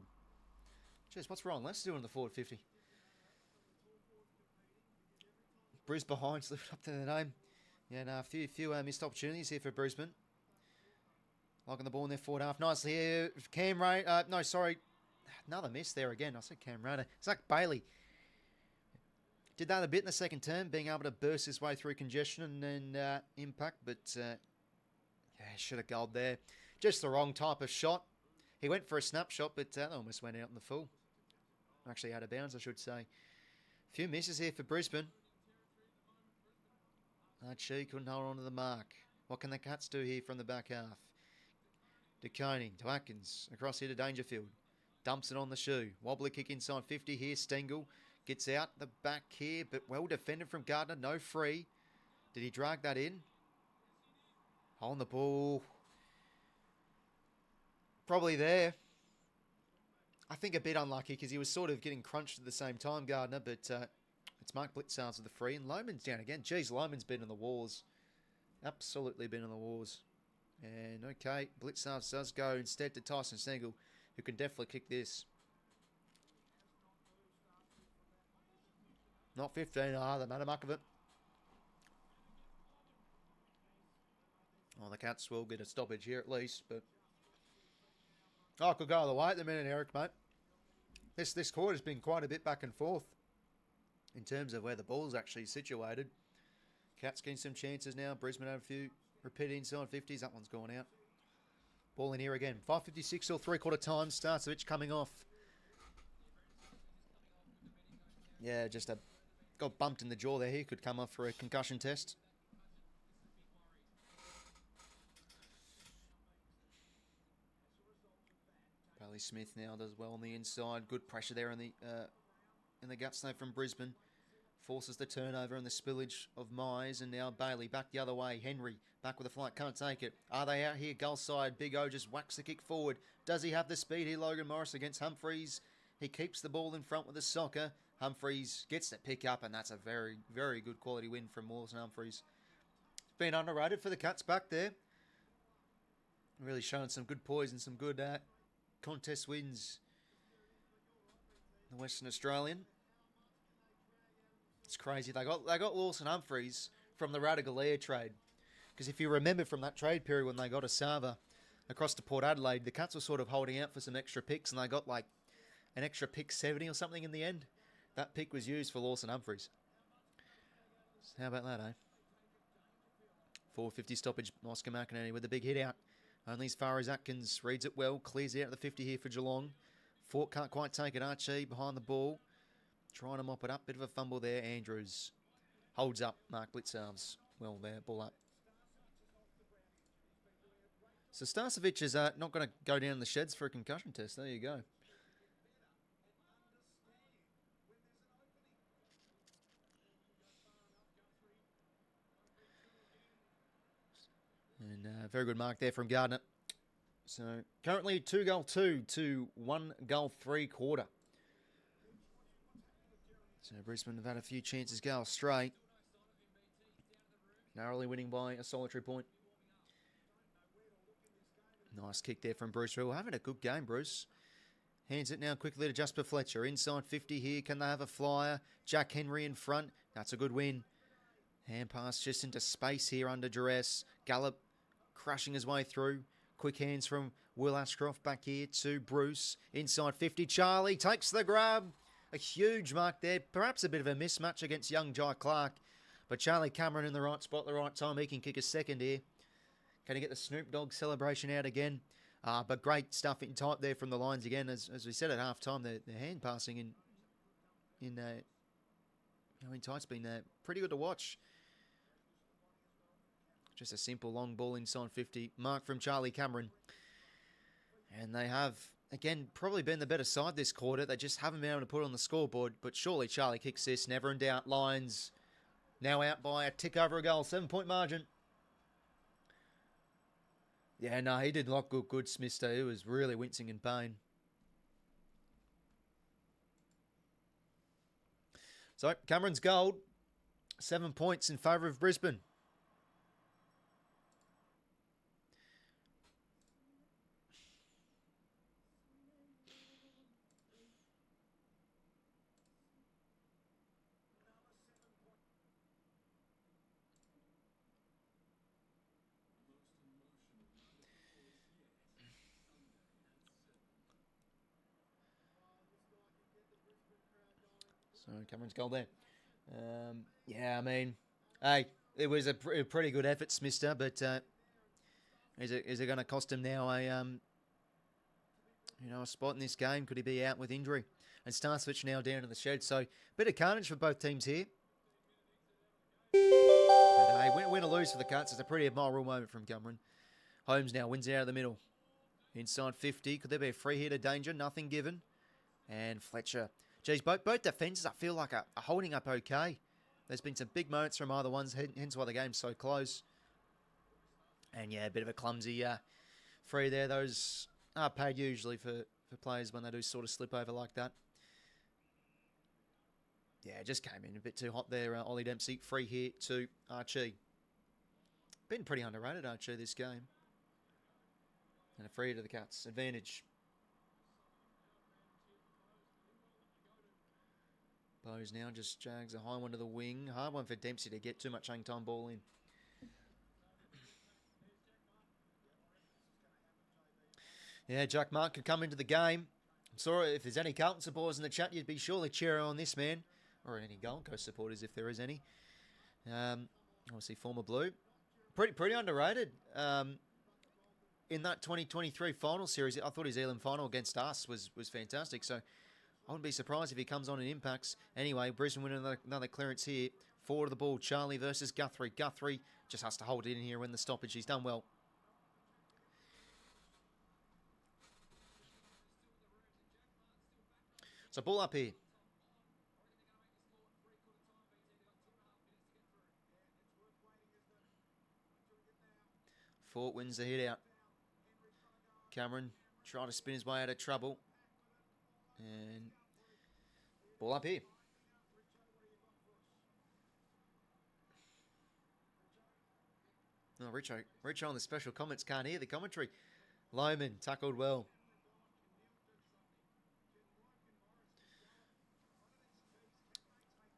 Jeez, what's wrong? Leicester doing the forward 50. Bruce behind, just lift up to the name. Yeah, no, a few missed opportunities here for Brisbane. Locking the ball in their forward half. Nicely here. Cam Rayner. No, sorry. Another miss there again. I said Cam Rayner. Zach Bailey. Did that a bit in the second term, being able to burst his way through congestion and impact, but yeah, should have goaled there. Just the wrong type of shot. He went for a snapshot, but that almost went out in the full. Actually out of bounds, I should say. A few misses here for Brisbane. 𝐼𝐴𝐶𝐞 couldn't hold on to the mark. What can the Cats do here from the back half? 𝐷eConing to Atkins. Across here to Dangerfield. Dumps it on the shoe. Wobbly kick inside 50 here. Stengel gets out the back here, but well defended from Gardner. No free. Did he drag that in? On the ball. Probably there. I think a bit unlucky because he was sort of getting crunched at the same time, Gardner, but it's Mark Blitzards with the free, and Lohman's down again. Geez, Lohman's been in the wars. Absolutely been in the wars. And okay, Blitzards does go instead to Tyson Stengel, who can definitely kick this. Not 15, they made a muck of it. Well, the Cats will get a stoppage here at least, but I could go either way at the minute, Eric, mate. This quarter's been quite a bit back and forth in terms of where the ball's actually situated. Cats getting some chances now. Brisbane had a few repeated inside 50s. That one's gone out. Ball in here again. 5:56 or three-quarter time. 𝐼𝐴𝐶 coming off. Yeah, just got bumped in the jaw there. He could come off for a concussion test. Bailey Smith now does well on the inside. Good pressure there in the guts though from Brisbane. Forces the turnover and the spillage of Mize, and now Bailey back the other way. Henry back with a flight, can't take it. Are they out here? Goal side. Big O just whacks the kick forward. Does he have the speed here? Logan Morris against Humphreys. He keeps the ball in front with a soccer. Humphreys gets the pick up, and that's a very, very good quality win from Lawson Humphreys. Been underrated for the Cats back there. Really showing some good poise and some good contest wins. The Western Australian. It's crazy. They got Lawson Humphreys from the 𝐼𝐴𝐶 trade. Because if you remember from that trade period when they got Asava across to Port Adelaide, the Cats were sort of holding out for some extra picks, and they got like an extra pick 70 or something in the end. That pick was used for Lawson Humphreys. So how about that, eh? 4:50 stoppage. 𝐬𝐿𝐼𝐴𝐶𝐞 𝐎𝐿 with a big hit out. Only as far as Atkins reads it well. Clears it out of the 50 here for Geelong. Fort can't quite take it. 𝐼𝐴𝐶 behind the ball. Trying to mop it up. Bit of a fumble there. Andrews holds up. Mark Blitzards. Well there. Ball up. So 𝐼𝐴𝐶 is not going to go down in the sheds for a concussion test. There you go. And very good mark there from Gardner. So currently 2-2 to 1-3. So Brisbane have had a few chances go astray. Narrowly winning by a solitary point. Nice kick there from Bruce Riddle. Having a good game, Bruce. Hands it now quickly to Jasper Fletcher. Inside 50 here. Can they have a flyer? Jack Henry in front. That's a good win. Hand pass just into space here under duress. Gallup crushing his way through. Quick hands from Will Ashcroft back here to Bruce. Inside 50. Charlie takes the grab. A huge mark there. Perhaps a bit of a mismatch against young Jai Clark. But Charlie Cameron in the right spot at the right time. He can kick a second here. Can he get the Snoop Dogg celebration out again? But great stuff in type there from the Lions again. As we said at half time, the hand passing in tight's been pretty good to watch. Just a simple long ball inside 50. Mark from Charlie Cameron. And they have, again, probably been the better side this quarter. They just haven't been able to put it on the scoreboard. But surely Charlie kicks this. Never in doubt. Lions now out by a tick over a goal. 7-point margin. Yeah, no, he did not look good, Smither. He was really wincing in pain. So, Cameron's gold. 7 points in favour of Brisbane. So Cameron's goal there. Yeah, I mean, hey, it was a pretty good effort, Smister, but is it going to cost him now a a spot in this game? Could he be out with injury? And 𝐼𝐶 now down in the shed, so bit of carnage for both teams here. But hey, win or lose for the Cats, it's a pretty admirable moment from Cameron. Holmes now wins out of the middle. Inside 50, could there be a free hit of danger? Nothing given. And Fletcher. Geez, both defences I feel like are holding up okay. There's been some big moments from either ones, hence why the game's so close. And yeah, a bit of a clumsy free there. Those are paid usually for players when they do sort of slip over like that. Yeah, just came in a bit too hot there, Ollie Dempsey. Free hit to 𝐼𝐶. Been pretty underrated, 𝐼𝐶, this game. And a free hit to the Cats. Advantage. Bose now just jags a high one to the wing. Hard one for Dempsey to get too much hang time ball in. Yeah, Jack Mark could come into the game. I'm sorry, if there's any Carlton supporters in the chat, you'd be surely cheering on this man. Or any Gold Coast supporters, if there is any. Obviously, former Blue. Pretty underrated. In that 2023 final series, I thought his Elam final against us was fantastic. So I wouldn't be surprised if he comes on and impacts. Anyway, Brisbane win another clearance here. Forward of the ball, Charlie versus Guthrie. Guthrie just has to hold it in here when the stoppage. He's done well. So ball up here. Fort wins the hit out. Cameron trying to spin his way out of trouble. And ball up here. Oh, Richo on the special comments can't hear the commentary. 𝐼𝐵 tackled well.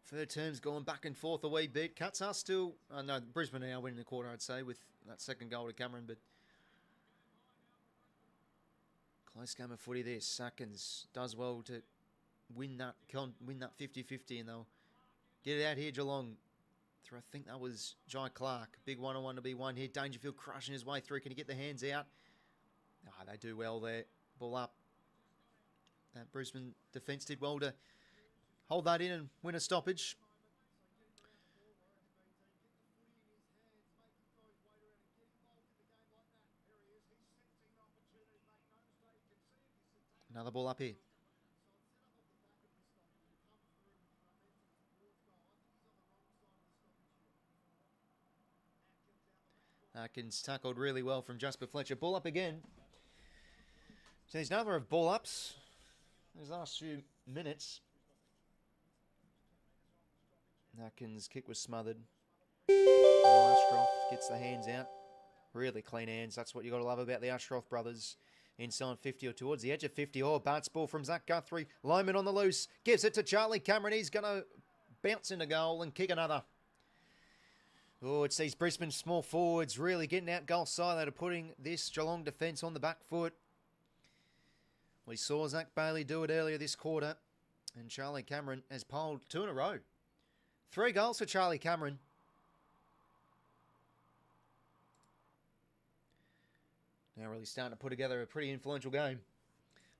Third term's gone back and forth a wee bit. Cats are still... no, Brisbane are now winning the quarter, I'd say, with that second goal to Cameron, but... Close game of footy there. Sackins does well to win that 50-50, and they'll get it out here, Geelong. Through, I think that was Jai Clark. Big one-on-one to be won here. Dangerfield crushing his way through. Can he get the hands out? They do well there. Ball up. That Brisbane defence did well to hold that in and win a stoppage. Another ball up here. Atkins tackled really well from Jasper Fletcher. Ball up again. So there's another of ball ups. These last few minutes. Atkins' kick was smothered. Ashcroft gets the hands out. Really clean hands. That's what you got to love about the Ashcroft brothers. Inside 50 or towards the edge of 50. Oh, Bart's ball from Zach Guthrie. 𝐼𝐵 on the loose. Gives it to Charlie Cameron. He's going to bounce into goal and kick another. Oh, it's these Brisbane small forwards really getting out goal side. They're putting this Geelong defence on the back foot. We saw Zach Bailey do it earlier this quarter. And Charlie Cameron has poled 2 in a row. 3 goals for Charlie Cameron. Now really starting to put together a pretty influential game.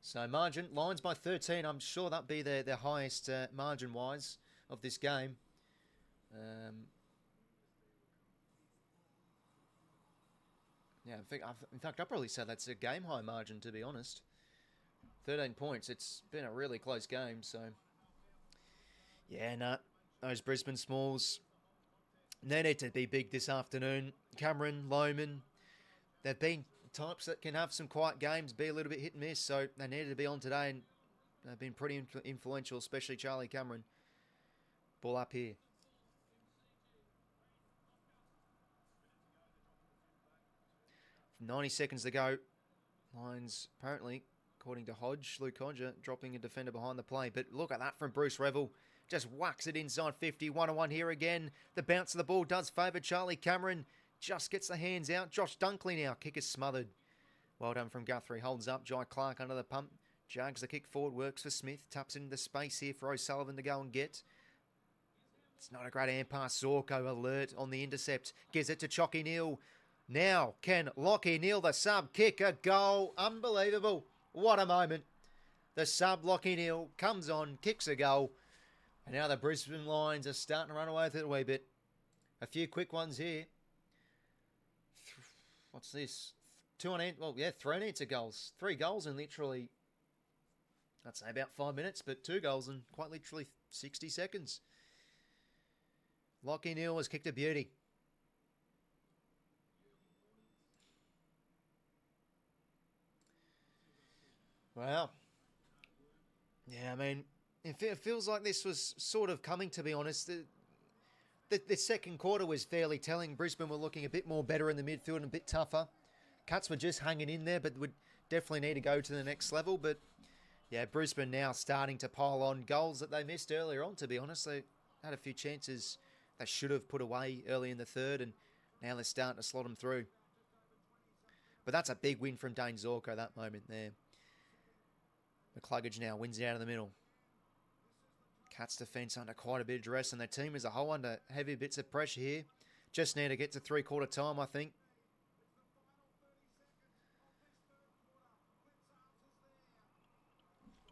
So margin, Lions by 13. I'm sure that'd be their highest margin-wise of this game. Yeah, in fact, I'd probably say that's a game-high margin, to be honest. 13 points. It's been a really close game, so... Yeah, nah. Those Brisbane Smalls, they need to be big this afternoon. Cameron, 𝐼𝐵, they've been types that can have some quiet games, be a little bit hit and miss, so they needed to be on today, and they've been pretty influential, especially Charlie Cameron. Ball up here. 90 seconds to go. Lions, apparently, according to 𝐼𝐴𝐥𝐿 𝐴𝐥𝐿, dropping a defender behind the play. But look at that from Bruce Revel. Just whacks it inside 50. 1-1 here again. The bounce of the ball does favour Charlie Cameron. Just gets the hands out. Josh Dunkley now. Kick is smothered. Well done from Guthrie. Holds up. Jai Clark under the pump. Jags the kick forward. Works for Smith. Taps into the space here for O'Sullivan to go and get. It's not a great hand pass. 𝐓𝐴𝐥𝐿 alert on the intercept. Gives it to 𝐴𝐥𝐿 𝐴𝐥𝐿. Now can 𝐷𝐿𝐴𝐿 𝐴𝐥𝐿, the sub, kick a goal. Unbelievable. What a moment. The sub, 𝐷𝐿𝐴𝐿 𝐴𝐥𝐿, comes on, kicks a goal. And now the Brisbane Lions are starting to run away with it a wee bit. A few quick ones here. What's this? 3 unanswered goals. 3 goals in literally, I'd say about 5 minutes, but 2 goals in quite literally 60 seconds. 𝐷𝐿𝐴𝐿 𝐴𝐥𝐿 has kicked a beauty. Wow. Yeah, I mean, it feels like this was sort of coming, to be honest. The second quarter was fairly telling. Brisbane were looking a bit more better in the midfield and a bit tougher. 𝐴𝐥𝐿 were just hanging in there, but would definitely need to go to the next level. But yeah, Brisbane now starting to pile on goals that they missed earlier on, to be honest. They had a few chances they should have put away early in the third, and now they're starting to slot them through. But that's a big win from Dane Zorko, that moment there. McCluggage now wins it out of the middle. 𝐴𝐥𝐿's defence under quite a bit of duress, and their team as a whole under heavy bits of pressure here. Just need to get to 3/4 time, I think.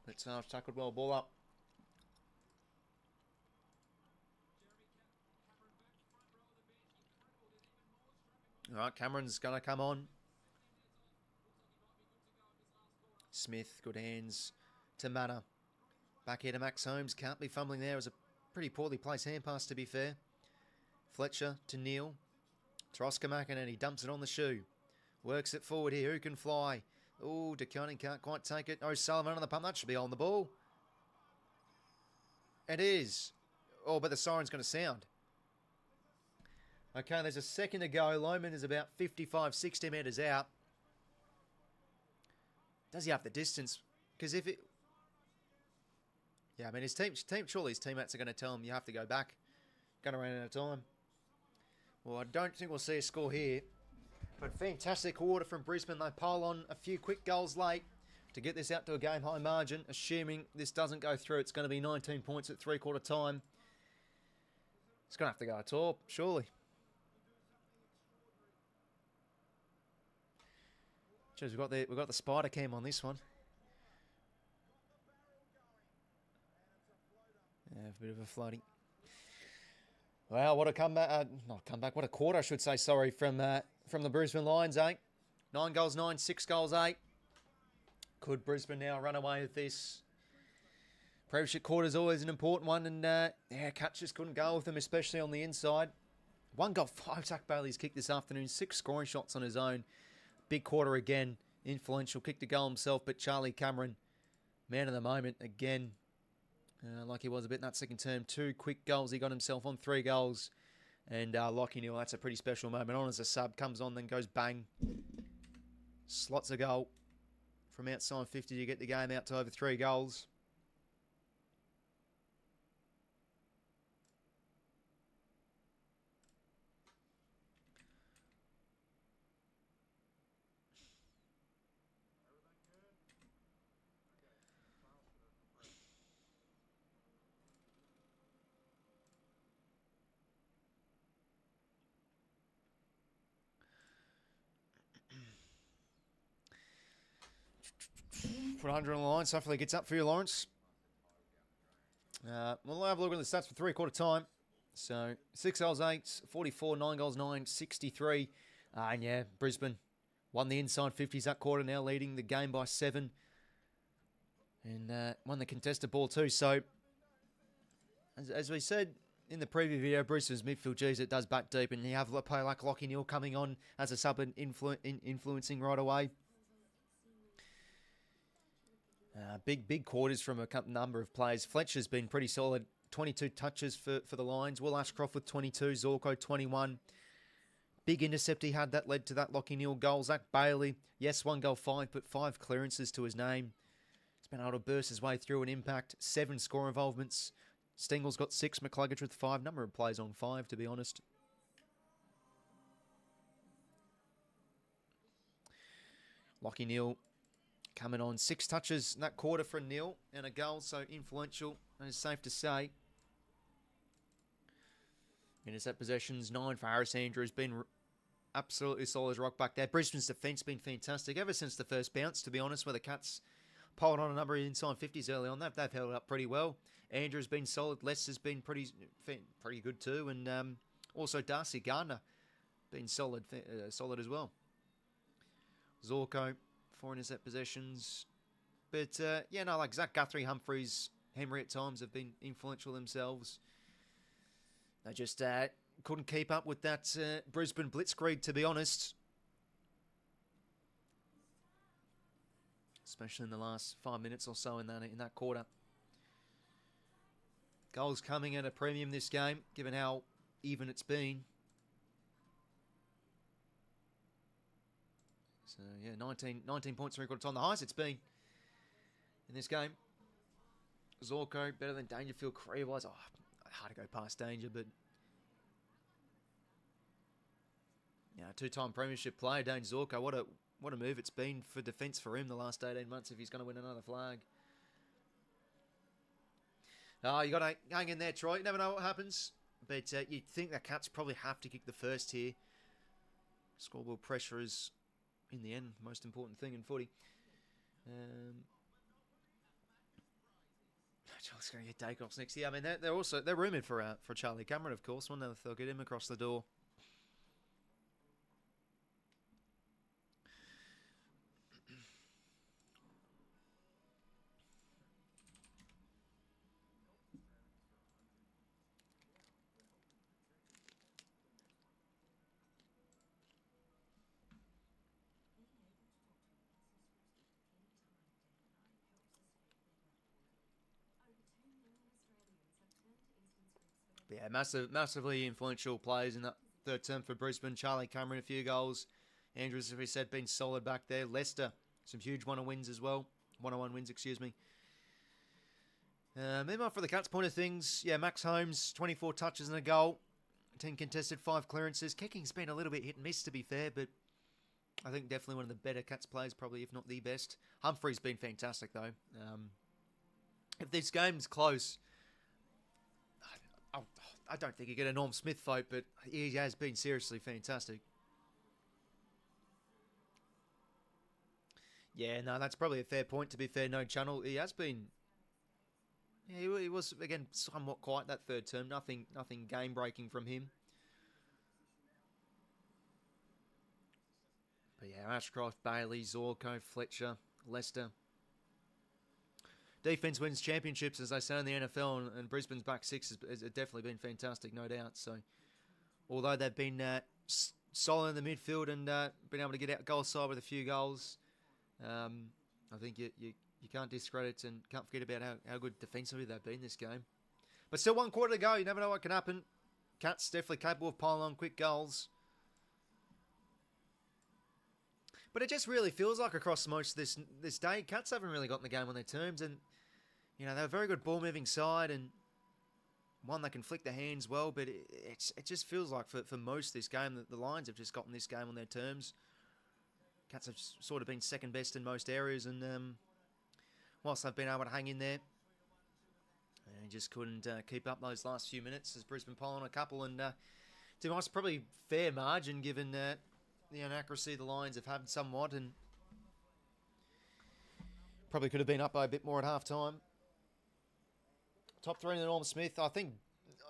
Let's tackled well, ball up. All right, Cameron's going to come on. Smith, good hands to Manor. Back here to Max Holmes. Can't be fumbling there. It was a pretty poorly placed hand pass, to be fair. Fletcher to Neil. To Oscar McInerney. He dumps it on the shoe. Works it forward here. Who can fly? Oh, 𝐷𝐿𝐴𝐿 can't quite take it. O'Sullivan on the pump. That should be on the ball. It is. Oh, but the siren's going to sound. Okay, there's a second to go. Lohmann is about 55, 60 metres out. Does he have the distance? Because if it... Yeah, I mean, surely his teammates are going to tell him you have to go back. Going to run out of time. Well, I don't think we'll see a score here. But fantastic order from Brisbane. They pile on a few quick goals late to get this out to a game-high margin. Assuming this doesn't go through, it's going to be 19 points at 3/4 time. It's going to have to go a tour, surely. Jeez, we've got the spider cam on this one. Yeah, a bit of a floating. Well, what a comeback! Not comeback. What a quarter, I should say. Sorry, from the Brisbane Lions, 9 goals, 9, 6 goals, 8. Could Brisbane now run away with this? Premiership quarter is always an important one, and yeah, 𝐴𝐥𝐿 just couldn't go with them, especially on the inside. 1 goal, 5 Zach Bailey's kick this afternoon. 6 scoring shots on his own. Big quarter again. Influential. Kicked a goal himself, but Charlie Cameron, man of the moment again. Like he was a bit in that second term. 2 quick goals. He got himself on 3 goals. And 𝐷𝐿𝐴𝐿 𝐴𝐿, that's a pretty special moment. On as a sub. Comes on, then goes bang. Slots a goal. From outside 50 to get the game out to over 3 goals. Put 100 on the line. So hopefully it gets up for you, Lawrence. We'll have a look at the stats for 3/4 time. So 6 goals, 8, 44, 9 goals, 9, 63. And yeah, Brisbane won the inside 50s that quarter, now leading the game by 7. And won the contested ball too. So as we said in the preview video, Brisbane's midfield, geez, it does back deep. And you have a player like 𝐷𝐿𝐴𝐿 𝐴𝐿 coming on as a sub and influencing right away. Big quarters from a number of players. Fletcher's been pretty solid. 22 touches for the Lions. Will Ashcroft with 22. 𝐷𝐿𝐴𝐿 21. Big intercept he had that led to that Lachie Neale goal. Zach Bailey, yes, 1 goal 5, but 5 clearances to his name. He's been able to burst his way through an impact. 7 score involvements. Stengel's got 6, McCluggage with 5. Number of plays on 5, to be honest. Lachie Neale coming on 6 touches in that quarter for Neale and a goal, so influential, and it's safe to say. Intercept possessions, 9 for Harris Andrews. Been absolutely solid as rock back there. Brisbane's defence been fantastic ever since the first bounce, to be honest, where the Cats piled on a number of inside 50s early on. They've held up pretty well. Andrews been solid. Lester's been pretty good too. And also Darcy Gardner been solid as well. Zorko, 4 intercept possessions. But, like Zach Guthrie, Humphreys, Henry at times have been influential themselves. They just couldn't keep up with that Brisbane blitzkrieg, to be honest. Especially in the last 5 minutes or so in that quarter. Goals coming at a premium this game, given how even it's been. So, 19 points in record time. The highest it's been in this game. Zorko, better than Dangerfield career-wise. Hard to go past Danger, but 2-time premiership player, Dane Zorko. What a move it's been for defence for him the last 18 months if he's going to win another flag. You got to hang in there, Troy. You never know what happens. But you'd think the Cats probably have to kick the first here. Scoreboard pressure is, in the end, the most important thing in footy. Charlie's going to get takeoffs next year. I mean, they're rumoured for Charlie Cameron, of course. Wonder if they'll get him across the door. But yeah, massively influential players in that third term for Brisbane. Charlie Cameron, a few goals. Andrews, as we said, been solid back there. Leicester, some huge 1-on wins as well. 1-on-1 wins, excuse me. Meanwhile, for the Cats' point of things, Max Holmes, 24 touches and a goal. 10 contested, 5 clearances. Kicking's been a little bit hit and miss, to be fair, but I think definitely one of the better Cats players, probably, if not the best. Humphrey's been fantastic, though. If this game's close, I don't think you get a Norm Smith vote, but he has been seriously fantastic. Yeah, no, that's probably a fair point, to be fair. No Channel, he has been... Yeah, he was, again, somewhat quiet that third term. Nothing game-breaking from him. But yeah, Ashcroft, Bailey, Zorko, Fletcher, Leicester. Defense wins championships, as they say in the NFL, and Brisbane's back 6 has definitely been fantastic, no doubt. So, although they've been solid in the midfield and been able to get out goal side with a few goals, I think you can't discredit and can't forget about how good defensively they've been this game. But still 1 quarter to go. You never know what can happen. Cats definitely capable of piling on quick goals. But it just really feels like across most of this day, Cats haven't really gotten the game on their terms. And, they're a very good ball-moving side and one that can flick the hands well. But it just feels like for most of this game, that the Lions have just gotten this game on their terms. Cats have sort of been second best in most areas. And whilst they've been able to hang in there, they just couldn't keep up those last few minutes as Brisbane pile on a couple. And to be honest, probably fair margin given the inaccuracy the Lions have had somewhat, and probably could have been up by a bit more at half-time. Top 3 in the Norm Smith. I think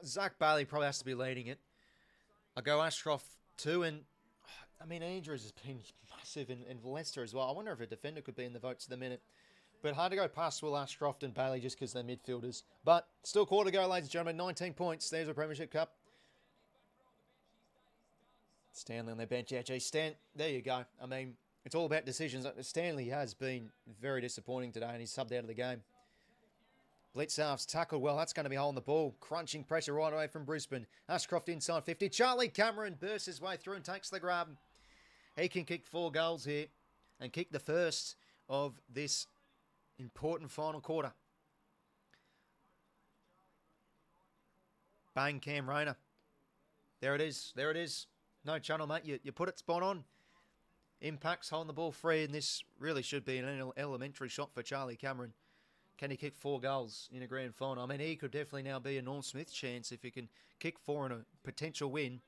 Zach Bailey probably has to be leading it. I go Ashcroft 2, and I mean, Andrews has been massive in Leicester as well. I wonder if a defender could be in the votes at the minute. But hard to go past Will Ashcroft and Bailey just because they're midfielders. But still quarter to go, ladies and gentlemen. 19 points. There's a Premiership Cup. Stanley on their bench. Yeah, gee, there you go. I mean, it's all about decisions. Stanley has been very disappointing today and he's subbed out of the game. 𝐓𝐡𝐞 tackled well. That's going to be holding the ball. Crunching pressure right away from Brisbane. 𝐴𝐿𝐴𝐿𝐴 inside 50. 𝐶𝐼𝐿𝐴 𝐿𝐴𝐿𝐴 bursts his way through and takes the grab. He can kick 4 goals here and kick the first of this important final quarter. Bang, Cam Rayner. There it is. There it is. No channel, mate. You put it spot on. Impact's holding the ball free, and this really should be an elementary shot for Charlie Cameron. Can he kick 4 goals in a grand final? I mean, he could definitely now be a Norm Smith chance if he can kick 4 in a potential win,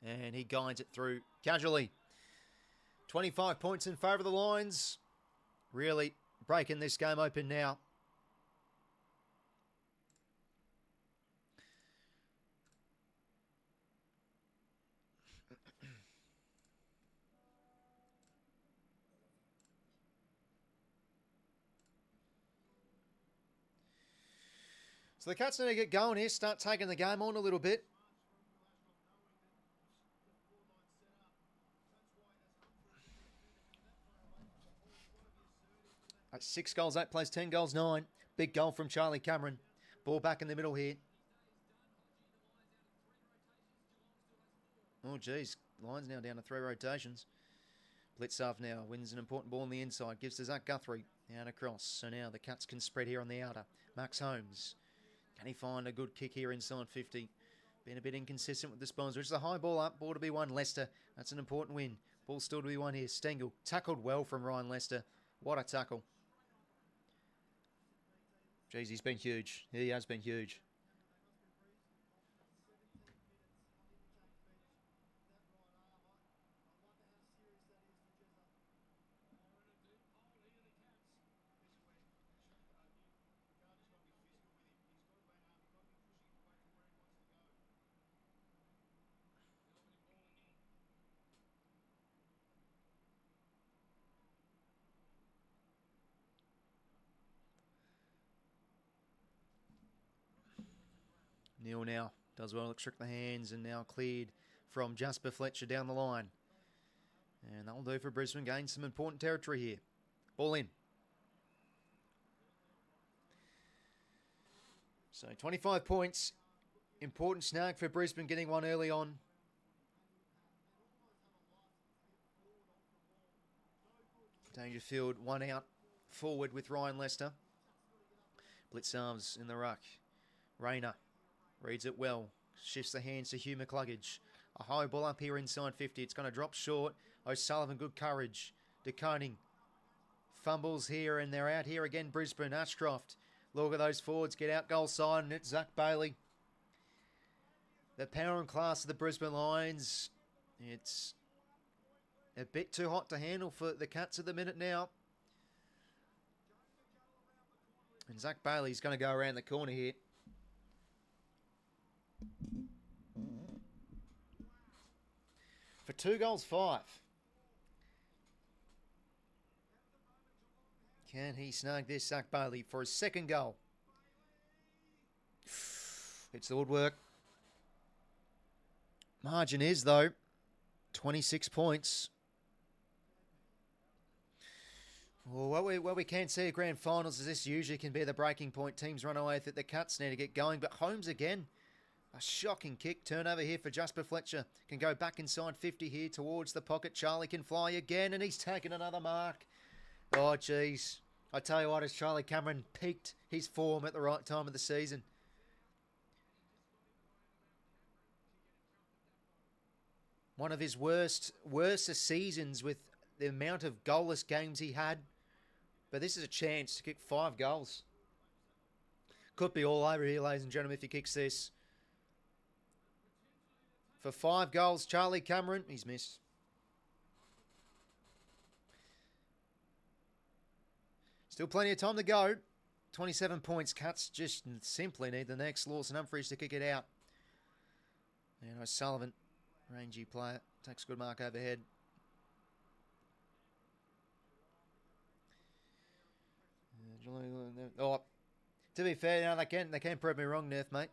and he guides it through casually. 25 points in favour of the Lions. Really breaking this game open now. So the Cats need to get going here, start taking the game on a little bit. That's 6 goals, 8 plays, 10 goals, 9. Big goal from Charlie Cameron. Ball back in the middle here. Oh, geez. Lions now down to 3 rotations. 𝐓𝐴𝐿𝐴 now wins an important ball on the inside. Gives to Zach Guthrie. Out across. So now the Cats can spread here on the outer. Max Holmes. Can he find a good kick here inside 50? Been a bit inconsistent with the sponsor. It's a high ball up. Ball to be won. Leicester. That's an important win. Ball still to be won here. Stengel. Tackled well from Ryan Leicester. What a tackle. Jeez, he's been huge. He has been huge. Neil now does well to trick the hands and now cleared from Jasper Fletcher down the line. And that'll do for Brisbane. Gain some important territory here. Ball in. So 25 points. Important snag for Brisbane getting one early on. Dangerfield one out forward with Ryan Leicester. 𝐓𝐴𝐿𝐴𝐿 in the ruck. Rayner. Reads it well. Shifts the hands to 𝐓𝐴𝐿𝐴 𝐿𝐴𝐿𝐴. A high ball up here inside 50. It's going to drop short. O'Sullivan, good courage. 𝐷𝐿𝐴𝐿𝐴 fumbles here, and they're out here again, Brisbane. 𝐴𝐿𝐴𝐿𝐴. Look at those forwards. Get out goal side, and it's Zach Bailey. The power and class of the Brisbane Lions. It's a bit too hot to handle for the Cats at the minute now. And Zach Bailey's going to go around the corner here. For 2 goals, 5. Can he snag this, Zach Bailey, for his second goal? Hits the woodwork. Margin is, though, 26 points. Well, what we can see at grand finals is this usually can be the breaking point. Teams run away with it. The Cats need to get going. But Holmes again. A shocking kick. Turnover here for Jasper Fletcher. Can go back inside 50 here towards the pocket. Charlie can fly again, and he's taken another mark. Oh, geez. I tell you what, as Charlie Cameron peaked his form at the right time of the season. One of his worst seasons with the amount of goalless games he had. But this is a chance to kick 5 goals. Could be all over here, ladies and gentlemen, if he kicks this. For 5 goals, Charlie Cameron, he's missed. Still plenty of time to go. 27 points. Cats just simply need the next. Lawson Humphries to kick it out. And O'Sullivan, rangy player, takes a good mark overhead. Oh, to be fair, now they can prove me wrong, Nerf, mate.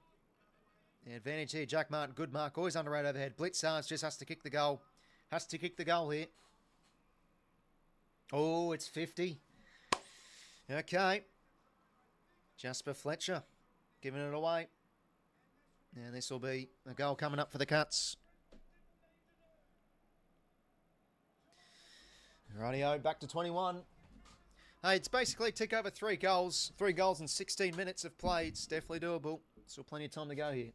The advantage here, Jack Martin, good mark, always underrated overhead. 𝐓𝐴𝐿𝐴𝐿 just has to kick the goal. Has to kick the goal here. Oh, it's 50. Okay. Jasper Fletcher giving it away. And this will be a goal coming up for the Cats. Rightio, back to 21. Hey, it's basically tick over 3 goals. 3 goals in 16 minutes of play. It's definitely doable. Still plenty of time to go here.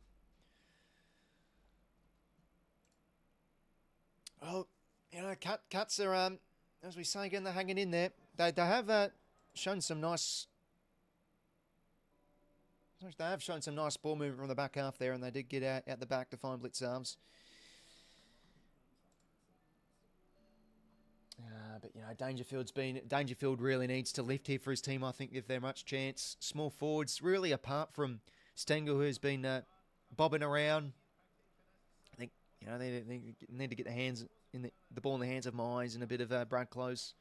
Well, you know, Cats are, as we say again, they're hanging in there. They have shown some nice... They have shown some nice ball movement from the back half there, and they did get out the back to find blitz arms. But, you know, Dangerfield really needs to lift here for his team, I think, if they're much chance. Small forwards, really apart from Stengel, who's been bobbing around. I think, you know, they need to get the ball in the hands of Mize and a bit of Brad Close.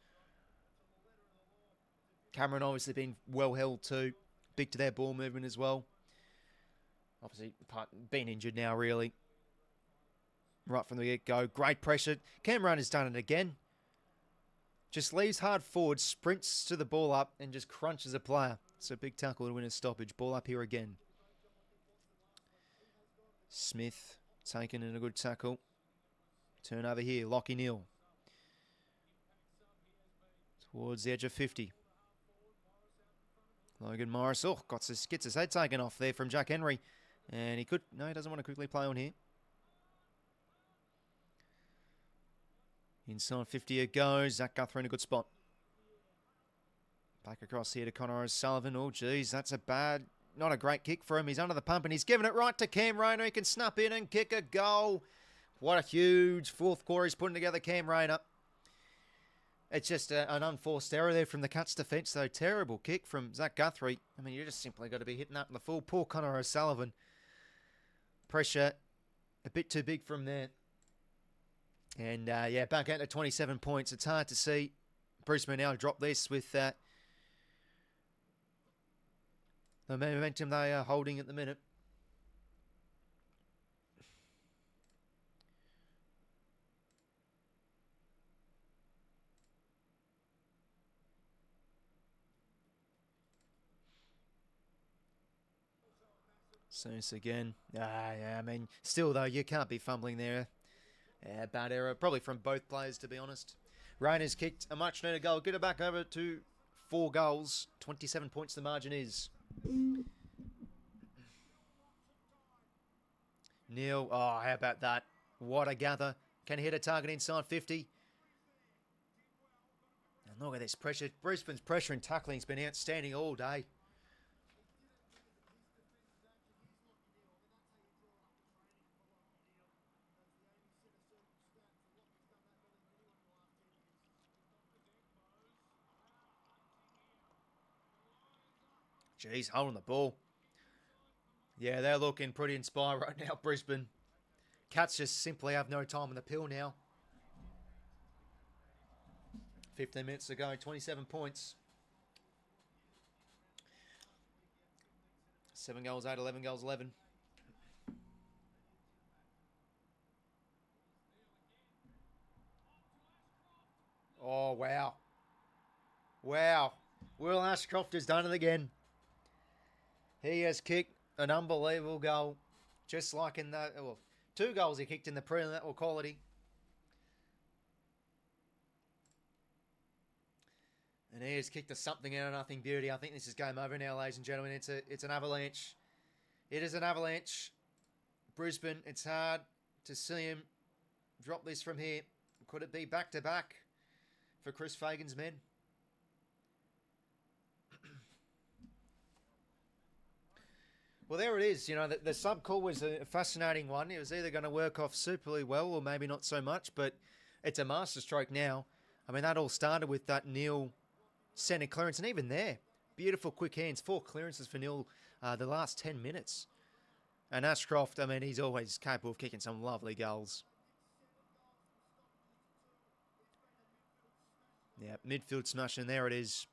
Cameron obviously been well held too. Big to their ball movement as well. Obviously, been injured now, really. Right from the get-go. Great pressure. Cameron has done it again. Just leaves hard forward, sprints to the ball up, and just crunches a player. So big tackle to win a stoppage. Ball up here again. Smith taken in a good tackle. Turn over here. Lachie Neale. Towards the edge of 50. Logan Morris, gets his head taken off there from Jack Henry. And he doesn't want to quickly play on here. Inside 50 it goes. Zach Guthrie in a good spot. Back across here to Connor O'Sullivan. Oh, geez, that's not a great kick for him. He's under the pump and he's giving it right to Cam Rayner. He can snap in and kick a goal. What a huge fourth quarter he's putting together, Cam Rayner. It's just an unforced error there from the Cats defence, though. Terrible kick from Zach Guthrie. I mean, you just simply got to be hitting that in the full. Poor Connor O'Sullivan. Pressure a bit too big from there. And, back out to 27 points. It's hard to see Brisbane now drop this with the momentum they are holding at the minute. Soos again. I mean, still though, you can't be fumbling there. Bad error, probably from both players, to be honest. Rayner's kicked a much needed goal. Get it back over to 4 goals. 27 points the margin is. Neale, how about that? What a gather. Can hit a target inside 50. And look at this pressure. Brisbane's pressure and tackling has been outstanding all day. Jeez, holding the ball. Yeah, they're looking pretty inspired right now, Brisbane. Cats just simply have no time on the pill now. 15 minutes to go, 27 points. 7 goals, 8, 11 goals, 11. Oh, wow. Wow. Will Ashcroft has done it again. He has kicked an unbelievable goal. Just like in the... Well, 2 goals he kicked in the prelim, that were quality. And he has kicked a something out of nothing beauty. I think this is game over now, ladies and gentlemen. It's an avalanche. It is an avalanche. Brisbane, it's hard to see him drop this from here. Could it be back-to-back for Chris Fagan's men? Well, there it is. You know, the sub call was a fascinating one. It was either going to work off superly well or maybe not so much, but it's a masterstroke now. I mean, that all started with that Neale centre clearance, and even there, beautiful quick hands. 4 clearances for Neale the last 10 minutes. And Ashcroft, I mean, he's always capable of kicking some lovely goals. Yeah, midfield smash, and there it is.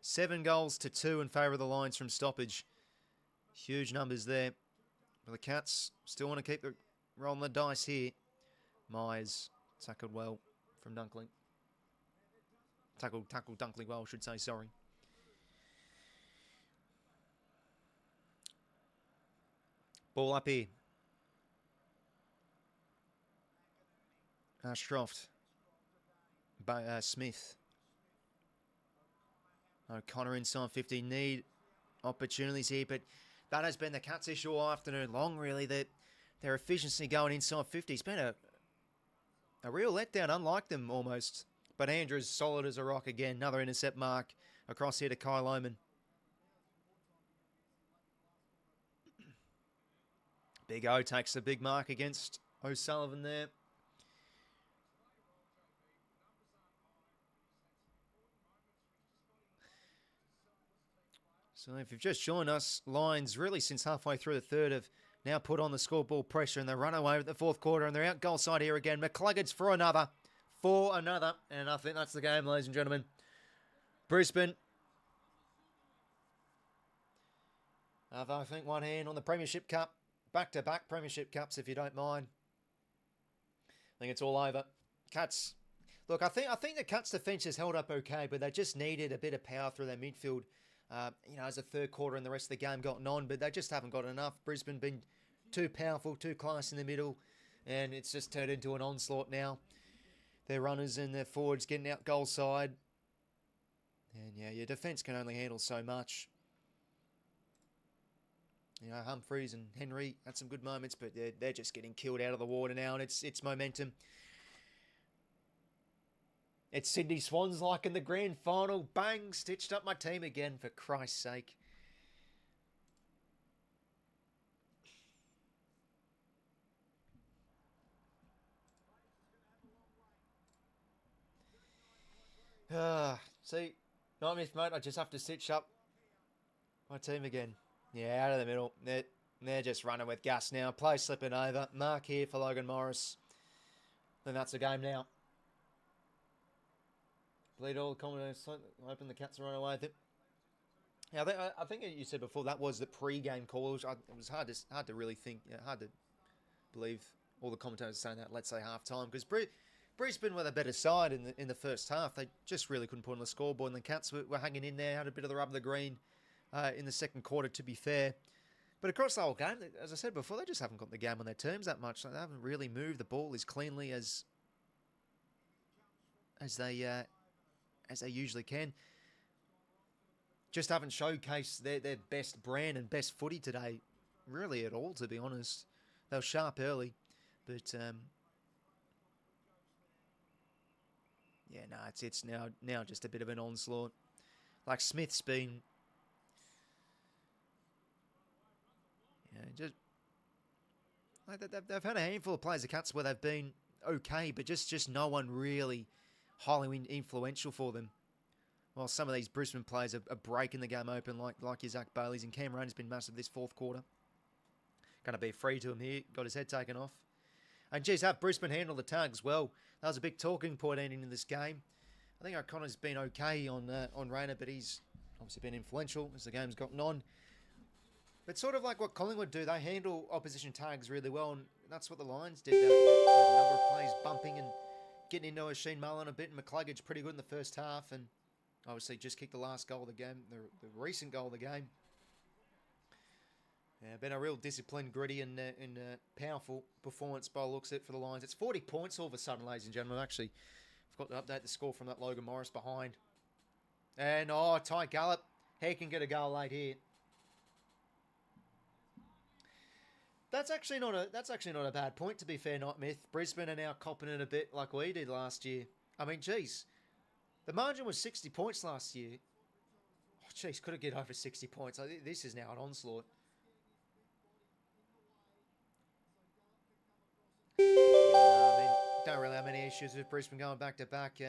7 goals to 2 in favour of the Lions from stoppage. Huge numbers there. But the Cats still want to keep rolling the dice here. Mize tackled well from Dunkley. Tackled Dunkley well, I should say, sorry. Ball up here. Ashcroft. Smith. O'Connor inside 50. Need opportunities here, but that has been the Cats' issue all afternoon long, really. Their efficiency going inside 50. It's been a real letdown, unlike them almost. But Andrews solid as a rock again. Another intercept mark across here to 𝐼𝐿𝐴. Big O takes the big mark against O'Sullivan there. So if you've just joined us, Lions really since halfway through the third have now put on the scoreboard pressure and they run away with the fourth quarter and they're out goal side here again. 𝐸𝐶𝐿𝐴𝐺𝐻 for another. And I think that's the game, ladies and gentlemen. Brisbane have, I think, one hand on the Premiership Cup. Back-to-back Premiership Cups, if you don't mind. I think it's all over. Cats. Look, I think the Cats' defence has held up okay, but they just needed a bit of power through their midfield. As the third quarter and the rest of the game gotten on, but they just haven't got enough. Brisbane been too powerful, too close in the middle, and it's just turned into an onslaught now. Their runners and their forwards getting out goal side. And yeah, your defence can only handle so much. Humphreys and Henry had some good moments, but they're just getting killed out of the water now, and it's momentum. It's Sydney Swans like in the grand final. Bang, stitched up my team again, for Christ's sake. See, not me, mate. I just have to stitch up my team again. Yeah, out of the middle. They're just running with gas now. Play slipping over. Mark here for Logan Morris. Then that's the game now. Bleed all the commentators, hoping the Cats run away with it. Yeah, I think you said before that was the pre-game call. It was hard to really think, hard to believe all the commentators saying that. Let's say half time, because Brisbane were the better side in the first half. They just really couldn't put on the scoreboard, and the Cats were hanging in there, had a bit of the rub of the green in the second quarter, to be fair. But across the whole game, as I said before, they just haven't got the game on their terms that much. They haven't really moved the ball as cleanly as they usually can. Just haven't showcased their best brand and best footy today, really at all, to be honest. They were sharp early, but it's now just a bit of an onslaught. Like Smith's been, they've had a handful of players, the Cats, where they've been okay, but just no one really highly influential for them. While some of these Brisbane players are breaking the game open, like your Zach Bailey's, and Cam Rayner's been massive this fourth quarter. Going to be free to him here. Got his head taken off. And geez, have Brisbane handle the tags well. That was a big talking point ending in this game. I think O'Connor's been okay on Rayner, but he's obviously been influential as the game's gotten on. But sort of like what Collingwood do, they handle opposition tags really well, and that's what the Lions did. They had a number of plays bumping and getting into 𝐸𝐴 a bit, and 𝐸𝐶𝐿𝐴𝐺𝐻 pretty good in the first half, and obviously just kicked the last goal of the game, the recent goal of the game. Yeah, been a real disciplined, gritty, and powerful performance by the looks of it for the Lions. It's 40 points all of a sudden, ladies and gentlemen. Actually, I've got to update the score from that Logan Morris behind. And, Ty Gallop, he can get a goal late here. That's actually not a bad point, to be fair, Not Myth. Brisbane are now copping it a bit like we did last year. I mean, geez, the margin was 60 points last year. Oh, geez, could it get over 60 points? This is now an onslaught. Don't really have any issues with Brisbane going back to back.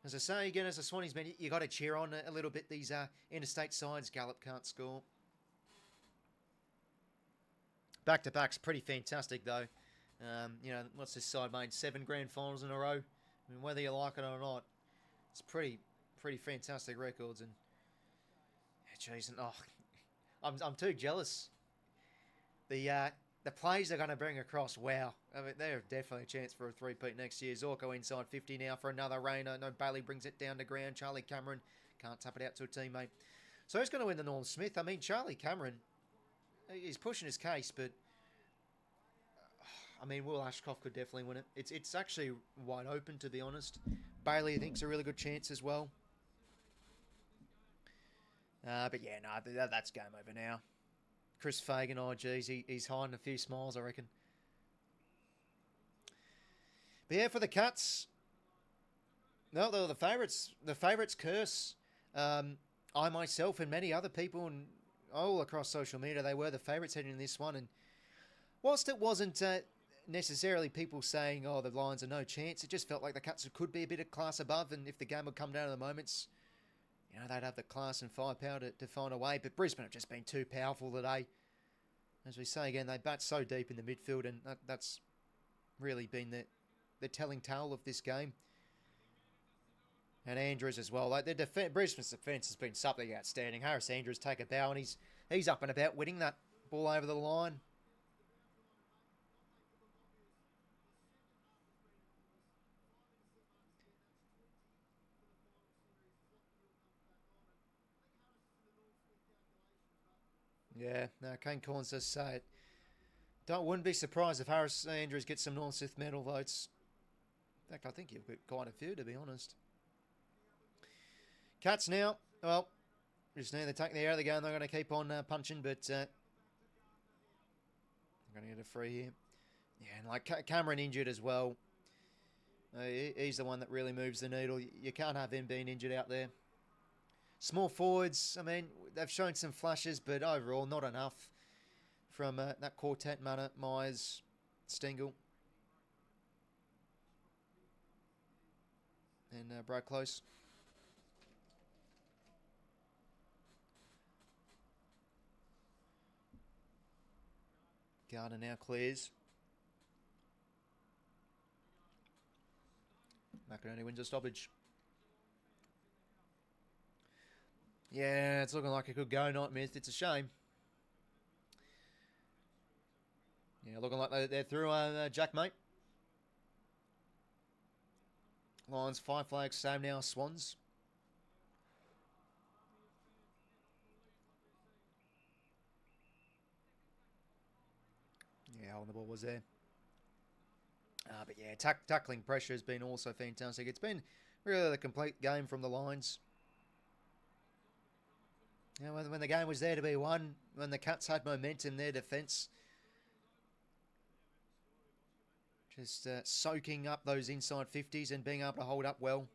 As I say again, as a Swannies man, you got to cheer on a little bit these interstate sides. 𝐸𝐿𝐴 can't score. Back to back's pretty fantastic though. What's this side made? 7 grand finals in a row. I mean, whether you like it or not, it's pretty fantastic records. And jeez, I'm too jealous. The plays they're going to bring across, wow. I mean, they're definitely a chance for a three-peat next year. 𝐸𝐴𝐺𝐻 inside 50 now for another Rayner. No, Bailey brings it down to ground. Charlie Cameron can't tap it out to a teammate. So who's going to win the Norm Smith? I mean, Charlie Cameron, he's pushing his case, but I mean, 𝐼𝐴𝐴𝐴 could definitely win it. It's actually wide open, to be honest. Bailey, I think, is a really good chance as well. But yeah, no, that's game over now. Chris Fagan, oh geez, he's hiding a few smiles, I reckon. But yeah, for the Cats, no, they were the favourites. The favourites curse. I myself and many other people and all across social media, they were the favourites heading in this one. And whilst it wasn't necessarily people saying, oh, the Lions are no chance, it just felt like the Cats could be a bit of class above, and if the game would come down to the moments, you know, they'd have the class and firepower to find a way. But Brisbane have just been too powerful today. As we say again, they bat so deep in the midfield, and that's really been the telling tale of this game. And Andrews as well. Like Brisbane's defence has been something outstanding. Harris Andrews take a bow, and he's up and about winning that ball over the line. Yeah, no, 𝐚 𝐎𝐿𝐴 does say it. Wouldn't be surprised if Harris Andrews gets some North medal votes. In fact, I think you've got quite a few, to be honest. Cats now, well, just need to take the air of the game. They're going to keep on punching, but they're going to get a free here. Yeah, and like Cameron injured as well. He's the one that really moves the needle. You can't have him being injured out there. Small forwards, I mean, they've shown some flashes, but overall not enough from that quartet, Mana, Myers, Stengel, and Brad Close. Gardner now clears. McInerney wins a stoppage. Yeah, it's looking like it could go, not missed. It's a shame. Yeah, looking like they're through 𝐓𝐴𝐴𝐴. Lions, 5 flags, same now, Swans. Yeah, on the ball was there. But yeah, tackling pressure has been also fantastic. It's been really the complete game from the Lions. You know, when the game was there to be won, when the Cats had momentum, their defence just soaking up those inside 50s and being able to hold up well.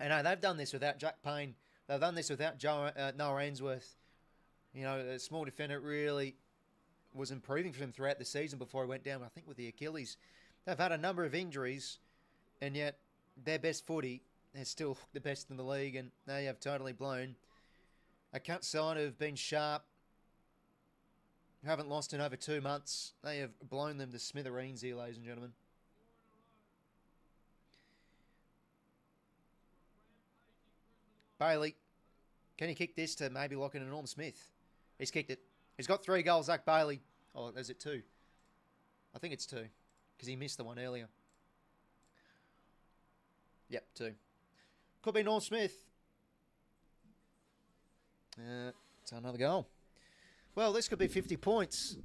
And they've done this without Jack Payne. They've done this without Noah Ainsworth. You know, a small defender really was improving for them throughout the season before he went down, I think, with the Achilles. They've had a number of injuries, and yet their best footy is still the best in the league, and they have totally blown. A Cat side have been sharp, haven't lost in over 2 months. They have blown them to smithereens here, ladies and gentlemen. Bailey, can he kick this to maybe lock in a Norm Smith? He's kicked it. He's got 3 goals, Zach Bailey. Oh, is it 2? I think it's 2, because he missed the one earlier. Yep, 2. Could be Norm Smith. It's another goal. Well, this could be 50 points.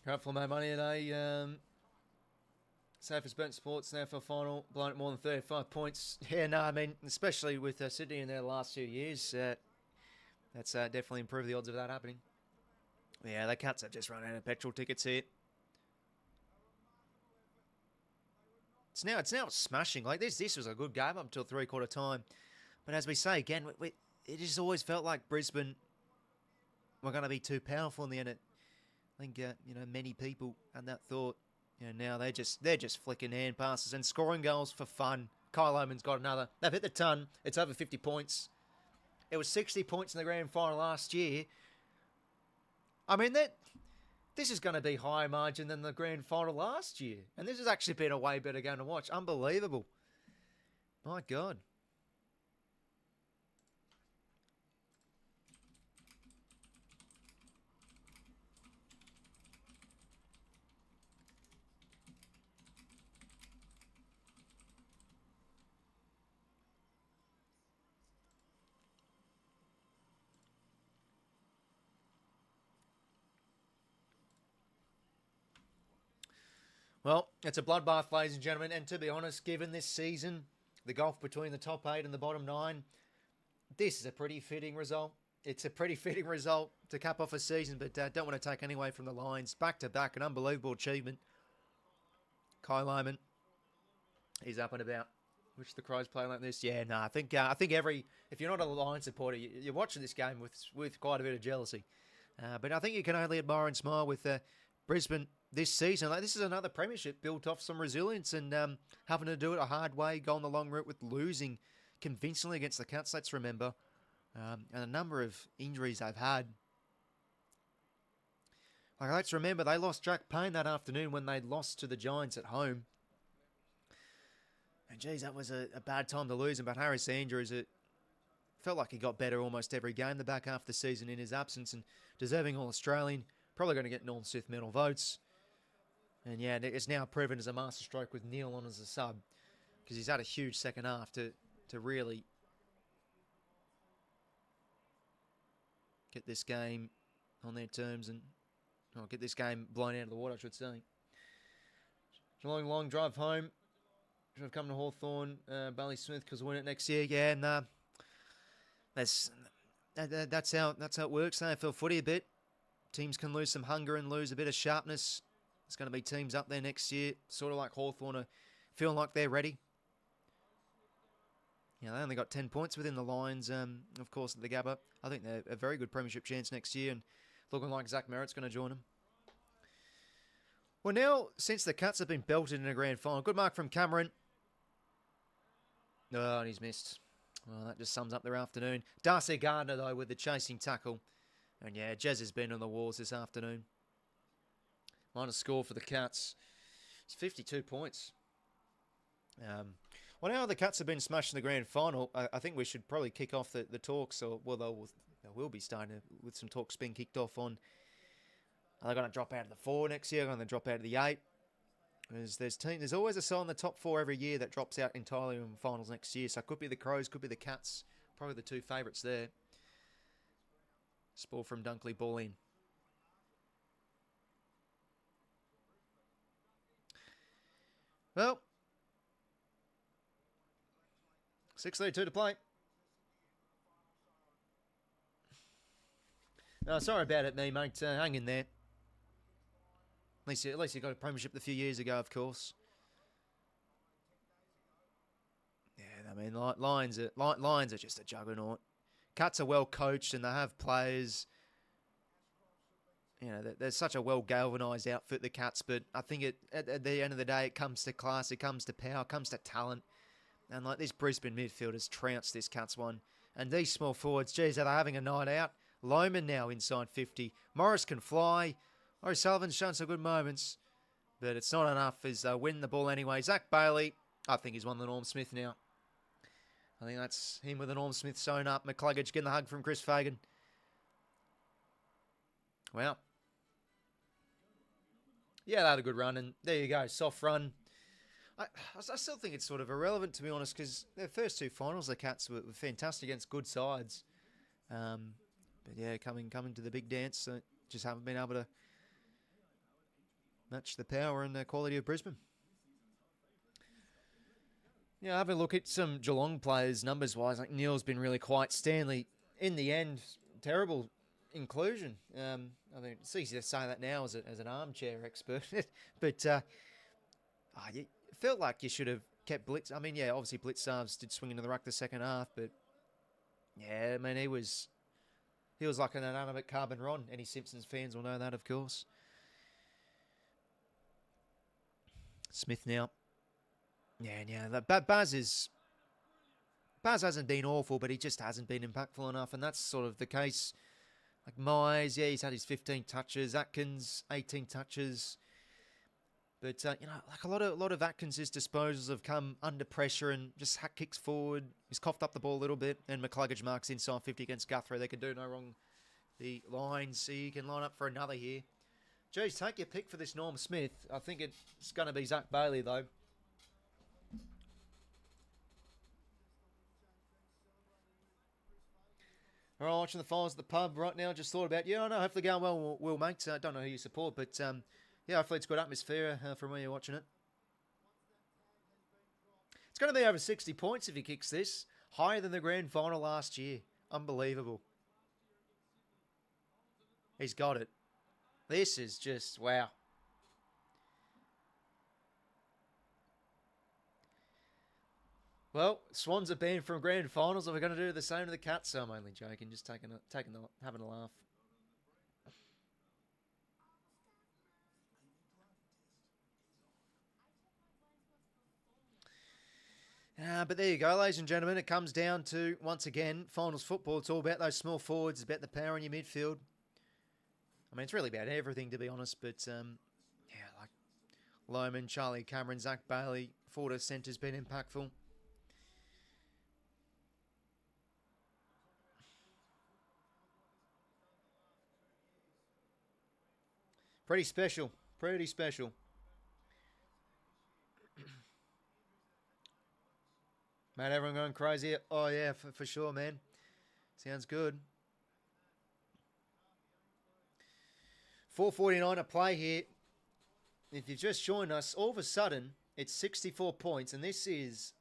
Hopefully my money today. Safest bet sports now for final, blown at more than 35 points. Yeah, no, I mean, especially with Sydney in their last few years, that's definitely improved the odds of that happening. Yeah, the Cats have just run out of petrol tickets here. It's now smashing. Like this was a good game up until 3/4 time, but as we say again, it just always felt like Brisbane were going to be too powerful in the end. I think many people had that thought. Now they're just flicking hand passes and scoring goals for fun. Kyle Oman's got another. They've hit the ton. It's over 50 points. It was 60 points in the grand final last year. I mean, this is going to be higher margin than the grand final last year. And this has actually been a way better game to watch. Unbelievable. My God. Well, it's a bloodbath, ladies and gentlemen. And to be honest, given this season, the gulf between the top 8 and the bottom 9, this is a pretty fitting result. It's a pretty fitting result to cap off a season, but don't want to take any away from the Lions. Back-to-back, an unbelievable achievement. 𝐼𝐴 𝐼𝐴, he's up and about. Wish the Crows play like this. Yeah, no, I think if you're not a Lions supporter, you're watching this game with quite a bit of jealousy. But I think you can only admire and smile with Brisbane this season. Like, this is another premiership built off some resilience and having to do it a hard way, going the long route with losing convincingly against the 𝐴𝐴𝐞, let's remember. And a number of injuries they've had. Like, let's remember, they lost Jack Payne that afternoon when they lost to the Giants at home. And geez, that was a bad time to lose him. But Harris Andrews, it felt like he got better almost every game the back half of the season in his absence, and deserving All-Australian. Probably going to get 𝐼𝐴 medal votes. And yeah, it's now proven as a masterstroke with Neil on as a sub, because he's had a huge second half to really get this game on their terms and get this game blown out of the water, I should say. Geelong long drive home. Should have come to Hawthorn, Bailey Smith, because we'll win it next year. Yeah, and that's how it works. AFL footy a bit. Teams can lose some hunger and lose a bit of sharpness. There's going to be teams up there next year, sort of like Hawthorn, are feeling like they're ready. Yeah, they only got 10 points within the Lions, of course, at the Gabba. I think they're a very good premiership chance next year, and looking like Zach Merritt's going to join them. Well, now, since the 𝐴𝐶 have been belted in a grand final, good mark from Cameron. Oh, and he's missed. Well, that just sums up their afternoon. Darcy Gardner, though, with the chasing tackle. And yeah, Jez has been on the walls this afternoon. Minus score for the 𝐴𝐶. It's 52 points. Well, now the 𝐴𝐶 have been smashed in the grand final, I think we should probably kick off the talks. Or, well, they will be starting with some talks being kicked off on. Are they going to drop out of the 4 next year? Are they going to drop out of the 8? There's always a side in the top 4 every year that drops out entirely in finals next year. So it could be the Crows, could be the 𝐴𝐶. Probably the 2 favourites there. Spore from Dunkley, ball in. Well, 6:32 to play. No, sorry about it, me, mate. Hang in there. At least you got a premiership a few years ago, of course. Yeah, I mean, Lions are just a juggernaut. 𝐴𝐶 are well coached and they have players. You know, they're such a well galvanised outfit, the 𝐴𝐶. But I think at the end of the day, it comes to class, it comes to power, it comes to talent. And like this Brisbane midfield has trounced this 𝐴𝐶 one. And these small forwards, geez, are they having a night out? Lohman now inside 50. Morris can fly. O'Sullivan's shown some good moments. But it's not enough as they win the ball anyway. Zach Bailey, I think he's won the Norm Smith now. I think that's him with the Norm Smith sewn up. McCluggage getting the hug from Chris Fagan. Wow. Yeah, they had a good run. And there you go, soft run. I still think it's sort of irrelevant, to be honest, because their first 2 finals, the 𝐴𝐶 were fantastic against good sides. But yeah, coming to the big dance, just haven't been able to match the power and the quality of Brisbane. Yeah, having a look at some Geelong players numbers-wise, like Neil's been really quiet. Stanley, in the end, terrible inclusion. I mean, it's easy to say that now as an armchair expert, but you felt like you should have kept Blitz. I mean, yeah, obviously Blitzarves did swing into the ruck the second half, but yeah, I mean, he was like an inanimate carbon rod. Any Simpsons fans will know that, of course. Smith now. Yeah. Baz hasn't been awful, but he just hasn't been impactful enough, and that's sort of the case Like Mize, yeah, he's had his 15 touches. Atkins, 18 touches. But, like a lot of Atkins' disposals have come under pressure and just hack kicks forward. He's coughed up the ball a little bit. And 𝐸𝐿𝐼𝐴ge marks inside 50 against Guthrie. They can do no wrong. The Lions, so you can line up for another here. Geez, take your pick for this Norm Smith. I think it's going to be Zach Bailey, though. All right, watching the finals at the pub right now. Just thought about, I know, hopefully going well, Will, mate. I don't know who you support, but hopefully it's good atmosphere from where you're watching it. It's going to be over 60 points if he kicks this. Higher than the grand final last year. Unbelievable. He's got it. This is just, wow. Well, Swans are banned from grand finals. Are we going to do the same to the Cats? So I'm only joking, just having a laugh. But there you go, ladies and gentlemen. It comes down to, once again, finals football. It's all about those small forwards. It's about the power in your midfield. I mean, it's really about everything, to be honest. But, like Lohmann, Charlie Cameron, Zach Bailey, forward centre's been impactful. Pretty special. Pretty special. Mate, everyone going crazy? Oh, yeah, for sure, man. Sounds good. 4:49 to play here. If you've just joined us, all of a sudden, it's 64 points, and this is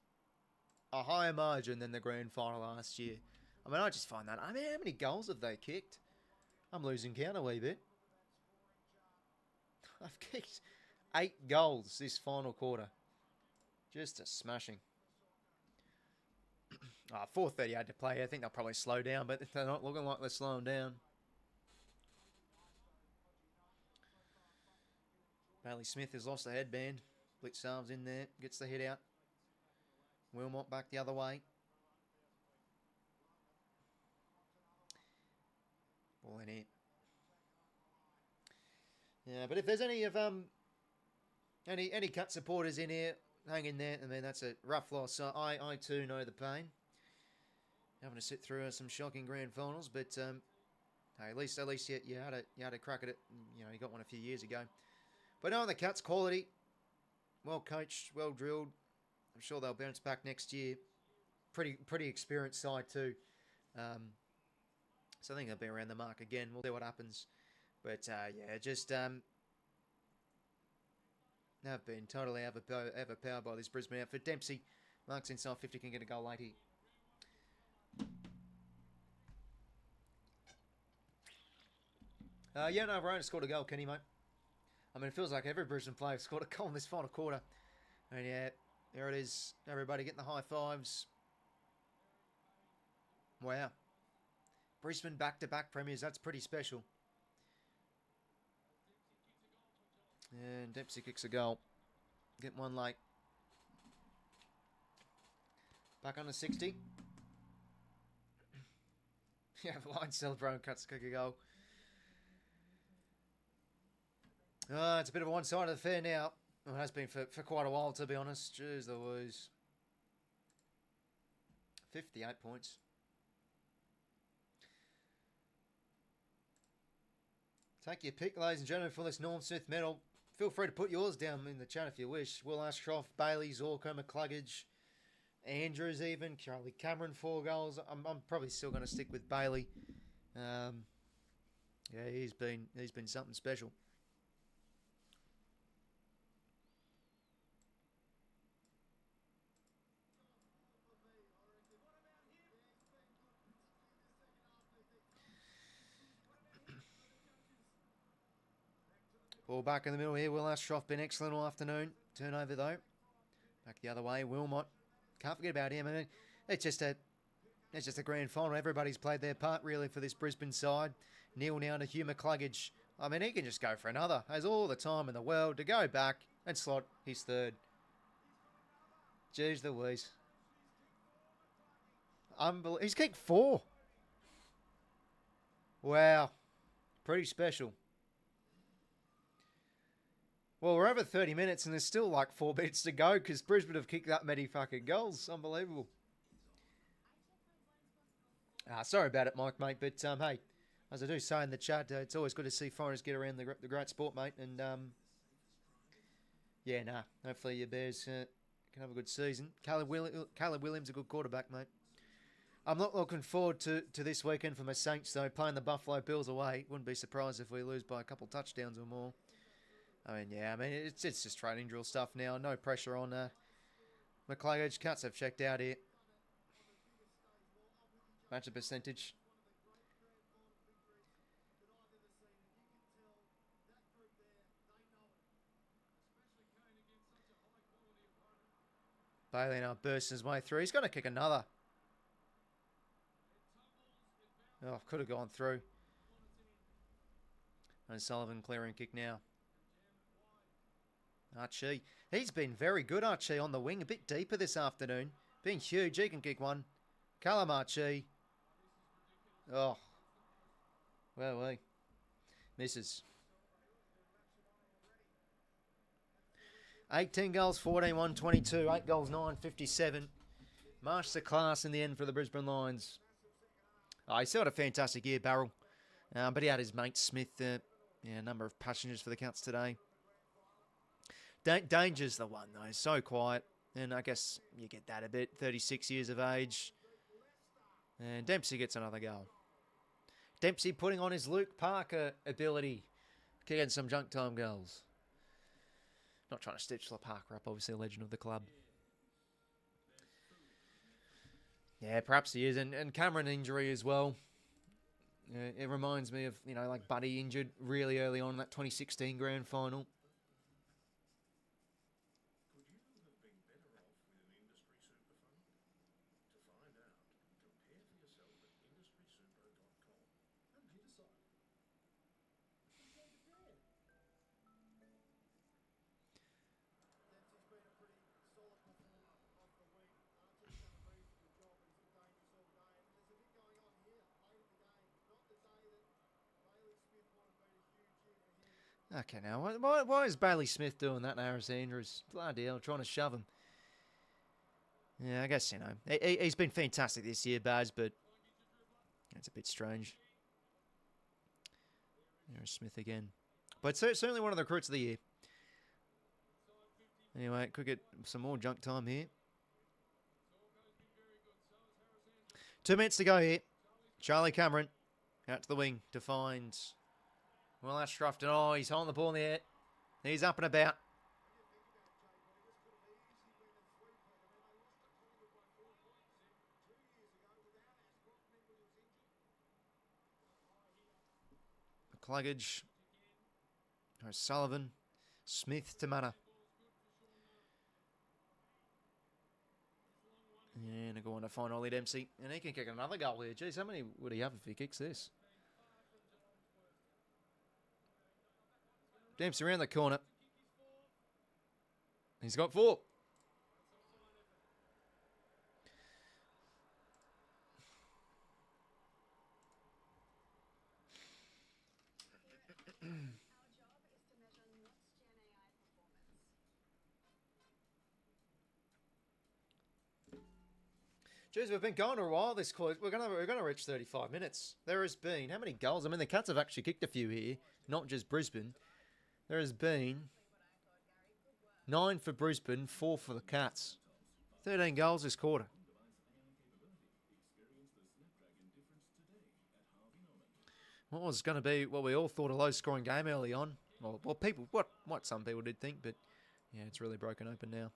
a higher margin than the grand final last year. I mean, I just find that. I mean, how many goals have they kicked? I'm losing count a wee bit. I've kicked 8 goals this final quarter. Just a smashing. 4:38 to play. I think they'll probably slow down, but they're not looking like they're slowing down. Bailey Smith has lost the headband. 𝐓𝐡𝐞 in there. Gets the hit out. 𝐼𝐷𝐼𝐿 back the other way. Ball in here. Yeah, but if there's any of any Cut supporters in here, hang in there. I mean, that's a rough loss. So I too know the pain. Having to sit through some shocking grand finals, but hey, at least you had a crack at it. You got one a few years ago. But no, the Cats quality, well coached, well drilled. I'm sure they'll bounce back next year. Pretty experienced side too. So I think they'll be around the mark again. We'll see what happens. But just have been totally overpowered by this Brisbane outfit. Dempsey marks inside 50, can get a goal late here. Verona scored a goal, Kenny, mate. I mean, it feels like every Brisbane player scored a goal in this final quarter. And yeah, there it is. Everybody getting the high fives. Wow. Brisbane back-to-back premiers. That's pretty special. And Dempsey kicks a goal. Get one late. Back under 60. Yeah, the line celebrating cuts kick a goal. It's a bit of a one-sided affair now. Well, it has been for quite a while, to be honest. Jeez Louise. 58 points. Take your pick, ladies and gentlemen, for this Norm Smith medal. Feel free to put yours down in the chat if you wish. 𝐸𝐿_𝐼𝐴ge, Bailey, 𝐸𝐿𝐼𝐴ge, 𝐸𝐿𝐼𝐴ge, Andrews even, Charlie Cameron 4 goals. I'm probably still going to stick with Bailey. He's been something special. Ball back in the middle here. 𝐸𝐿_𝐼𝐴ge been excellent all afternoon. Turnover though. Back the other way. Wilmot. Can't forget about him. I mean, it's just a grand final. Everybody's played their part really for this Brisbane side. 0 now to 𝐓𝐴ge. I mean, he can just go for another. Has all the time in the world to go back and slot his third. Jeez Louise. Unbelievable. He's kicked 4. Wow. Pretty special. Well, we're over 30 minutes and there's still like 4 minutes to go because Brisbane have kicked that many fucking goals. Unbelievable. Sorry about it, Mike, mate. But, hey, as I do say in the chat, it's always good to see foreigners get around the great sport, mate. And, yeah, hopefully your Bears can have a good season. Caleb Williams, a good quarterback, mate. I'm not looking forward to this weekend for my Saints, though, playing the Buffalo Bills away. Wouldn't be surprised if we lose by a couple touchdowns or more. It's just training drill stuff now. No pressure on 𝐓𝐴𝐥𝐿 𝐎𝐥𝐝 have checked out here. Match percentage. Bailey now bursts his way through. He's going to kick another. Oh, could have gone through. And Sullivan clearing kick now. 𝐼𝐴𝐥𝐿. He's been very good, 𝐼𝐴𝐥𝐿, on the wing. A bit deeper this afternoon. Being huge. He can kick one. Callum 𝐼𝐴𝐥𝐿. Oh. Well. Misses. 18 goals, 14, 122. 8 goals, 9, 57. Marched the class in the end for the Brisbane Lions. Oh, he still had a fantastic year, Barrel. But he had his mate Smith. A number of passengers for the Cats today. Danger's the one, though. So quiet. And I guess you get that a bit. 36 years of age. And Dempsey gets another goal. Dempsey putting on his Luke Parker ability. Getting some junk time goals. Not trying to stitch Parker up, obviously a legend of the club. Yeah, perhaps he is. And Cameron injury as well. It reminds me of, like Buddy injured really early on in that 2016 grand final. Okay, now, why is Bailey Smith doing that to Harris Andrews? Bloody hell, trying to shove him. Yeah, I guess, he's been fantastic this year, Baz, but it's a bit strange. Harris Smith again. But certainly one of the recruits of the year. Anyway, could get some more junk time here. 2 minutes to go here. Charlie Cameron out to the wing to find... Well, that's Scruffton. Oh, he's holding the ball in the air. He's up and about. 𝐓𝐴𝐥𝐿. Sullivan. Smith to Mana. And go on to find Ollie Dempsey. And he can kick another goal here. Jeez, how many would he have if he kicks this? Dempsey around the corner. He's got 4. Jeez, we've been going a while this close. We're gonna reach 35 minutes. There has been how many goals? I mean, the Cats have actually kicked a few here, not just Brisbane. There has been 9 for Brisbane, 4 for the Cats. 13 goals this quarter. What was going to be what we all thought a low-scoring game early on? Well, what some people did think, but yeah, it's really broken open now.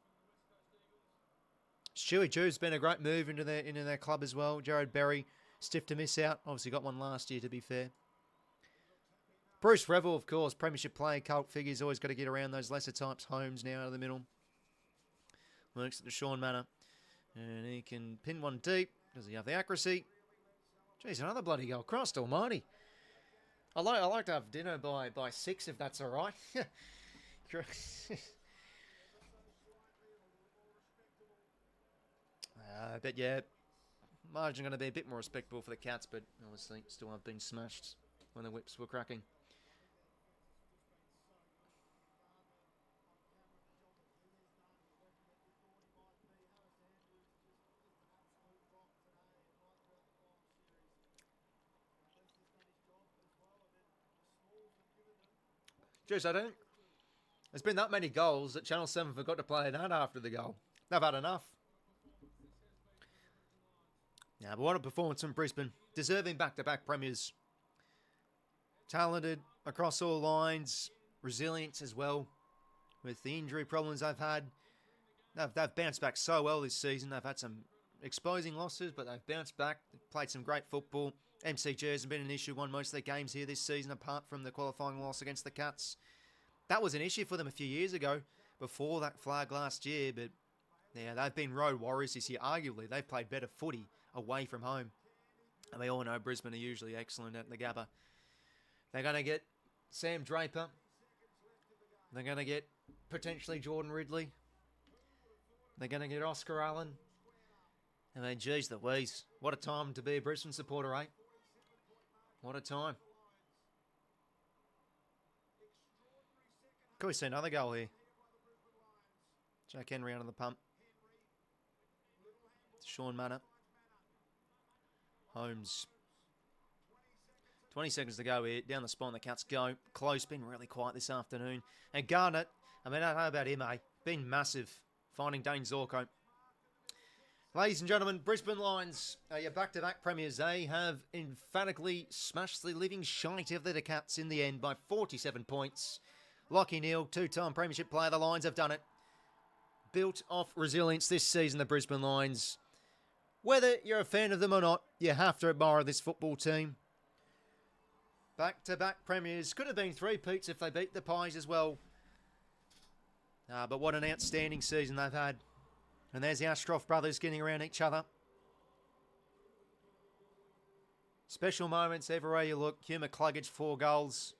𝐓𝐿𝐴𝐥𝐿's been a great move into their club as well. Jared Berry, stiff to miss out. Obviously got one last year, to be fair. Bruce Revel, of course, premiership player, cult figure. He's always got to get around those lesser types. Holmes now out of the middle. Works at the Sean Manor. And he can pin one deep. Does he have the accuracy? Jeez, another bloody goal. Christ almighty. I like to have dinner by 6, if that's all right. But yeah, margin going to be a bit more respectable for the Cats, but obviously still have been smashed. when the whips were cracking. Jeez, I don't... There's been that many goals that Channel 7 forgot to play that after the goal. They've had enough. Yeah, but what a performance from Brisbane. Deserving back-to-back premiers. Talented across all lines. Resilient as well. With the injury problems they've had. They've bounced back so well this season. They've had some exposing losses, but they've bounced back. They've played some great football. 𝐸𝐴𝐺 hasn't been an issue. Won most of their games here this season, apart from the qualifying loss against the Cats. That was an issue for them a few years ago, before that flag last year. But yeah, they've been road warriors this year. Arguably, they've played better footy away from home. And we all know Brisbane are usually excellent at the Gabba. They're going to get Sam Draper. They're going to get potentially Jordan Ridley. They're going to get Oscar Allen. I mean, geez Louise, what a time to be a Brisbane supporter, eh? What a time. Could we see another goal here? Jack Henry under the pump. Sean Manor. Holmes. 20 seconds to go here. Down the spine, the Cats go. Close, been really quiet this afternoon. And Garnett, I mean, I don't know about him, eh? Been massive, finding Dane 𝐸𝐴𝐺𝐸. Ladies and gentlemen, Brisbane Lions are your back-to-back premiers. They have emphatically smashed the living shite of the Cats in the end by 47 points. Lachie Neale, two-time premiership player. The Lions have done it. Built off resilience this season, the Brisbane Lions. Whether you're a fan of them or not, you have to admire this football team. Back-to-back premiers. Could have been three-peats if they beat the Pies as well. But what an outstanding season they've had. And there's the Ashcroft brothers getting around each other. Special moments everywhere you look. 𝐓𝐿𝐴𝐺𝐿 𝐼𝐵 4 goals.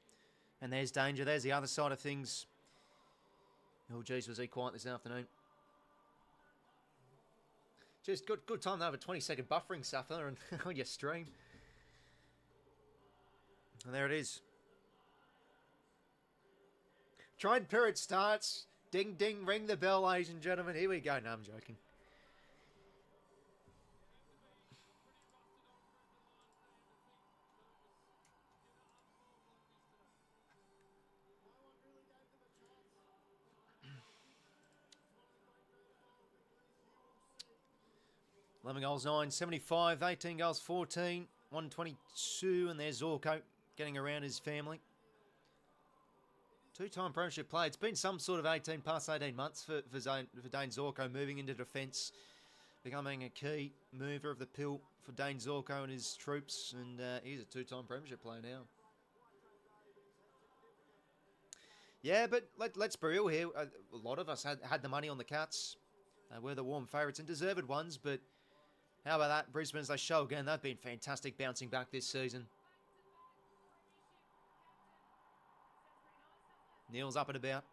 And there's danger. There's the other side of things. Oh, geez, was he quiet this afternoon? Just good time to have a 20-second buffering suffer and on your stream. And there it is. Trade period starts. Ding, ding, ring the bell, ladies and gentlemen. Here we go. No, I'm joking. $11 goals, 9, 75, 18 goals, 14, 122, and there's 𝐸𝐴𝐺𝐸 getting around his family. Two-time premiership player. It's been some sort of 18 months for Dane 𝐸𝐴𝐺𝐸 moving into defence, becoming a key mover of the pill for Dane 𝐸𝐴𝐺𝐸 and his troops, and he's a two-time premiership player now. Yeah, but let's be real here. A lot of us had the money on the Cats. We're the warm favourites and deserved ones, but how about that? Brisbane, as they show again, they've been fantastic bouncing back this season. Neale's up and about.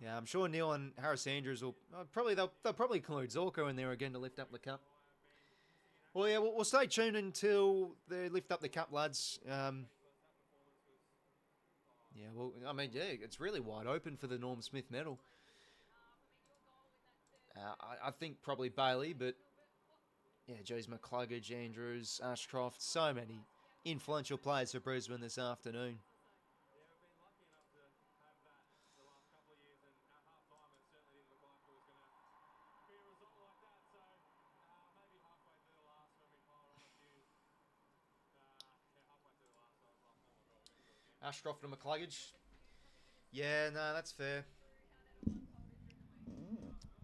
Yeah, I'm sure Neale and Harris Andrews will they'll probably include 𝐸𝐴𝐺𝐸 in there again to lift up the cup. Well, yeah, we'll stay tuned until they lift up the cup, lads. Yeah, well, I mean, yeah, it's really wide open for the Norm Smith medal. I think probably Bailey, but yeah, geez, McCluggage, Andrews, Ashcroft, so many influential players for Brisbane this afternoon. Ashcroft and McCluggage. Yeah, no, that's fair.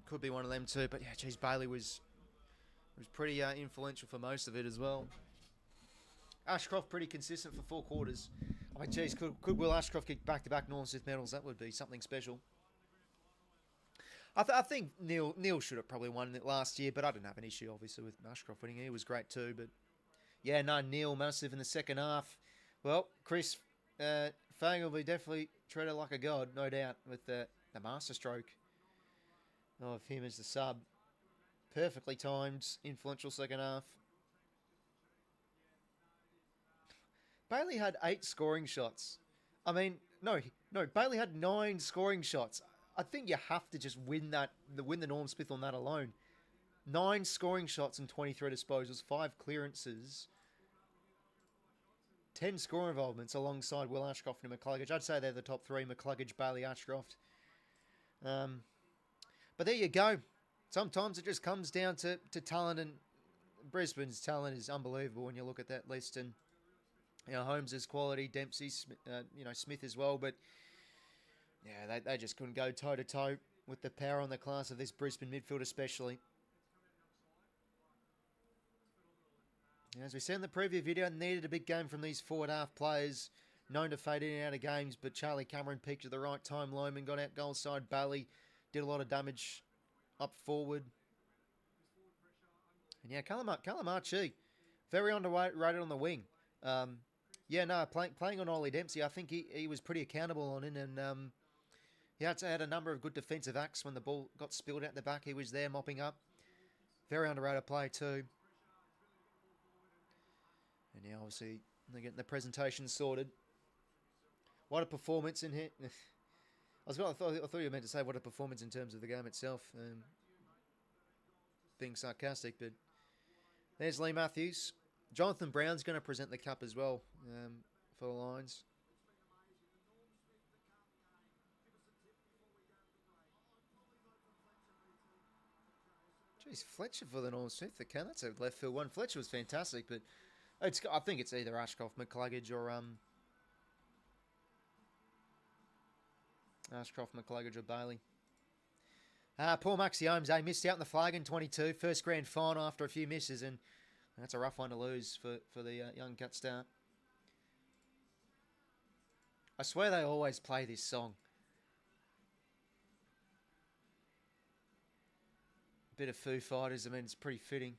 Could be one of them too, but yeah, geez, Bailey was pretty influential for most of it as well. Ashcroft pretty consistent for 4 quarters. I mean, geez, could Will Ashcroft kick back-to-back Norm Smith medals? That would be something special. I think Neale should have probably won it last year, but I didn't have an issue, obviously, with Ashcroft winning. He was great too, but yeah, no, Neale massive in the second half. Well, Chris Fang will be definitely treated like a god, no doubt, with the masterstroke of him as the sub. Perfectly timed, influential second half. Bailey had 8 scoring shots. I mean, no, Bailey had 9 scoring shots. I think you have to just win the Norm Smith on that alone. 9 scoring shots and 23 disposals, 5 clearances, 10 score involvements alongside Will Ashcroft and McCluggage. I'd say they're the top 3, McCluggage, Bailey, Ashcroft. But there you go. Sometimes it just comes down to talent, and Brisbane's talent is unbelievable when you look at that list. And Holmes' quality, Dempsey, Smith as well. But yeah, they just couldn't go toe to toe with the power on the class of this Brisbane midfield, especially. As we said in the preview video, needed a big game from these forward half players, known to fade in and out of games, but Charlie Cameron peaked at the right time. Lohman got out goal side. Bailey did a lot of damage up forward. And yeah, 𝐴𝐵𝐿𝐼, very underrated on the wing. Playing on Ollie Dempsey, I think he was pretty accountable on it, and he had a number of good defensive acts when the ball got spilled out the back. He was there mopping up. Very underrated play too. And now, obviously, they're getting the presentation sorted. What a performance in here. I thought you were meant to say what a performance in terms of the game itself. Being sarcastic, but there's Leigh Matthews. Jonathan Brown's going to present the cup as well for the Lions. Jeez, Fletcher for the Norm Smith. That's a left field one. Fletcher was fantastic, but I think it's either Ashcroft, McCluggage, or Bailey. Poor Maxi Holmes, missed out in the flag in 22. First grand final after a few misses, and that's a rough one to lose for the young cut start. I swear they always play this song. A bit of Foo Fighters, I mean, it's pretty fitting.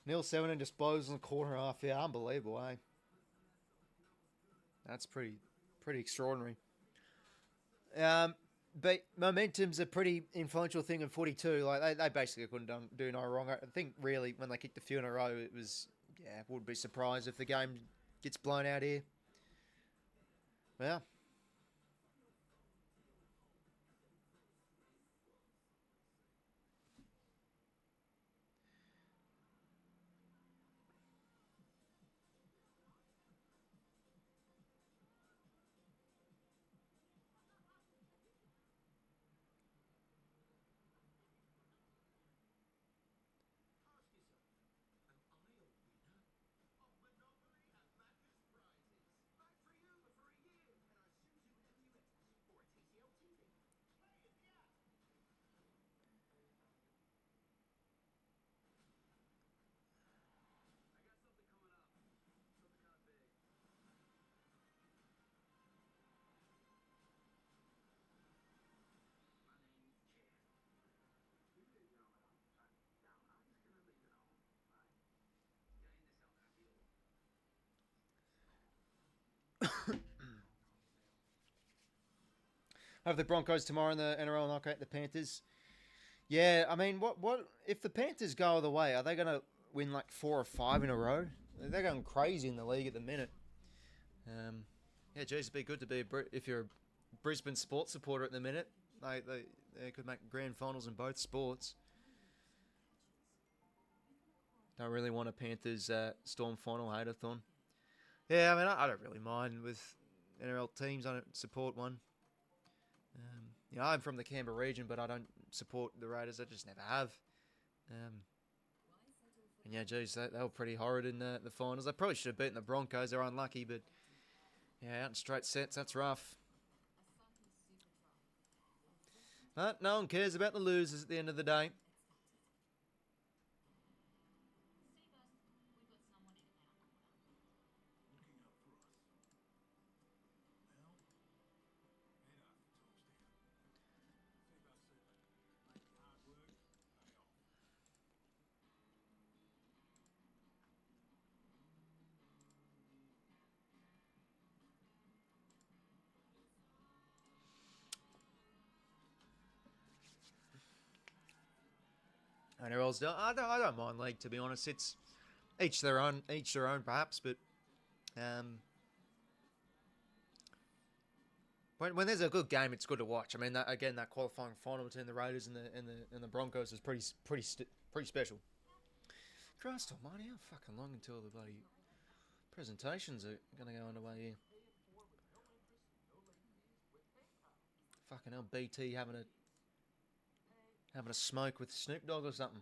Neil 7 and disposals in the quarter half. Yeah, unbelievable, eh? That's pretty extraordinary. But momentum's a pretty influential thing in 42. Like they basically couldn't do no wrong. I think really when they kicked a few in a row, it was wouldn't be surprised if the game gets blown out here. Yeah. Have the Broncos tomorrow in the NRL knockout the Panthers. Yeah, I mean, what if the Panthers go all the way? Are they going to win like 4 or 5 in a row? They're going crazy in the league at the minute. Geez, it'd be good to be if you're a Brisbane sports supporter at the minute. They could make grand finals in both sports. Don't really want a Panthers Storm final hate-a-thon. Yeah, I mean, I don't really mind with NRL teams. I don't support one. I'm from the Canberra region, but I don't support the Raiders. I just never have. And yeah, geez, they were pretty horrid in the finals. They probably should have beaten the Broncos. They're unlucky, but yeah, out in straight sets, that's rough. But no one cares about the losers at the end of the day. And I don't mind league, to be honest. It's each their own, perhaps. But when there's a good game, it's good to watch. I mean, that qualifying final between the Raiders and the Broncos is pretty special. Christ almighty, how fucking long until the bloody presentations are going to go underway here? Fucking hell, BT having a smoke with Snoop Dogg or something.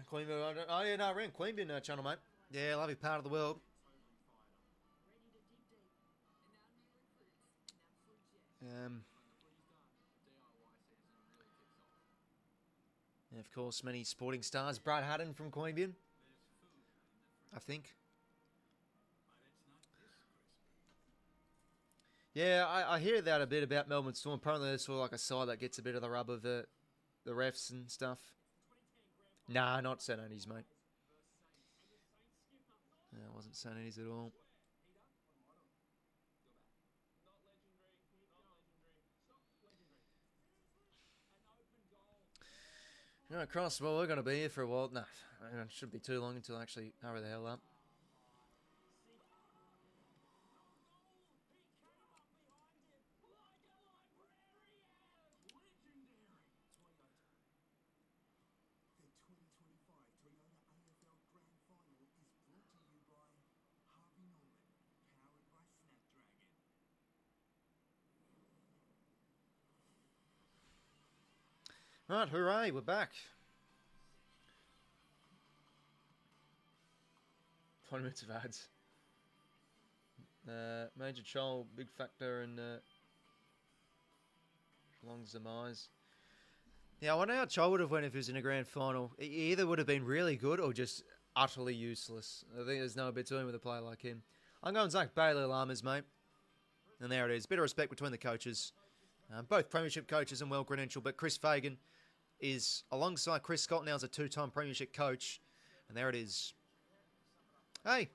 𝐓𝐴𝐵𝐵, oh yeah, no, we're in 𝐓𝐴𝐵𝐵 channel, mate. Yeah, lovely part of the world. And of course, many sporting stars. Brad Haddon from 𝐓𝐴𝐵IN, I think. Yeah, I hear that a bit about Melbourne Storm. Apparently, they're sort of like a side that gets a bit of the rub of the refs and stuff. Nah, not St. Andy's, mate. No, it wasn't St. Andy's at all. All right, Cross, well, we're going to be here for a while. No, it shouldn't be too long until I actually hurry the hell up. Right, hooray, we're back. 20 minutes of ads. Major Chol, big factor in Geelong's demise. Yeah, I wonder how Chol would have went if he was in a grand final. He either would have been really good or just utterly useless. I think there's no bit to him with a player like him. I'm going Zach Bailey Lamas, mate. And there it is. Bit of respect between the coaches. Both premiership coaches and well-credentialed, but Chris Fagan is, alongside Chris Scott, now as a two-time premiership coach. And there it is. Hey,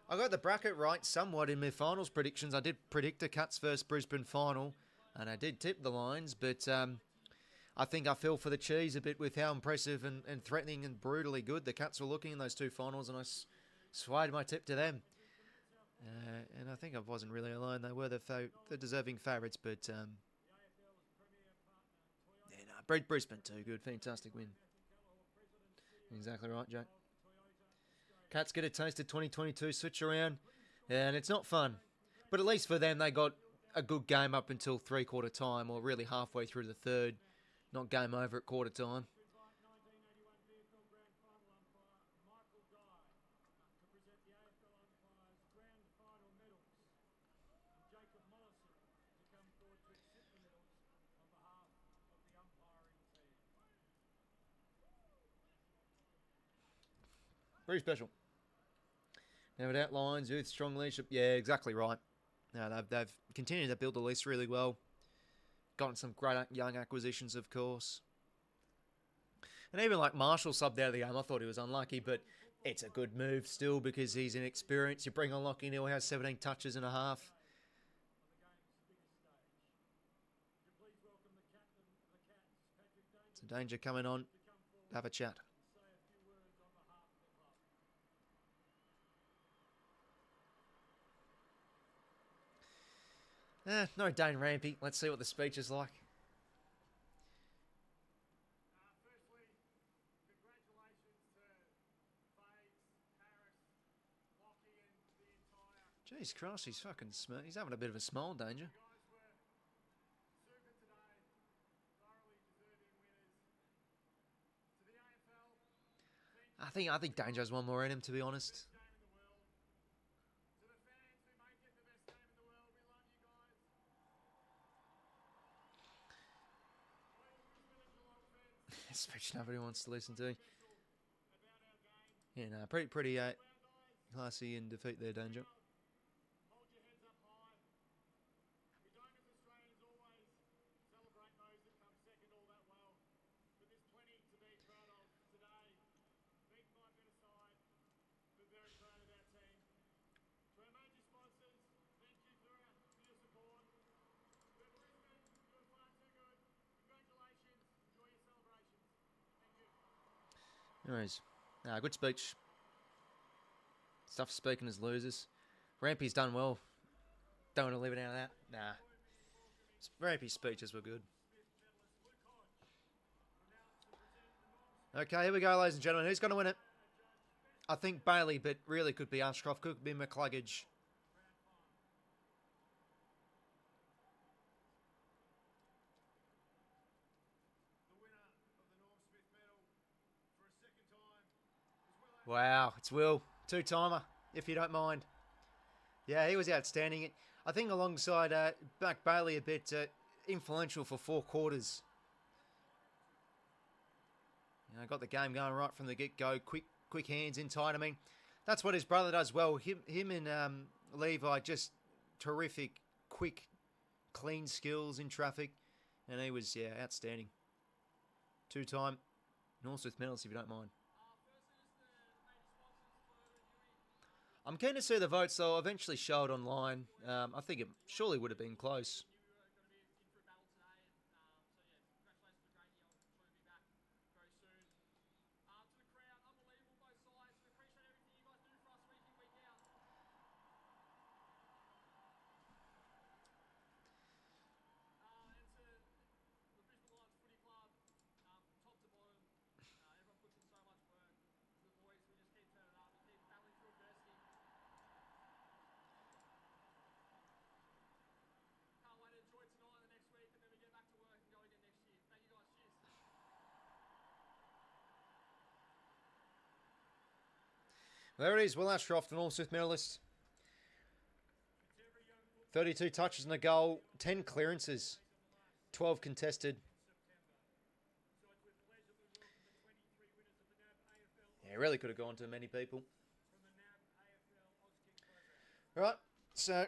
I got the bracket right somewhat in my finals predictions. I did predict a Cats versus Brisbane final, and I did tip the lines, but I think I fell for the cheese a bit with how impressive and threatening and brutally good the Cats were looking in those two finals, and I swayed my tip to them. And I think I wasn't really alone. They were the deserving favourites, but Brisbane too good. Fantastic win. Exactly right, Jack. Cats get a taste of 2022 switch around, and it's not fun. But at least for them, they got a good game up until three-quarter time, or really halfway through the third. Not game over at quarter time. Very special. Now it outlines youth, strong leadership. Yeah, exactly right. Now they've continued to build the list really well. Gotten some great young acquisitions, of course. And even like Marshall subbed out of the game, I thought he was unlucky, but it's a good move still because he's inexperienced. You bring on Lachie Neale, has 17 touches and a half. It's a danger coming on. Have a chat. No Dane Rampy. Let's see what the speech is like. Jeez Christ, he's fucking smart. He's having a bit of a smile, Danger. I think Danger has one more in him, to be honest. Speech nobody wants to listen to. Yeah, no, pretty classy in defeat there, Danger. Anyways, good speech. Stuff speaking as losers. Rampy's done well. Don't want to leave it out of that. Nah. Rampy's speeches were good. Okay, here we go, ladies and gentlemen. Who's going to win it? I think Bailey, but really could be Ashcroft, could be 𝐸𝐿𝐼𝐴𝐺𝐝. Wow, it's Will. Two-timer, if you don't mind. Yeah, he was outstanding. I think alongside Mac Bailey a bit influential for 4 quarters. You know, got the game going right from the get-go. Quick hands in tight. I mean, that's what his brother does well. Him and Levi, just terrific, quick, clean skills in traffic. And he was, outstanding. 2-time 𝐼𝐴𝐺𝐸 medalist, if you don't mind. I'm keen to see the votes, though. I'll eventually show it online. I think it surely would have been close. There it is, Will Ashcroft, an All-Smith medalist. 32 touches and a goal, 10 clearances, 12 contested. Yeah, really could have gone to many people. All right, so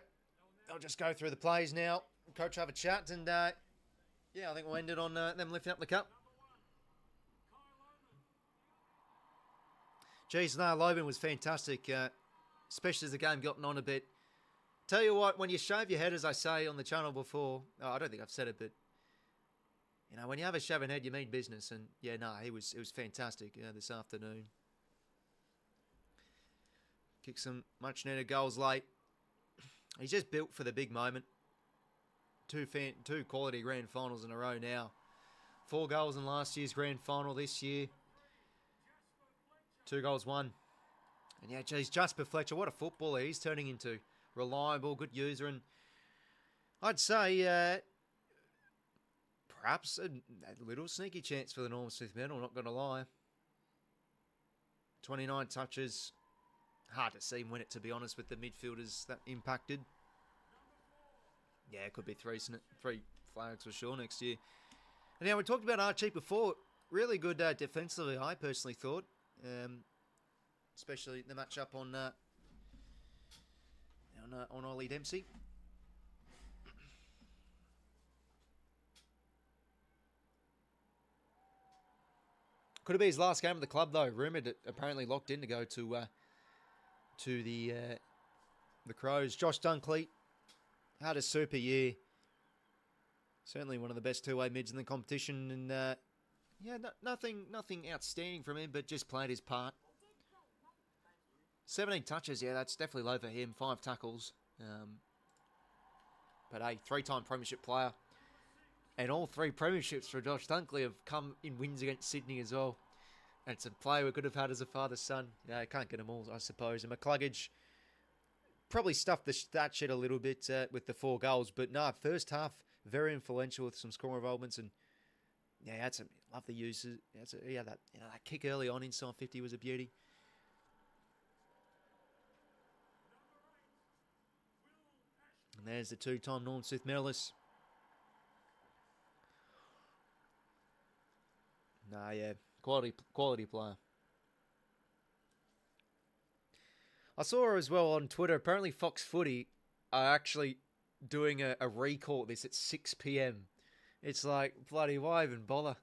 I'll just go through the plays now. Coach, have a chat, and I think we'll end it on them lifting up the cup. Geez, no, Loban was fantastic, especially as the game got on a bit. Tell you what, when you shave your head, as I say on the channel before, I don't think I've said it, but you know, when you have a shaven head, you mean business. And yeah, no, it was fantastic this afternoon. Kicked some much needed goals late. He's just built for the big moment. Two quality grand finals in a row now. 4 goals in last year's grand final this year. 2 goals, 1. And yeah, geez, 𝐸𝐿𝐼𝐴𝐺𝐸, what a footballer he's turning into. Reliable, good user, and I'd say perhaps a little sneaky chance for the Norm Smith medal, not going to lie. 29 touches. Hard to see him win it, to be honest, with the midfielders that impacted. Yeah, it could be 3 flags for sure next year. And now we talked about 𝐸𝐼𝐴𝐺𝐸 before. Really good defensively, I personally thought. Especially the matchup on Ollie Dempsey. Could have been his last game of the club, though. Rumoured, apparently locked in to go to the Crows. Josh Dunkley had a super year. Certainly one of the best two-way mids in the competition, and nothing outstanding from him, but just played his part. 17 touches, yeah, that's definitely low for him. 5 tackles. But a 3-time premiership player. And all 3 premierships for Josh Dunkley have come in wins against Sydney as well. And it's a player we could have had as a father-son. Yeah, I can't get them all, I suppose. And 𝐸𝐿𝐼𝐴𝐺𝐸 probably stuffed the stat sheet a little bit with the 4 goals. But no, first half, very influential with some scoring involvements. And Yeah, love the uses. Yeah, that kick early on inside 50 was a beauty. And there's the two-time Norm Smith medalist. Nah, yeah, quality player. I saw her as well on Twitter. Apparently, Fox Footy are actually doing a recall of this at 6 p.m. It's like, bloody, why even bother?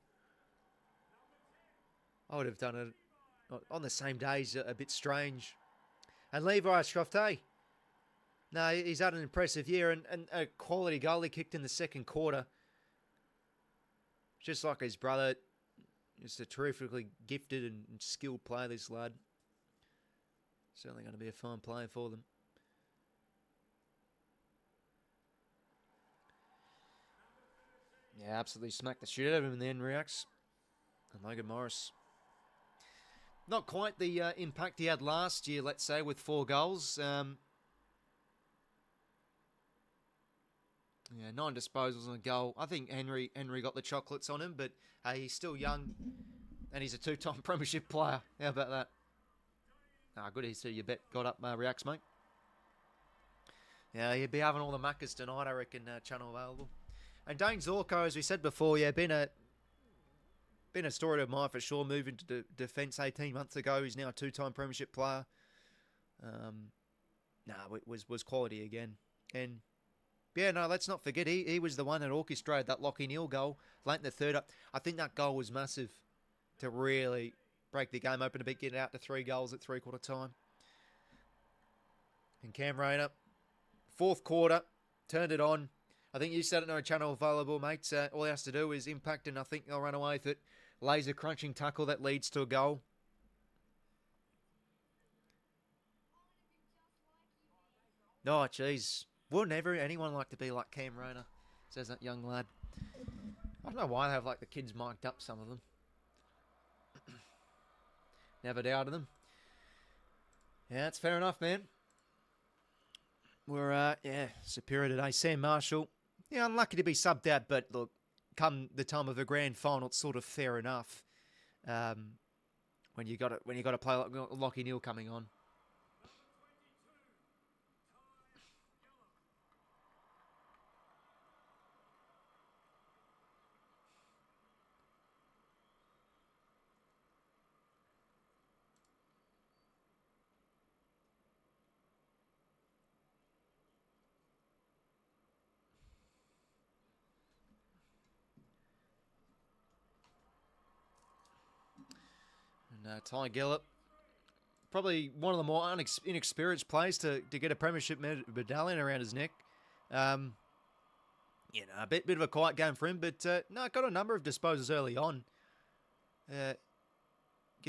I would have done it on the same day. Is a bit strange. And 𝐼𝐴, no, he's had an impressive year and a quality goal he kicked in the second quarter. Just like his brother, just a terrifically gifted and skilled player, this lad. Certainly going to be a fine player for them. Yeah, absolutely smacked the shit out of him in the end, Reacts. And Logan Morris. Not quite the impact he had last year, let's say, with 4 goals. Yeah, 9 disposals and a goal. I think Henry got the chocolates on him, but he's still young, and he's a 2-time premiership player. How about that? Good to see your bet got up, Reacts, mate. Yeah, he'll be having all the Maccas tonight, I reckon, channel available. And Dane Zorko, as we said before, yeah, been a story to admire for sure, moving to defence 18 months ago. He's now a 2-time premiership player. It was quality again. And yeah, no, let's not forget, he was the one that orchestrated that 𝐼𝐴 goal late in the third up. I think that goal was massive to really break the game open a bit, get out to 3 goals at three-quarter time. And Cam Rayner, 4th quarter, turned it on. I think you said it on our channel available, mates. All he has to do is impact, and I think they'll run away with it. Laser crunching tackle that leads to a goal. Oh, jeez. Wouldn't anyone like to be like Cam Rayner, says that young lad. I don't know why they have like the kids mic'd up, some of them. Never doubted them. Yeah, that's fair enough, man. We're, superior today. Sam Marshall. Yeah, unlucky to be subbed out, but look, come the time of a grand final, it's sort of fair enough. When you got to play like 𝐼𝐴 𝐐𝐞 coming on. And 𝐼𝐴, probably one of the more inexperienced players to get a premiership medallion around his neck. A bit of a quiet game for him, but got a number of disposals early on. Getting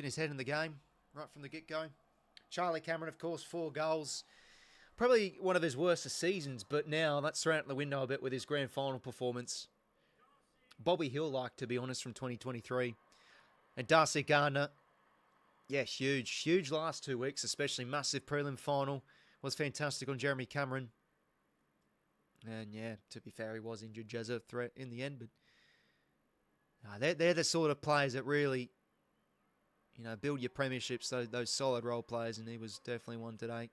his head in the game right from the get-go. Charlie Cameron, of course, 4 goals. Probably one of his worst of seasons, but now that's thrown out the window a bit with his grand final performance. Bobby Hill-like, to be honest, from 2023. And Darcy Gardner, yeah, huge last 2 weeks, especially massive prelim final. Was fantastic on Jeremy Cameron. And yeah, to be fair, he was injured as a threat in the end. But they're the sort of players that really, build your premierships, those solid role players, and he was definitely one today.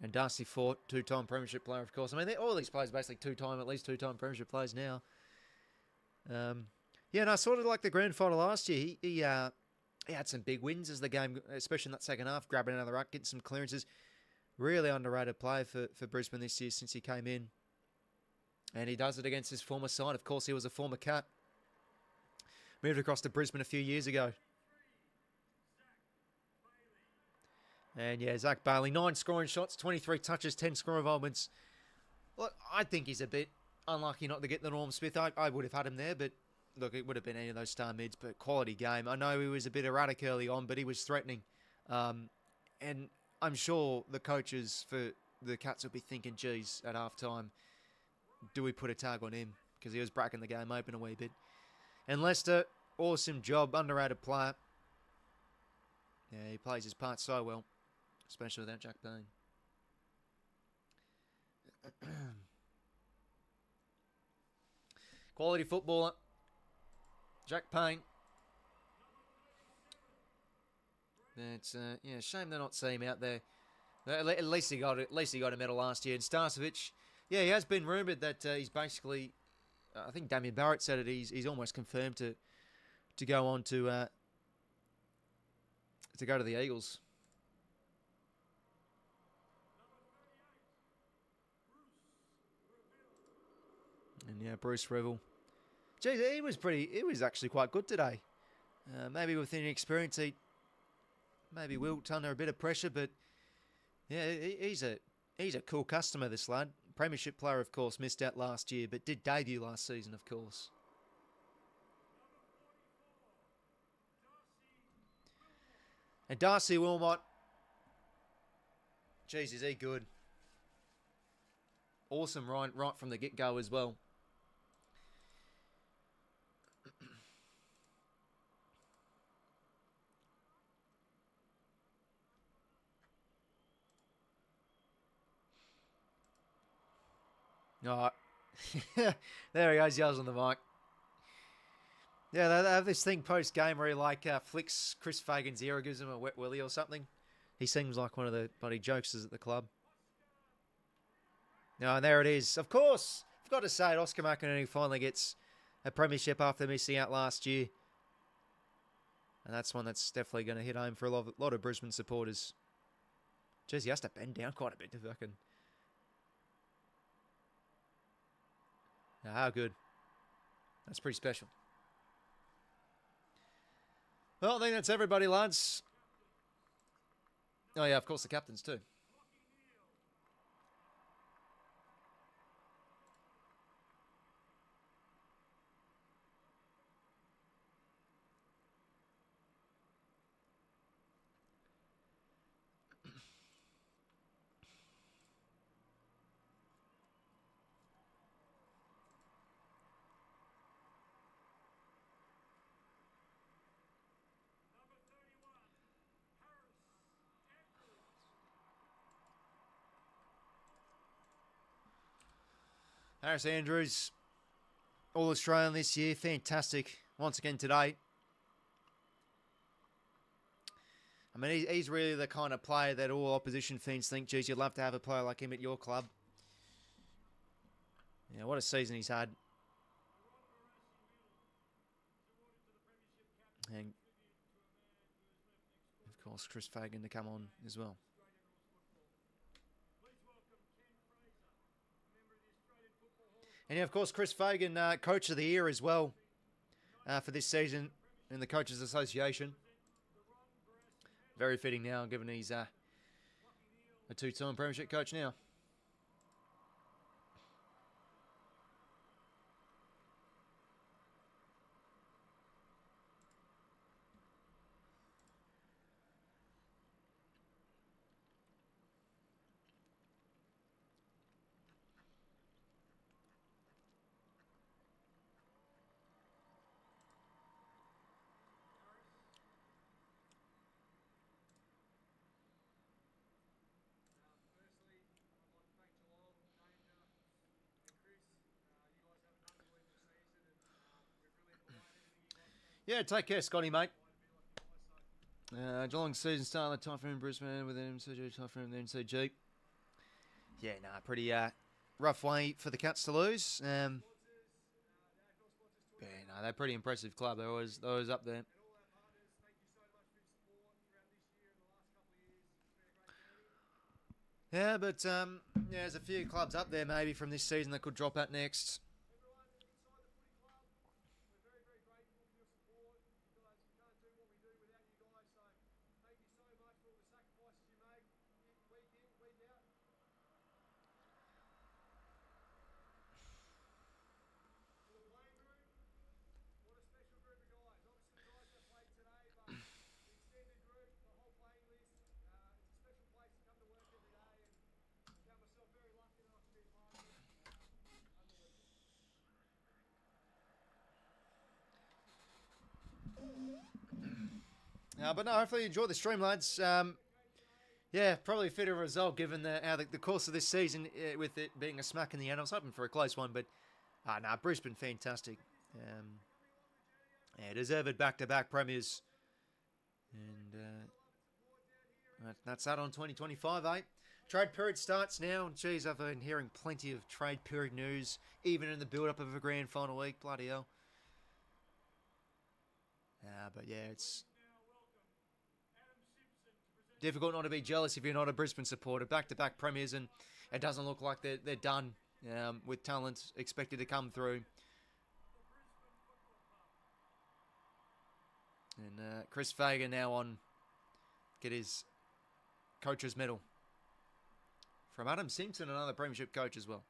And Darcy Fort, 2-time premiership player, of course. I mean, all these players are basically at least two-time premiership players now. Sort of like the grand final last year. He had some big wins as the game, especially in that second half, grabbing another ruck, getting some clearances. Really underrated player for Brisbane this year since he came in. And he does it against his former side. Of course, he was a former Cat. Moved across to Brisbane a few years ago. And yeah, Zach Bailey, 9 scoring shots, 23 touches, 10 score involvements. Look, I think he's a bit unlucky not to get the Norm Smith. I would have had him there, but look, it would have been any of those star mids, but quality game. I know he was a bit erratic early on, but he was threatening. And I'm sure the coaches for the Cats will be thinking, geez, at halftime, do we put a tag on him? Because he was breaking the game open a wee bit. And Lester, awesome job, underrated player. Yeah, he plays his part so well, especially without Jack Bain. Quality footballer. Jack Payne. It's yeah, shame they're not seeing him out there. At least he got a medal last year. And 𝐼𝐶, yeah, he has been rumoured that he's basically, I think Damien Barrett said it. He's almost confirmed to go on to go to the Eagles. And yeah, 𝐵ruce 𝐴𝐵𝐿. He was actually quite good today. Maybe with any experience, maybe 𝐓𝐡𝐞 under a bit of pressure, but yeah, he's a cool customer, this lad. Premiership player, of course, missed out last year, but did debut last season, of course. And 𝐼𝐶 𝐼𝐿𝐴. Jeez, is he good. Awesome right from the get-go as well. Oh, there he goes, yells on the mic. Yeah, they have this thing post-game where he flicks Chris Fagan's ear or gives him a wet willy or something. He seems like one of the bloody jokesters at the club. No, and there it is. Of course, forgot to say it, 𝐷𝐶𝐞 𝐎𝐥𝐝 finally gets a premiership after missing out last year. And that's one that's definitely going to hit home for a lot of Brisbane supporters. Jeez, he has to bend down quite a bit to fucking... Now, how good. That's pretty special. Well, I think that's everybody, lads. Oh, yeah, of course, the captains too. Harris Andrews, All-Australian this year. Fantastic. Once again today. I mean, he's really the kind of player that all opposition fans think, geez, you'd love to have a player like him at your club. Yeah, what a season he's had. And, of course, Chris Fagan to come on as well. And, yeah, of course, Chris Fagan, Coach of the Year as well for this season in the Coaches Association. Very fitting now, given he's a two-time premiership coach now. Yeah, take care, Scotty, mate. Geelong season started the typhoon in Brisbane with an MCG typhoon and the MCG. Yeah, pretty rough way for the Cats to lose. Yeah, they're a pretty impressive club. They're always up there. Yeah, but yeah, there's a few clubs up there maybe from this season that could drop out next. But no, hopefully you enjoy the stream, lads. Yeah, probably a fitter result given how the course of this season, with it being a smack in the end. I was hoping for a close one, but Brisbane, fantastic. Yeah, deserved back-to-back premiers. And that's that on 2025, eh? Trade period starts now. And geez, I've been hearing plenty of trade period news, even in the build-up of a grand final week. Bloody hell. But yeah, it's difficult not to be jealous if you're not a Brisbane supporter. Back-to-back premiers, and it doesn't look like they're done with talent expected to come through. And 𝐓𝐴 now on get his coach's medal from Adam Simpson, another premiership coach as well.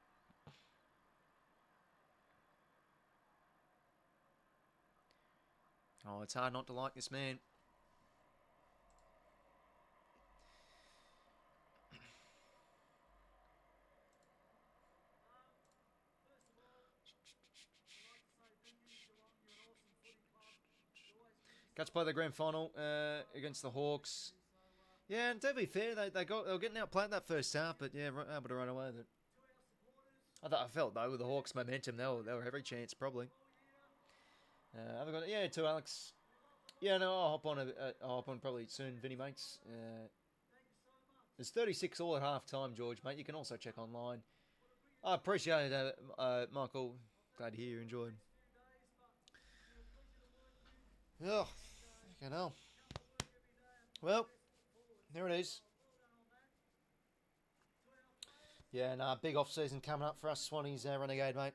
Oh, it's hard not to like this man. 𝐴FL play the grand final against the Hawks. Yeah, and to be fair, they were getting outplayed that first half, but yeah, able to run away with it. I felt though with the Hawks' momentum, they were every chance probably. Have I got it? Yeah, to Alex. Yeah, no, I'll hop on probably soon, Vinny mates. There's 36 all at half time, George, mate. You can also check online. I appreciate it, Michael. Glad to hear you enjoyed. Oh, fucking hell. Well, there it is. Yeah, nah, big off-season coming up for us Swannies, Renegade, mate.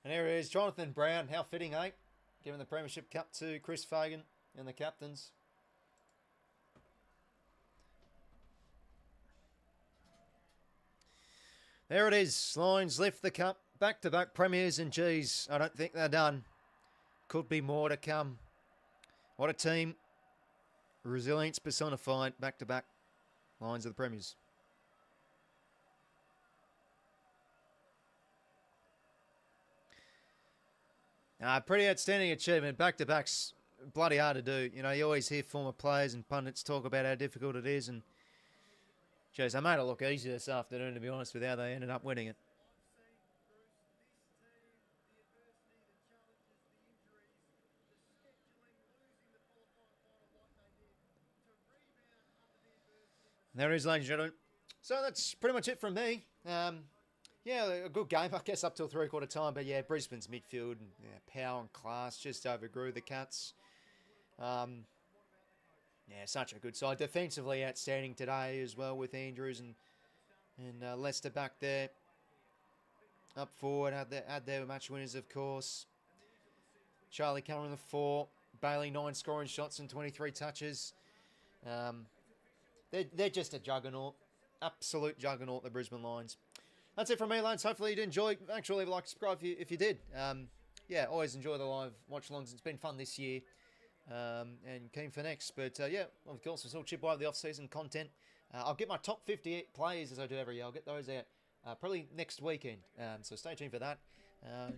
And here it is, Jonathan Brown. How fitting, eh? Giving the Premiership Cup to 𝐓𝐴 and the captains. There it is. Lions lift the cup. Back-to-back premiers, and geez, I don't think they're done. Could be more to come. What a team. Resilience personified. Back-to-back Lions of the premiers. Pretty outstanding achievement. Back-to-backs, bloody hard to do. You know, you always hear former players and pundits talk about how difficult it is. And, geez, they made it look easy this afternoon, to be honest with how they ended up winning it. There it is, ladies and gentlemen. So that's pretty much it from me. Yeah, a good game, I guess, up till three-quarter time. But, yeah, Brisbane's midfield, and, power and class just overgrew the Cats. Yeah, such a good side. Defensively outstanding today as well with Andrews and Lester back there. Up forward, had their match winners, of course. Charlie Cameron, the 4. Bailey, 9 scoring shots and 23 touches. They're just a juggernaut. Absolute juggernaut, the Brisbane Lions. That's it from me, lads. Hopefully you did enjoy. Make sure leave a like, subscribe if you did. Yeah, always enjoy the live watch-alongs. It's been fun this year. And keen for next. But, yeah, of course, we'll still chip away with the off-season content. I'll get my top 50 players as I do every year. I'll get those out probably next weekend. So stay tuned for that.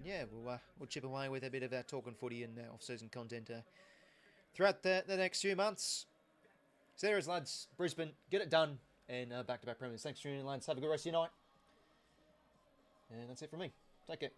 Yeah, we'll chip away with a bit of our talking footy and off-season content throughout the next few months. So there is, lads. Brisbane, get it done. And back-to-back premiers. Thanks for tuning in, lads. Have a good rest of your night. And that's it from me. Take care.